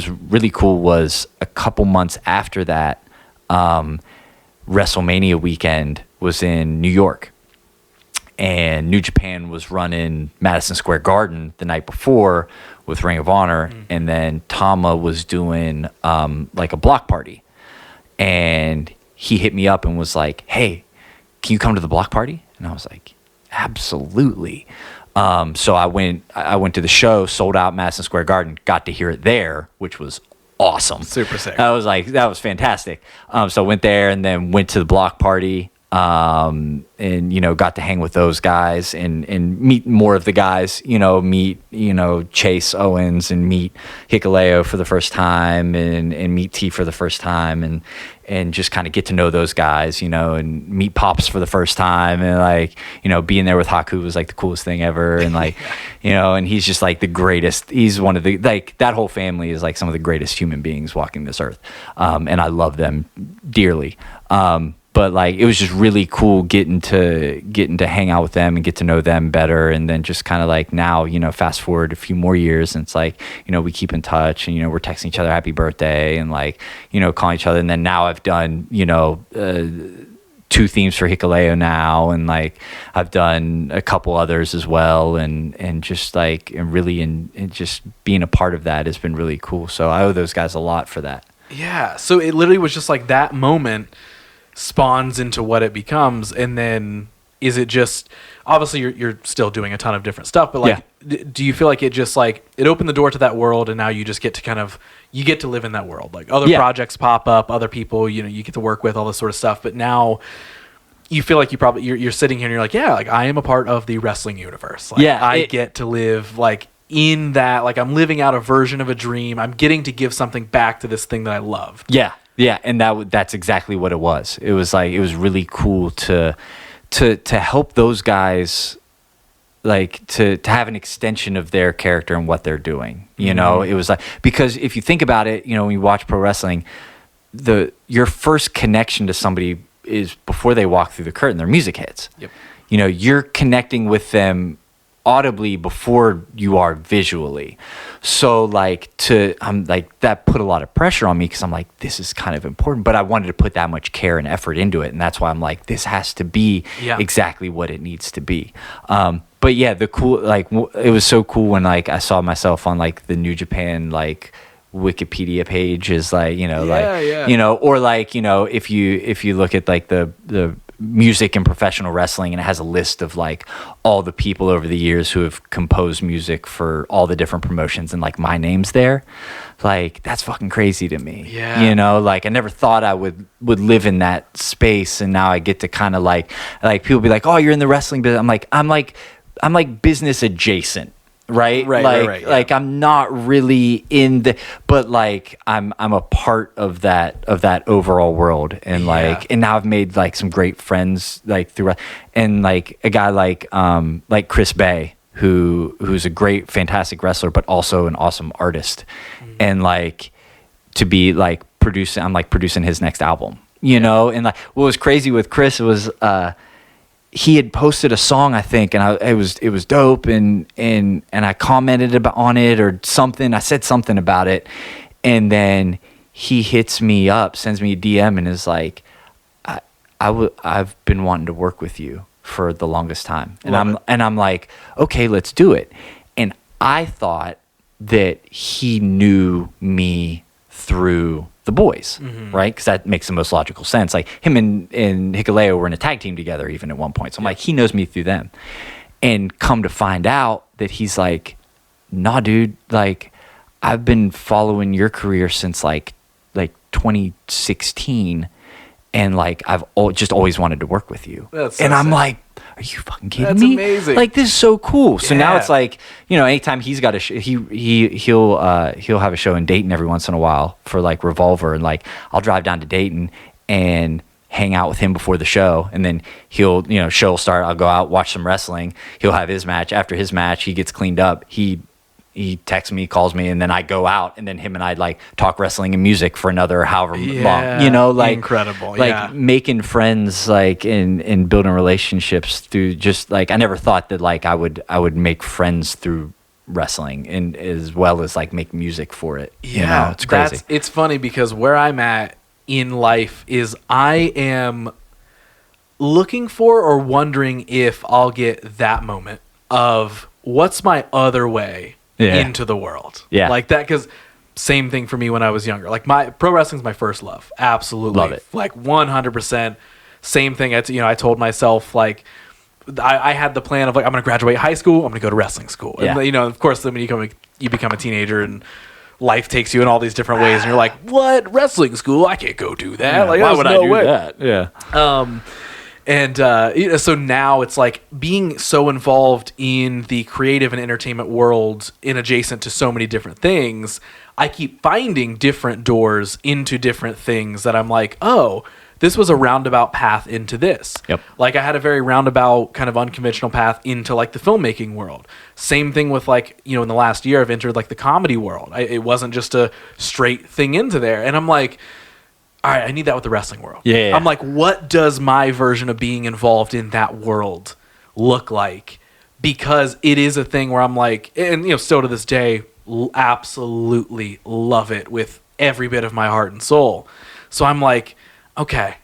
really cool was a couple months after that, WrestleMania weekend was in New York, and New Japan was running Madison Square Garden the night before with Ring of Honor, and then Tama was doing like a block party, and he hit me up and was like, hey, can you come to the block party? And I was like, absolutely. So I went to the show, sold out Madison Square Garden, got to hear it there, which was awesome. Super sick. That was fantastic. So I went there, and then went to the block party, and got to hang with those guys and meet more of the guys, meet Chase Owens, and meet Hikuleo for the first time, and meet T for the first time, and just kind of get to know those guys, and meet Pops for the first time, and like, being there with Haku was like the coolest thing ever, and like, and he's just like the greatest. He's one of the, like, that whole family is like some of the greatest human beings walking this earth, and I love them dearly. But like, it was just really cool getting to hang out with them and get to know them better. And then just kind of like now, fast forward a few more years, and it's like, we keep in touch, and, we're texting each other happy birthday, and like, calling each other. And then now I've done, 2 themes for Hikuleo now, and like I've done a couple others as well, and just like, and just being a part of that has been really cool. So I owe those guys a lot for that. Yeah. So it literally was just like that moment spawns into what it becomes, and then is it just, obviously you're still doing a ton of different stuff, but like, do you feel like it just like it opened the door to that world, and now you just get to kind of, you get to live in that world, like other projects pop up, other people you get to work with, all this sort of stuff, but now you feel like you're sitting here and you're like, yeah, like I am a part of the wrestling universe. Like, Yeah, I get to live like in that, like I'm living out a version of a dream. I'm getting to give something back to this thing that I loved. Yeah, and that's exactly what it was. It was like, it was really cool to help those guys, like to have an extension of their character and what they're doing. You know, it was like, because if you think about it, you know, when you watch pro wrestling, your first connection to somebody is before they walk through the curtain, their music hits. Yep. You know, you're connecting with them audibly before you are visually. So like that put a lot of pressure on me, because I'm like, this is kind of important, but I wanted to put that much care and effort into it, and that's why I'm like, this has to be exactly what it needs to be. But yeah, it was so cool when like I saw myself on like the New Japan like Wikipedia page, is like, you know, you know, or like, you know, if you look at like the music and professional wrestling, and it has a list of like all the people over the years who have composed music for all the different promotions, and like my name's there, like that's fucking crazy to me. Yeah. You know, like I never thought I would live in that space, and now I get to kind of like people be like, oh, you're in the wrestling business. I'm like business adjacent. Right. Like I'm not really in but like I'm a part of that overall world, and like, and now I've made like some great friends like through, and like a guy like Chris Bay, who's a great, fantastic wrestler, but also an awesome artist, and like to be like I'm like producing his next album, you know, and like what was crazy with Chris was he had posted a song, I think, and it was dope, and I commented on it or something. I said something about it, and then he hits me up, sends me a DM, and is like, I've been wanting to work with you for the longest time, and I'm like, okay, let's do it. And I thought that he knew me through the boys, right? Because that makes the most logical sense. Like him and Hikuleo were in a tag team together even at one point. So I'm like, he knows me through them. And come to find out that he's like, nah, dude, like I've been following your career since like 2016, and like I've just always wanted to work with you. That's so and I'm sick. like, are you fucking kidding That's me? amazing. Like this is so cool. So now Yeah. it's like, you know, anytime he's got a he'll have a show in Dayton every once in a while for like Revolver, and like I'll drive down to Dayton and hang out with him before the show, and then he'll, you know, show will start, I'll go out, watch some wrestling, he'll have his match. After his match, he gets cleaned up, he texts me, calls me, and then I go out, and then him and I like talk wrestling and music for another however long, you know, like incredible, like making friends, like and building relationships through just like, I never thought that like I would make friends through wrestling, and as well as like make music for it. You know, it's crazy. It's funny because where I'm at in life is I am looking for or wondering if I'll get that moment of what's my other way into the world. Yeah. Like that, because same thing for me when I was younger. Like my pro wrestling's my first love. Absolutely. Love it. Like 100%. Same thing. I told myself like, I had the plan of like, I'm going to graduate high school, I'm going to go to wrestling school. Yeah. And you know, of course, then when you become a teenager and life takes you in all these different ways, and you're like, what, wrestling school? I can't go do that. Like, why would I do that? Yeah. And so now it's like being so involved in the creative and entertainment world in adjacent to so many different things, I keep finding different doors into different things that I'm like, oh, this was a roundabout path into this. Yep. Like I had a very roundabout kind of unconventional path into like the filmmaking world. Same thing with like, you know, in the last year I've entered like the comedy world. It wasn't just a straight thing into there. And I'm like, all right, I need that with the wrestling world. Yeah. I'm like, what does my version of being involved in that world look like? Because it is a thing where I'm like, and you know, still to this day, absolutely love it with every bit of my heart and soul. So I'm like, okay,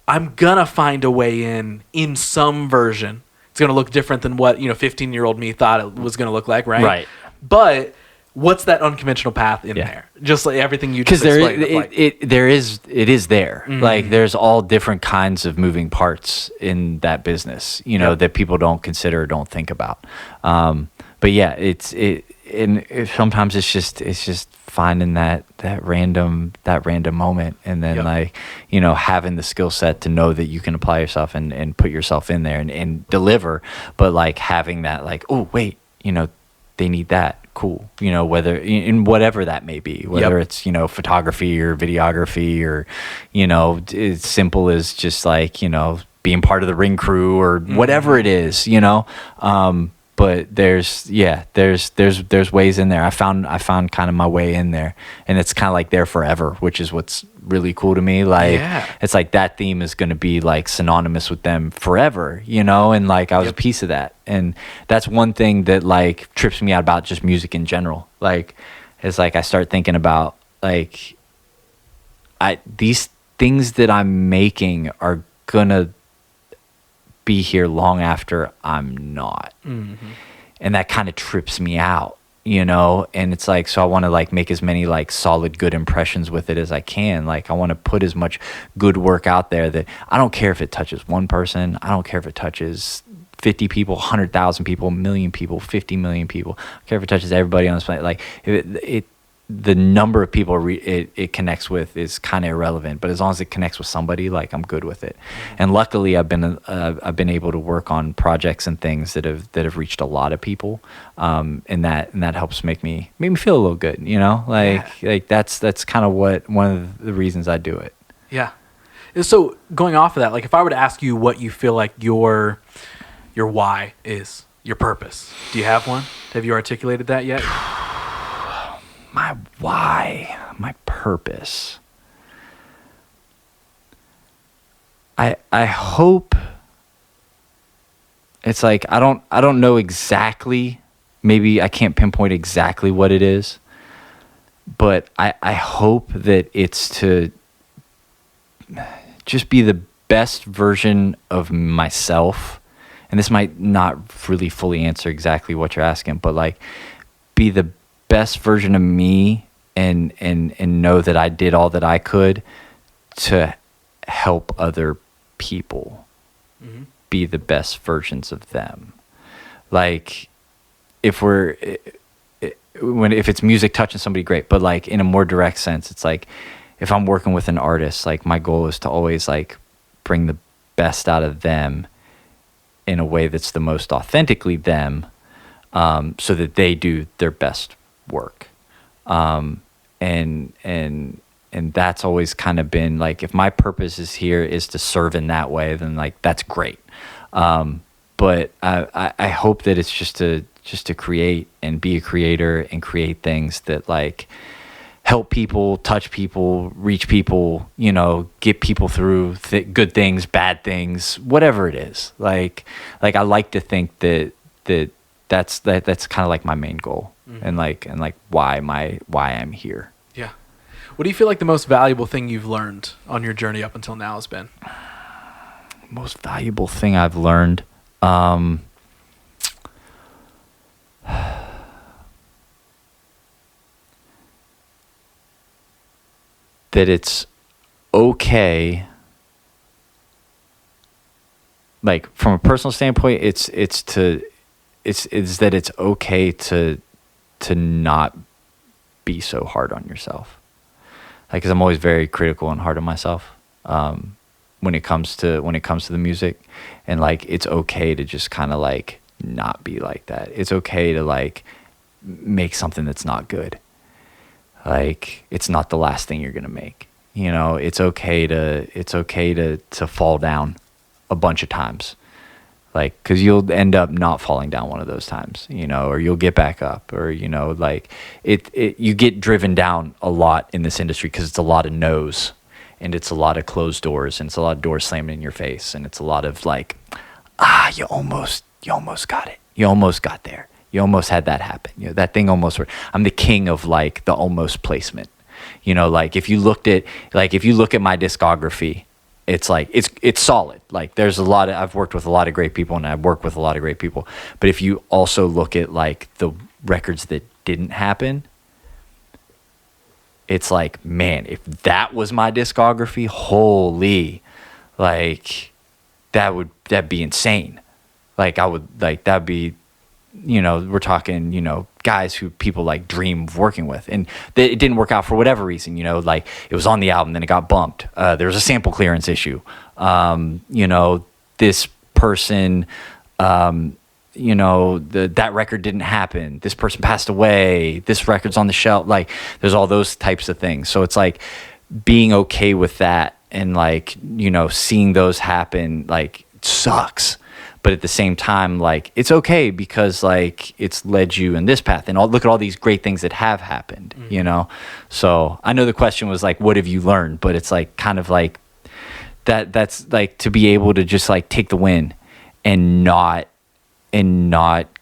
I'm gonna find a way in some version. It's gonna look different than what, you know, 15-year-old me thought it was gonna look like, right? Right. But what's that unconventional path in there? Just like everything you just explained. Because it is there. Mm-hmm. Like there's all different kinds of moving parts in that business, you know, that people don't consider or don't think about. But yeah, sometimes it's just finding that random moment, and then like, you know, having the skill set to know that you can apply yourself and put yourself in there and deliver, but like having that like, oh wait, you know, they need that. Cool. You know, whether in whatever that may be, whether it's, you know, photography or videography, or, you know, as simple as just like, you know, being part of the ring crew or whatever it is, you know. But there's ways in there. I found kind of my way in there, and it's kind of like there forever, which is what's really cool to me. Like, it's like that theme is going to be like synonymous with them forever, you know, and like I was a piece of that. And that's one thing that like trips me out about just music in general. Like, it's like I start thinking about like these things that I'm making are gonna be here long after I'm not. And that kind of trips me out, you know. And it's like, so I want to like make as many like solid good impressions with it as I can. Like, I want to put as much good work out there that I don't care if it touches one person, I don't care if it touches 50 people, 100,000 people, 1 million people, 50 million people, I don't care if it touches everybody on this planet. Like, it the number of people it connects with is kind of irrelevant, but as long as it connects with somebody, like, I'm good with it. And luckily I've been able to work on projects and things that have reached a lot of people, and that helps make me feel a little good, you know, like that's kind of one of the reasons I do it. Yeah. So going off of that, like if I were to ask you what you feel like your why is, your purpose, do you have one? Have you articulated that yet? My why, my purpose. I hope it's like I don't know exactly, maybe I can't pinpoint exactly what it is, but I hope that it's to just be the best version of myself. And this might not really fully answer exactly what you're asking, but like be the best version of me and know that I did all that I could to help other people be the best versions of them. Like if it's music touching somebody, great, but like in a more direct sense, it's like if I'm working with an artist, like my goal is to always like bring the best out of them in a way that's the most authentically them, so that they do their best work. And that's always kind of been like, if my purpose is here is to serve in that way, then like that's great. But I hope that it's just to create and be a creator and create things that like help people, touch people, reach people, you know, get people through good things, bad things, whatever it is. Like I like to think that's kind of like my main goal, and like why I'm here. Yeah. What do you feel like the most valuable thing you've learned on your journey up until now has been? Most valuable thing I've learned, that it's okay, like from a personal standpoint, it's that it's okay to not be so hard on yourself. Like, 'cause I'm always very critical and hard on myself when it comes to the music, and like it's okay to just kind of like not be like that. It's okay to like make something that's not good. Like, it's not the last thing you're gonna make. You know, it's okay to fall down a bunch of times. Like, because you'll end up not falling down one of those times, you know, or you'll get back up, or, you know, like you get driven down a lot in this industry because it's a lot of no's, and it's a lot of closed doors, and it's a lot of doors slamming in your face, and it's a lot of like, you almost got it. You almost got there. You almost had that happen. You know, that thing almost worked. I'm the king of like the almost placement. You know, like if you look at my discography, it's like it's solid. Like I've worked with a lot of great people, and I've worked with a lot of great people. But if you also look at like the records that didn't happen, it's like, man, if that was my discography, holy, like that'd be insane. Like I would like that'd be we're talking, guys who people like dream of working with, and it didn't work out for whatever reason, like it was on the album, then it got bumped. There was a sample clearance issue. This person, that record didn't happen. This person passed away. This record's on the shelf. Like there's all those types of things. So it's like being okay with that and like, seeing those happen, like sucks. But at the same time, like it's okay because like it's led you in this path, and look at all these great things that have happened, So I know the question was like, what have you learned? But it's like kind of like that's like to be able to just like take the win and not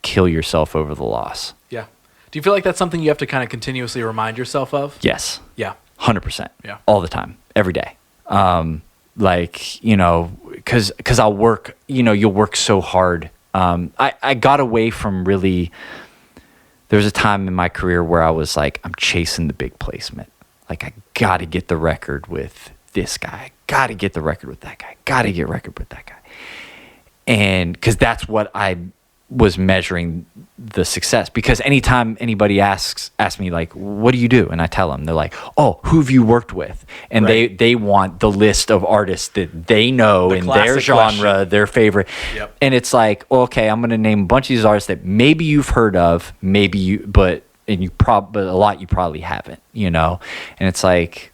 kill yourself over the loss. Yeah. Do you feel like that's something you have to kind of continuously remind yourself of? Yes. Yeah. 100%. Yeah. All the time, every day. Because I'll work, you'll work so hard. I got away from really, there was a time in my career where I was like, I'm chasing the big placement. Like, I got to get the record with this guy. Got to get the record with that guy. Got to get record with that guy. And because that's what I was measuring the success. Because anytime anybody asks me like, what do you do? And I tell them, they're like, oh, who have you worked with? And right. they want the list of artists that they know in their genre, question. Their favorite. Yep. And it's like, okay, I'm going to name a bunch of these artists that maybe you've heard of, but a lot you probably haven't, And it's like,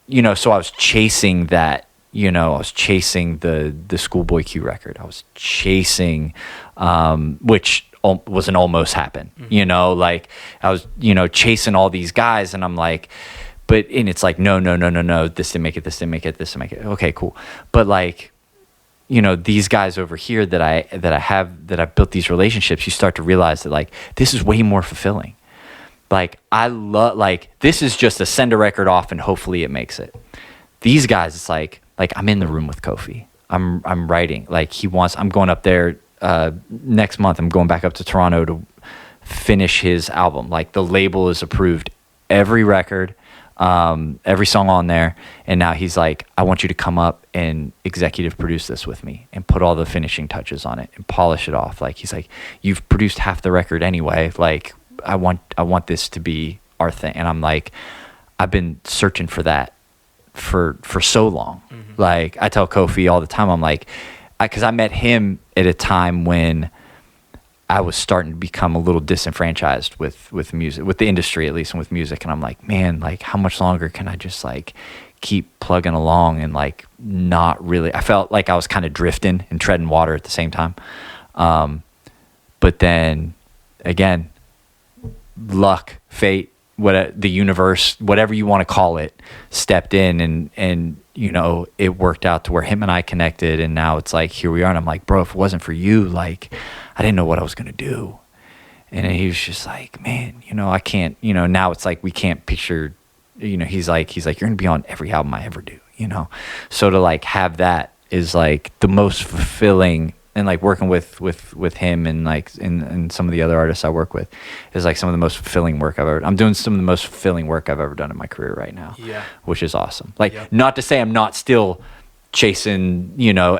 so I was chasing that. I was chasing the Schoolboy Q record. I was chasing, which was an almost happen. Mm-hmm. Like I was, chasing all these guys, and I'm like, and it's like, no, this didn't make it, this didn't make it, this didn't make it. Okay, cool. But like, these guys over here that I built these relationships, you start to realize that like this is way more fulfilling. Like I love, like this is just a send a record off and hopefully it makes it. These guys, it's like I'm in the room with Kofi. I'm writing. Like I'm going up there next month. I'm going back up to Toronto to finish his album. Like the label is approved every record, every song on there. And now he's like, I want you to come up and executive produce this with me and put all the finishing touches on it and polish it off. Like he's like, you've produced half the record anyway. Like I want this to be our thing. And I'm like, I've been searching for that for so long. Mm-hmm. Like I tell Kofi all the time, I'm like, because I met him at a time when I was starting to become a little disenfranchised with music, with the industry at least, and with music. And I'm like, man, like how much longer can I just like keep plugging along and like not really, I felt like I was kind of drifting and treading water at the same time. But then again, luck, fate, the universe, whatever you want to call it, stepped in and it worked out to where him and I connected, and now it's like here we are. And I'm like, bro, if it wasn't for you, like I didn't know what I was gonna do. And he was just like, man, I can't, now it's like we can't picture, he's like you're gonna be on every album I ever do, so to like have that is like the most fulfilling. And like working with him and like and some of the other artists I work with is like some of the most fulfilling work I'm doing some of the most fulfilling work I've ever done in my career right now. Yeah. Which is awesome. Like not to say I'm not still chasing,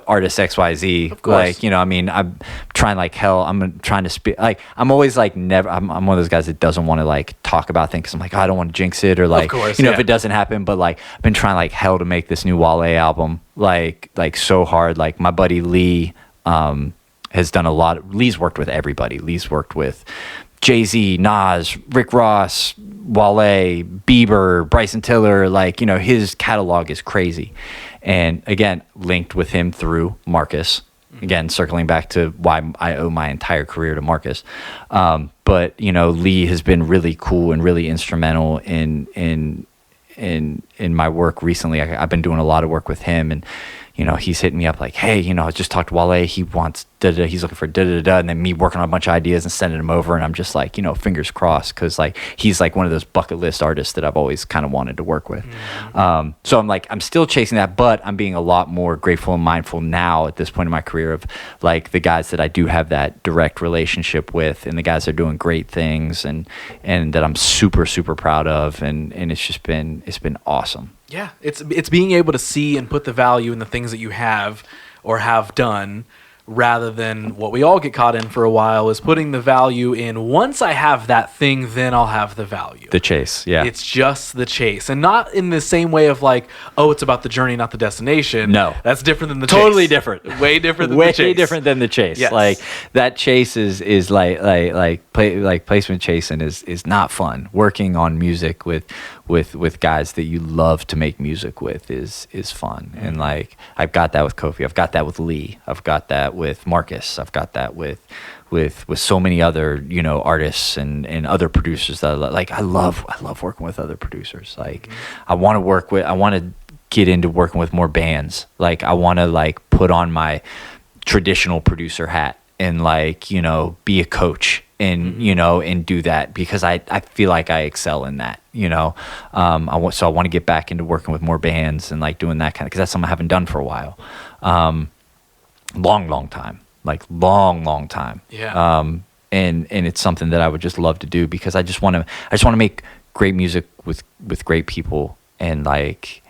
artist XYZ. Of course. Like, I'm trying like hell. I'm trying to speak. Like, I'm always like never, I'm one of those guys that doesn't want to like talk about things. Cause I'm like, oh, I don't want to jinx it or like, of course, if it doesn't happen, but like, I've been trying like hell to make this new Wale album, like so hard. Like my buddy Lee, has done a lot. Lee's worked with everybody. Lee's worked with Jay-Z, Nas, Rick Ross, Wale, Bieber, Bryson Tiller. Like, his catalog is crazy. And again, linked with him through Marcus. Again, circling back to why I owe my entire career to Marcus. But, Lee has been really cool and really instrumental in my work recently. I've been doing a lot of work with him, and he's hitting me up like, hey, I just talked to Wale. He wants da-da-da. He's looking for da-da-da. And then me working on a bunch of ideas and sending him over. And I'm just like, fingers crossed. Cause like, he's like one of those bucket list artists that I've always kind of wanted to work with. Mm-hmm. So I'm like, I'm still chasing that, but I'm being a lot more grateful and mindful now at this point in my career of like the guys that I do have that direct relationship with, and the guys that are doing great things and that I'm super, super proud of. And it's been awesome. Yeah, it's being able to see and put the value in the things that you have or have done rather than what we all get caught in for a while is putting the value in once I have that thing, then I'll have the value. The chase, yeah. It's just the chase. And not in the same way of like, oh, it's about the journey, not the destination. No. That's different than the chase. Totally different. Way different than Way the chase. different than the chase. Yes. Like that chase is like placement chasing is not fun. Working on music with guys that you love to make music with is fun. Mm-hmm. And like I've got that with Kofi. I've got that with Lee. I've got that with Marcus. I've got that with so many other, you know, artists and other producers that I love working with other producers. Like I want to get into working with more bands. Like I want to like put on my traditional producer hat and like, you know, be a coach and, you know, and do that because I feel like I excel in that, you know. I want to get back into working with more bands and like doing that kind of, because that's something I haven't done for a while. Long time, like long time. Yeah. And it's something that I would just love to do because I just want to make great music with great people and like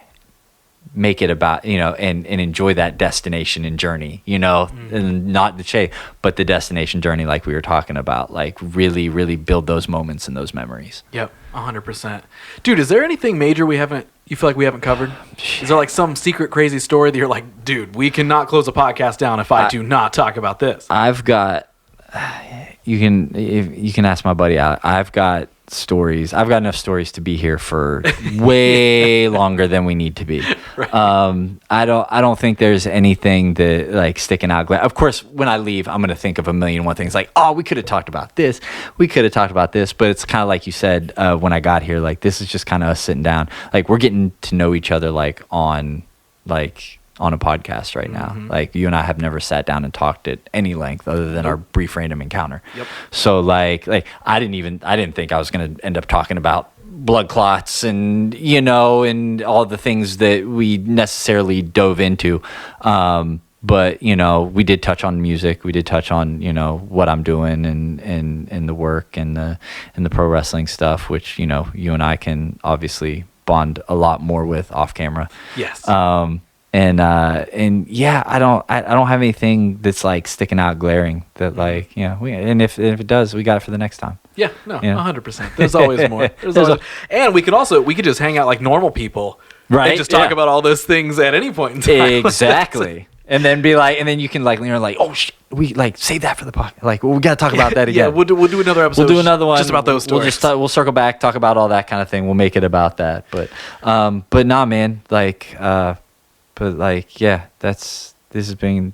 make it about, you know, and enjoy that destination and journey, you know, and not the chase, but the destination journey, like we were talking about, like really, really build those moments and those memories. Yep. 100%. Dude, is there anything major you feel like we haven't covered? Is there like some secret crazy story that you're like, dude, we cannot close a podcast down if I do not talk about this? I've got, you can ask my buddy out. I've got stories. I've got enough stories to be here for way longer than we need to be. Right. I don't think there's anything that like sticking out. Of course, when I leave, I'm going to think of a million and one things like, oh, we could have talked about this. We could have talked about this. But it's kind of like you said, when I got here, like this is just kind of us sitting down. Like we're getting to know each other like on a podcast right now. Like you and I have never sat down and talked at any length other than our brief random encounter. Yep. So like I didn't think I was going to end up talking about blood clots and, you know, and all the things that we necessarily dove into. But, you know, we did touch on music. We did touch on, you know, what I'm doing and the work and the pro wrestling stuff, which, you know, you and I can obviously bond a lot more with off camera. Yes. And yeah, I don't have anything that's like sticking out glaring that like, you know, and if it does, we got it for the next time. Yeah, no, You know? 100%. There's always more. And we could just hang out like normal people. Right. And just talk about all those things at any point in time. Exactly. And then be like, and then you can like, you know, like, oh shit, we like save that for the podcast. Like, well, we got to talk about that again. Yeah, we'll do another episode. We'll do another one just about those stories. We'll circle back, talk about all that kind of thing. We'll make it about that. But nah, man, like, but like, yeah, this has been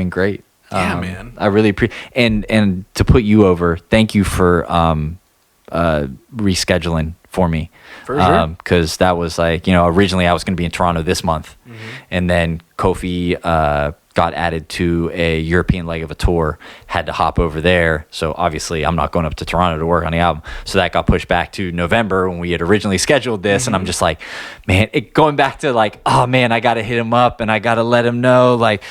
great. Yeah, man. I really appreciate, and to put you over, thank you for rescheduling for me. For sure. Because that was like, you know, originally I was going to be in Toronto this month, and then Kofi got added to a European leg of a tour, had to hop over there. So obviously I'm not going up to Toronto to work on the album. So that got pushed back to November when we had originally scheduled this. And I'm just like, man, going back to like, oh man, I got to hit him up and I got to let him know like,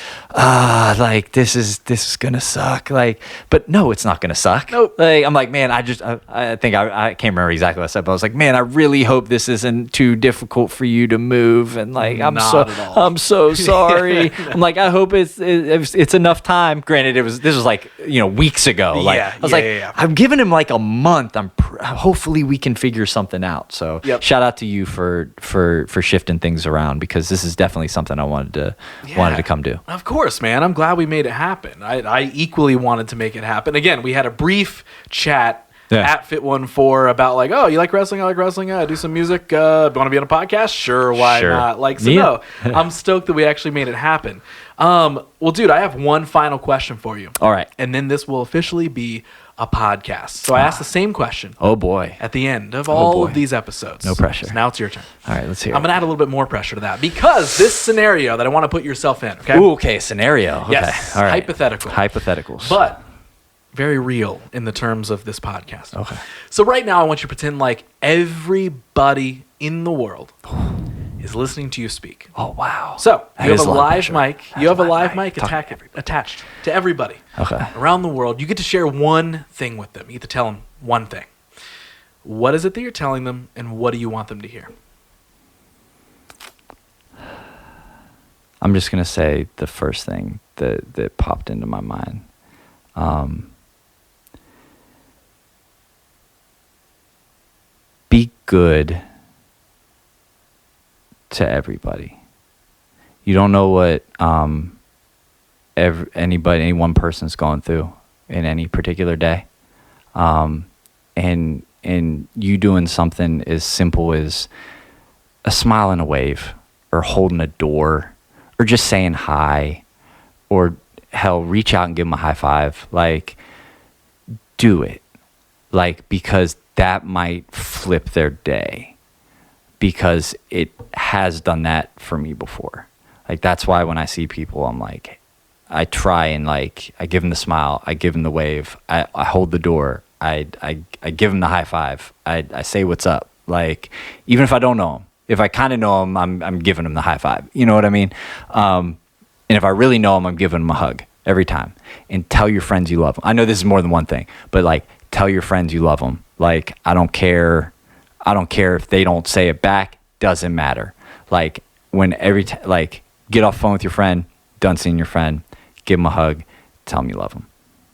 this is going to suck. Like, but no, it's not going to suck. Nope. Like, I'm like, man, I think I can't remember exactly what I said, but I was like, man, I really hope this isn't too difficult for you to move. And like, I'm so sorry. I'm like, I hope it's enough time. Granted, this was like, you know, weeks ago. Like, I was I'm giving him like a month. Hopefully we can figure something out. So shout out to you for shifting things around, because this is definitely something I wanted to come do. Of course, man. I'm glad we made it happen. I equally wanted to make it happen. Again, we had a brief chat at Fit104 about like, oh, you like wrestling? I like wrestling. I do some music. Want to be on a podcast? Sure, why not? Like, so no, I'm stoked that we actually made it happen. Well, dude, I have one final question for you. All right. And then this will officially be a podcast. So I asked the same question. Oh, boy. At the end of all of these episodes. No pressure. So now it's your turn. All right, let's hear I'm going to add a little bit more pressure to that, because this scenario that I want to put yourself in, okay? Ooh, okay, scenario. Okay. Yes, all right. hypothetical. Hypotheticals. But very real in the terms of this podcast. Okay. So right now I want you to pretend like everybody in the world is listening to you speak. Oh, wow. So That you have is a lot of live pressure. mic. That's You have a live live mic. mic attached to everybody Okay. around the world. You get to share one thing with them. You get to tell them one thing. What is it that you're telling them, and what do you want them to hear? I'm just going to say the first thing that popped into my mind. Be good to everybody. You don't know what any one person's going through in any particular day. And you doing something as simple as a smile and a wave, or holding a door, or just saying hi, or hell, reach out and give them a high five. Like, do it. Like, because that might flip their day, because it has done that for me before. Like, that's why when I see people, I'm like, I try and like, I give them the smile, I give them the wave, I hold the door, I give them the high five, I say what's up. Like, even if I don't know them, if I kind of know them, I'm giving them the high five. You know what I mean? And if I really know them, I'm giving them a hug every time. And tell your friends you love them. I know this is more than one thing, but like, tell your friends you love them. Like, I don't care if they don't say it back, doesn't matter. Like, when like, get off the phone with your friend, done seeing your friend, give them a hug, tell them you love them.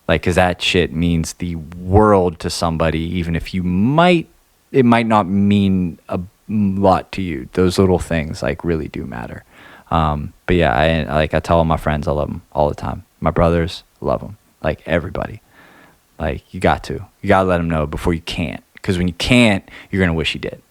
Like, because that shit means the world to somebody, even if it might not mean a lot to you. Those little things like really do matter. But yeah, I tell all my friends I love them all the time. My brothers, love them. Like, everybody. Like, you got to let them know before you can't. Because when you can't, you're going to wish you did.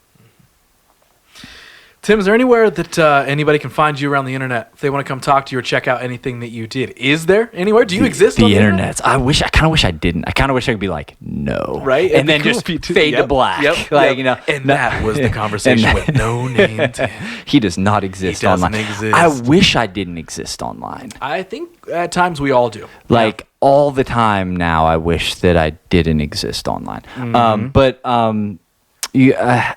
Tim, is there anywhere that anybody can find you around the internet if they want to come talk to you or check out anything that you did? Is there anywhere? Do you exist on the internet? I kind of wish I didn't. I kind of wish I could be like, no. Right? And then just fade to black. Yep, like, yep. you know. And that was the conversation with no name Tim. He does not exist online. He doesn't exist. I wish I didn't exist online. I think at times we all do. Like, all the time now, I wish that I didn't exist online. Mm-hmm.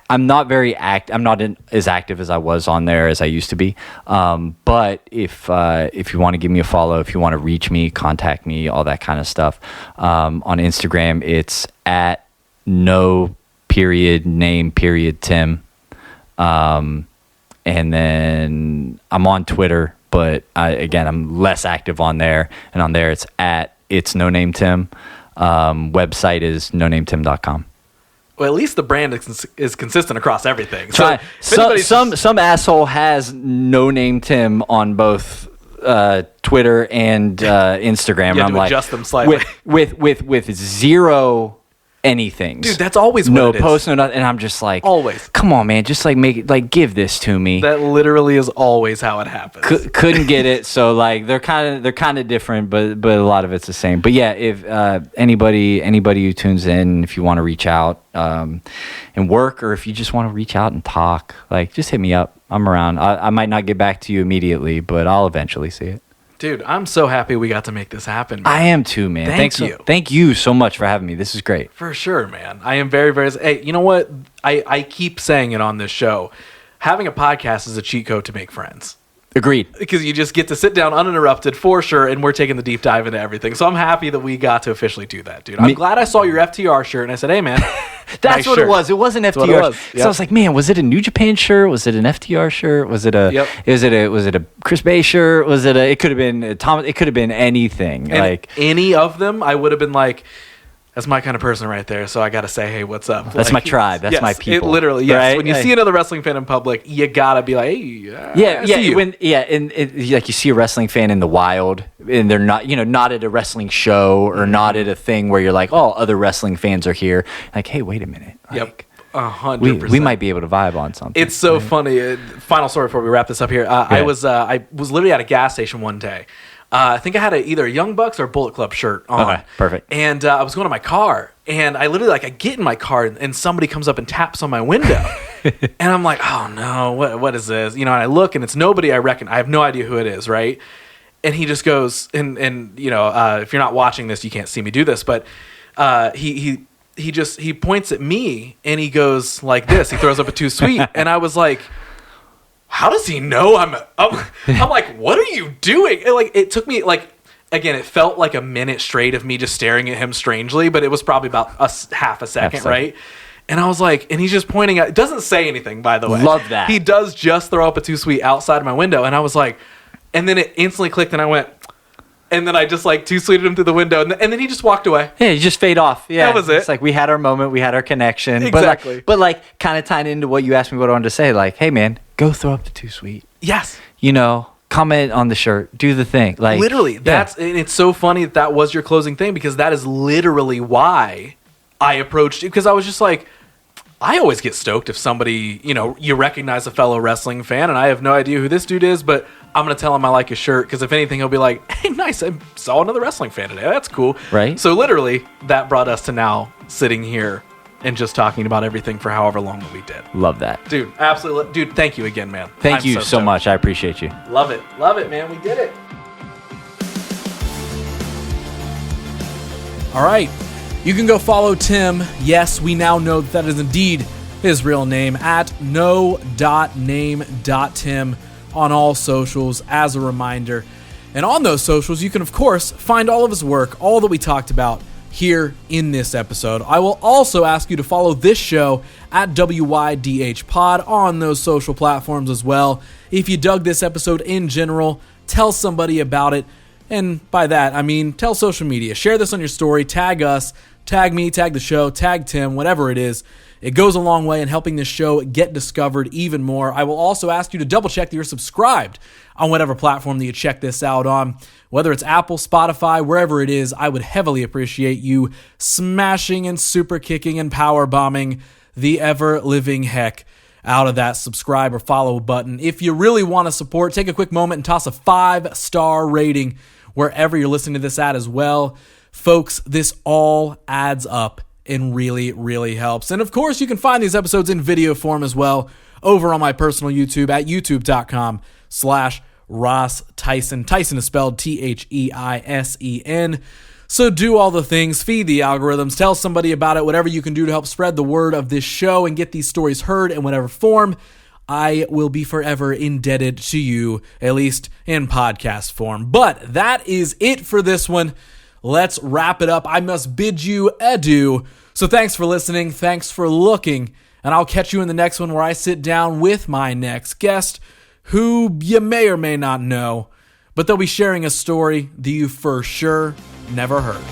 I'm not very I'm not as active as I was on there as I used to be. But if you want to give me a follow, if you want to reach me, contact me, all that kind of stuff. On Instagram, it's at @no_name_Tim. And then I'm on Twitter, but I'm less active on there. And on there, it's @itsnonametim. Website is nonametim.com. Well, at least the brand is consistent across everything. So some asshole has No Name Tim on both Twitter and Instagram. You and have to adjust them slightly. with zero anything. Dude, that's always what no it is. post, no nothing. And I'm just like, always. Come on, man, just like make it, like, give this to me. That literally is always how it happens. Couldn't get it, so like they're kind of different, but a lot of it's the same. But yeah, if anybody who tunes in, if you want to reach out and work, or if you just want to reach out and talk, like, just hit me up. I'm around. I might not get back to you immediately, but I'll eventually see it. Dude, I'm so happy we got to make this happen, man. I am too, man. Thank you so much for having me. This is great. For sure, man. I am very, very... Hey, you know what? I keep saying it on this show. Having a podcast is a cheat code to make friends. Agreed. Because you just get to sit down uninterrupted, for sure, and we're taking the deep dive into everything. So I'm happy that we got to officially do that, dude. I'm glad I saw your FTR shirt, and I said, hey, man... That's nice what shirt. It was. It wasn't FTR. What it was. Yep. So I was like, man, was it a New Japan shirt? Was it an FTR shirt? Was it a? Yep. Was it a Chris Bay shirt? Was it a? It could have been a Tom. It could have been anything. And like any of them, I would have been like, that's my kind of person right there. So I got to say, hey, what's up? That's my tribe. That's my people. It literally, yes. Right? When you see another wrestling fan in public, you gotta be like, hey, I see you. Like you see a wrestling fan in the wild, and they're not at a wrestling show or not at a thing where you're like, oh, other wrestling fans are here. Like, hey, wait a minute. Yep. 100%. We might be able to vibe on something. It's so funny. Final story before we wrap this up here. I was literally at a gas station one day. I think I had either a Young Bucks or Bullet Club shirt on. Okay, perfect. And I was going to my car, and I literally I get in my car, and somebody comes up and taps on my window, and I'm like, oh no, what is this? And I look, and it's nobody I reckon. I have no idea who it is, right? And he just goes, and if you're not watching this, you can't see me do this, but he points at me, and he goes like this. He throws up a too sweet, and I was like, how does he know I'm like, what are you doing? And it took me again, it felt like a minute straight of me just staring at him strangely, but it was probably about half a second, right? And I was like, and he's just pointing at, it doesn't say anything, by the way. Love that. He does just throw up a too sweet outside of my window, and I was like, And then it instantly clicked, and I went, and then I just like two-sweeted him through the window, and then he just walked away. Yeah, you just fade off. Yeah, that was it. It's like we had our moment, we had our connection. Exactly. But like kind of tying into what you asked me what I wanted to say, like, hey man, go throw up the too sweet. Yes. You know, comment on the shirt, do the thing. Like literally, and it's so funny that was your closing thing, because that is literally why I approached you, because I was just like, I always get stoked if somebody, you recognize a fellow wrestling fan, and I have no idea who this dude is, but I'm going to tell him I like his shirt, because if anything, he'll be like, hey, nice, I saw another wrestling fan today. That's cool. Right. So literally, that brought us to now sitting here and just talking about everything for however long that we did. Love that. Dude, absolutely. Dude, thank you again, man. Thank you so much. I appreciate you. Love it. Love it, man. We did it. All right. You can go follow Tim. Yes, we now know that is indeed his real name, at no.name.tim on all socials, as a reminder. And on those socials, you can, of course, find all of his work, all that we talked about here in this episode. I will also ask you to follow this show at WYDH Pod on those social platforms as well. If you dug this episode in general, tell somebody about it. And by that, I mean, tell social media. Share this on your story. Tag us. Tag me. Tag the show. Tag Tim. Whatever it is. It goes a long way in helping this show get discovered even more. I will also ask you to double check that you're subscribed on whatever platform that you check this out on. Whether it's Apple, Spotify, wherever it is, I would heavily appreciate you smashing and super kicking and power bombing the ever-living heck out of that subscribe or follow button. If you really want to support, take a quick moment and toss a 5-star rating wherever you're listening to this at as well. Folks, this all adds up and really, really helps. And of course, you can find these episodes in video form as well over on my personal YouTube at youtube.com/Ross Tyson. Tyson is spelled Theisen. So do all the things, feed the algorithms, tell somebody about it, whatever you can do to help spread the word of this show and get these stories heard in whatever form. I will be forever indebted to you, at least in podcast form. But that is it for this one. Let's wrap it up. I must bid you adieu. So thanks for listening. Thanks for looking. And I'll catch you in the next one, where I sit down with my next guest, who you may or may not know, but they'll be sharing a story that you for sure never heard.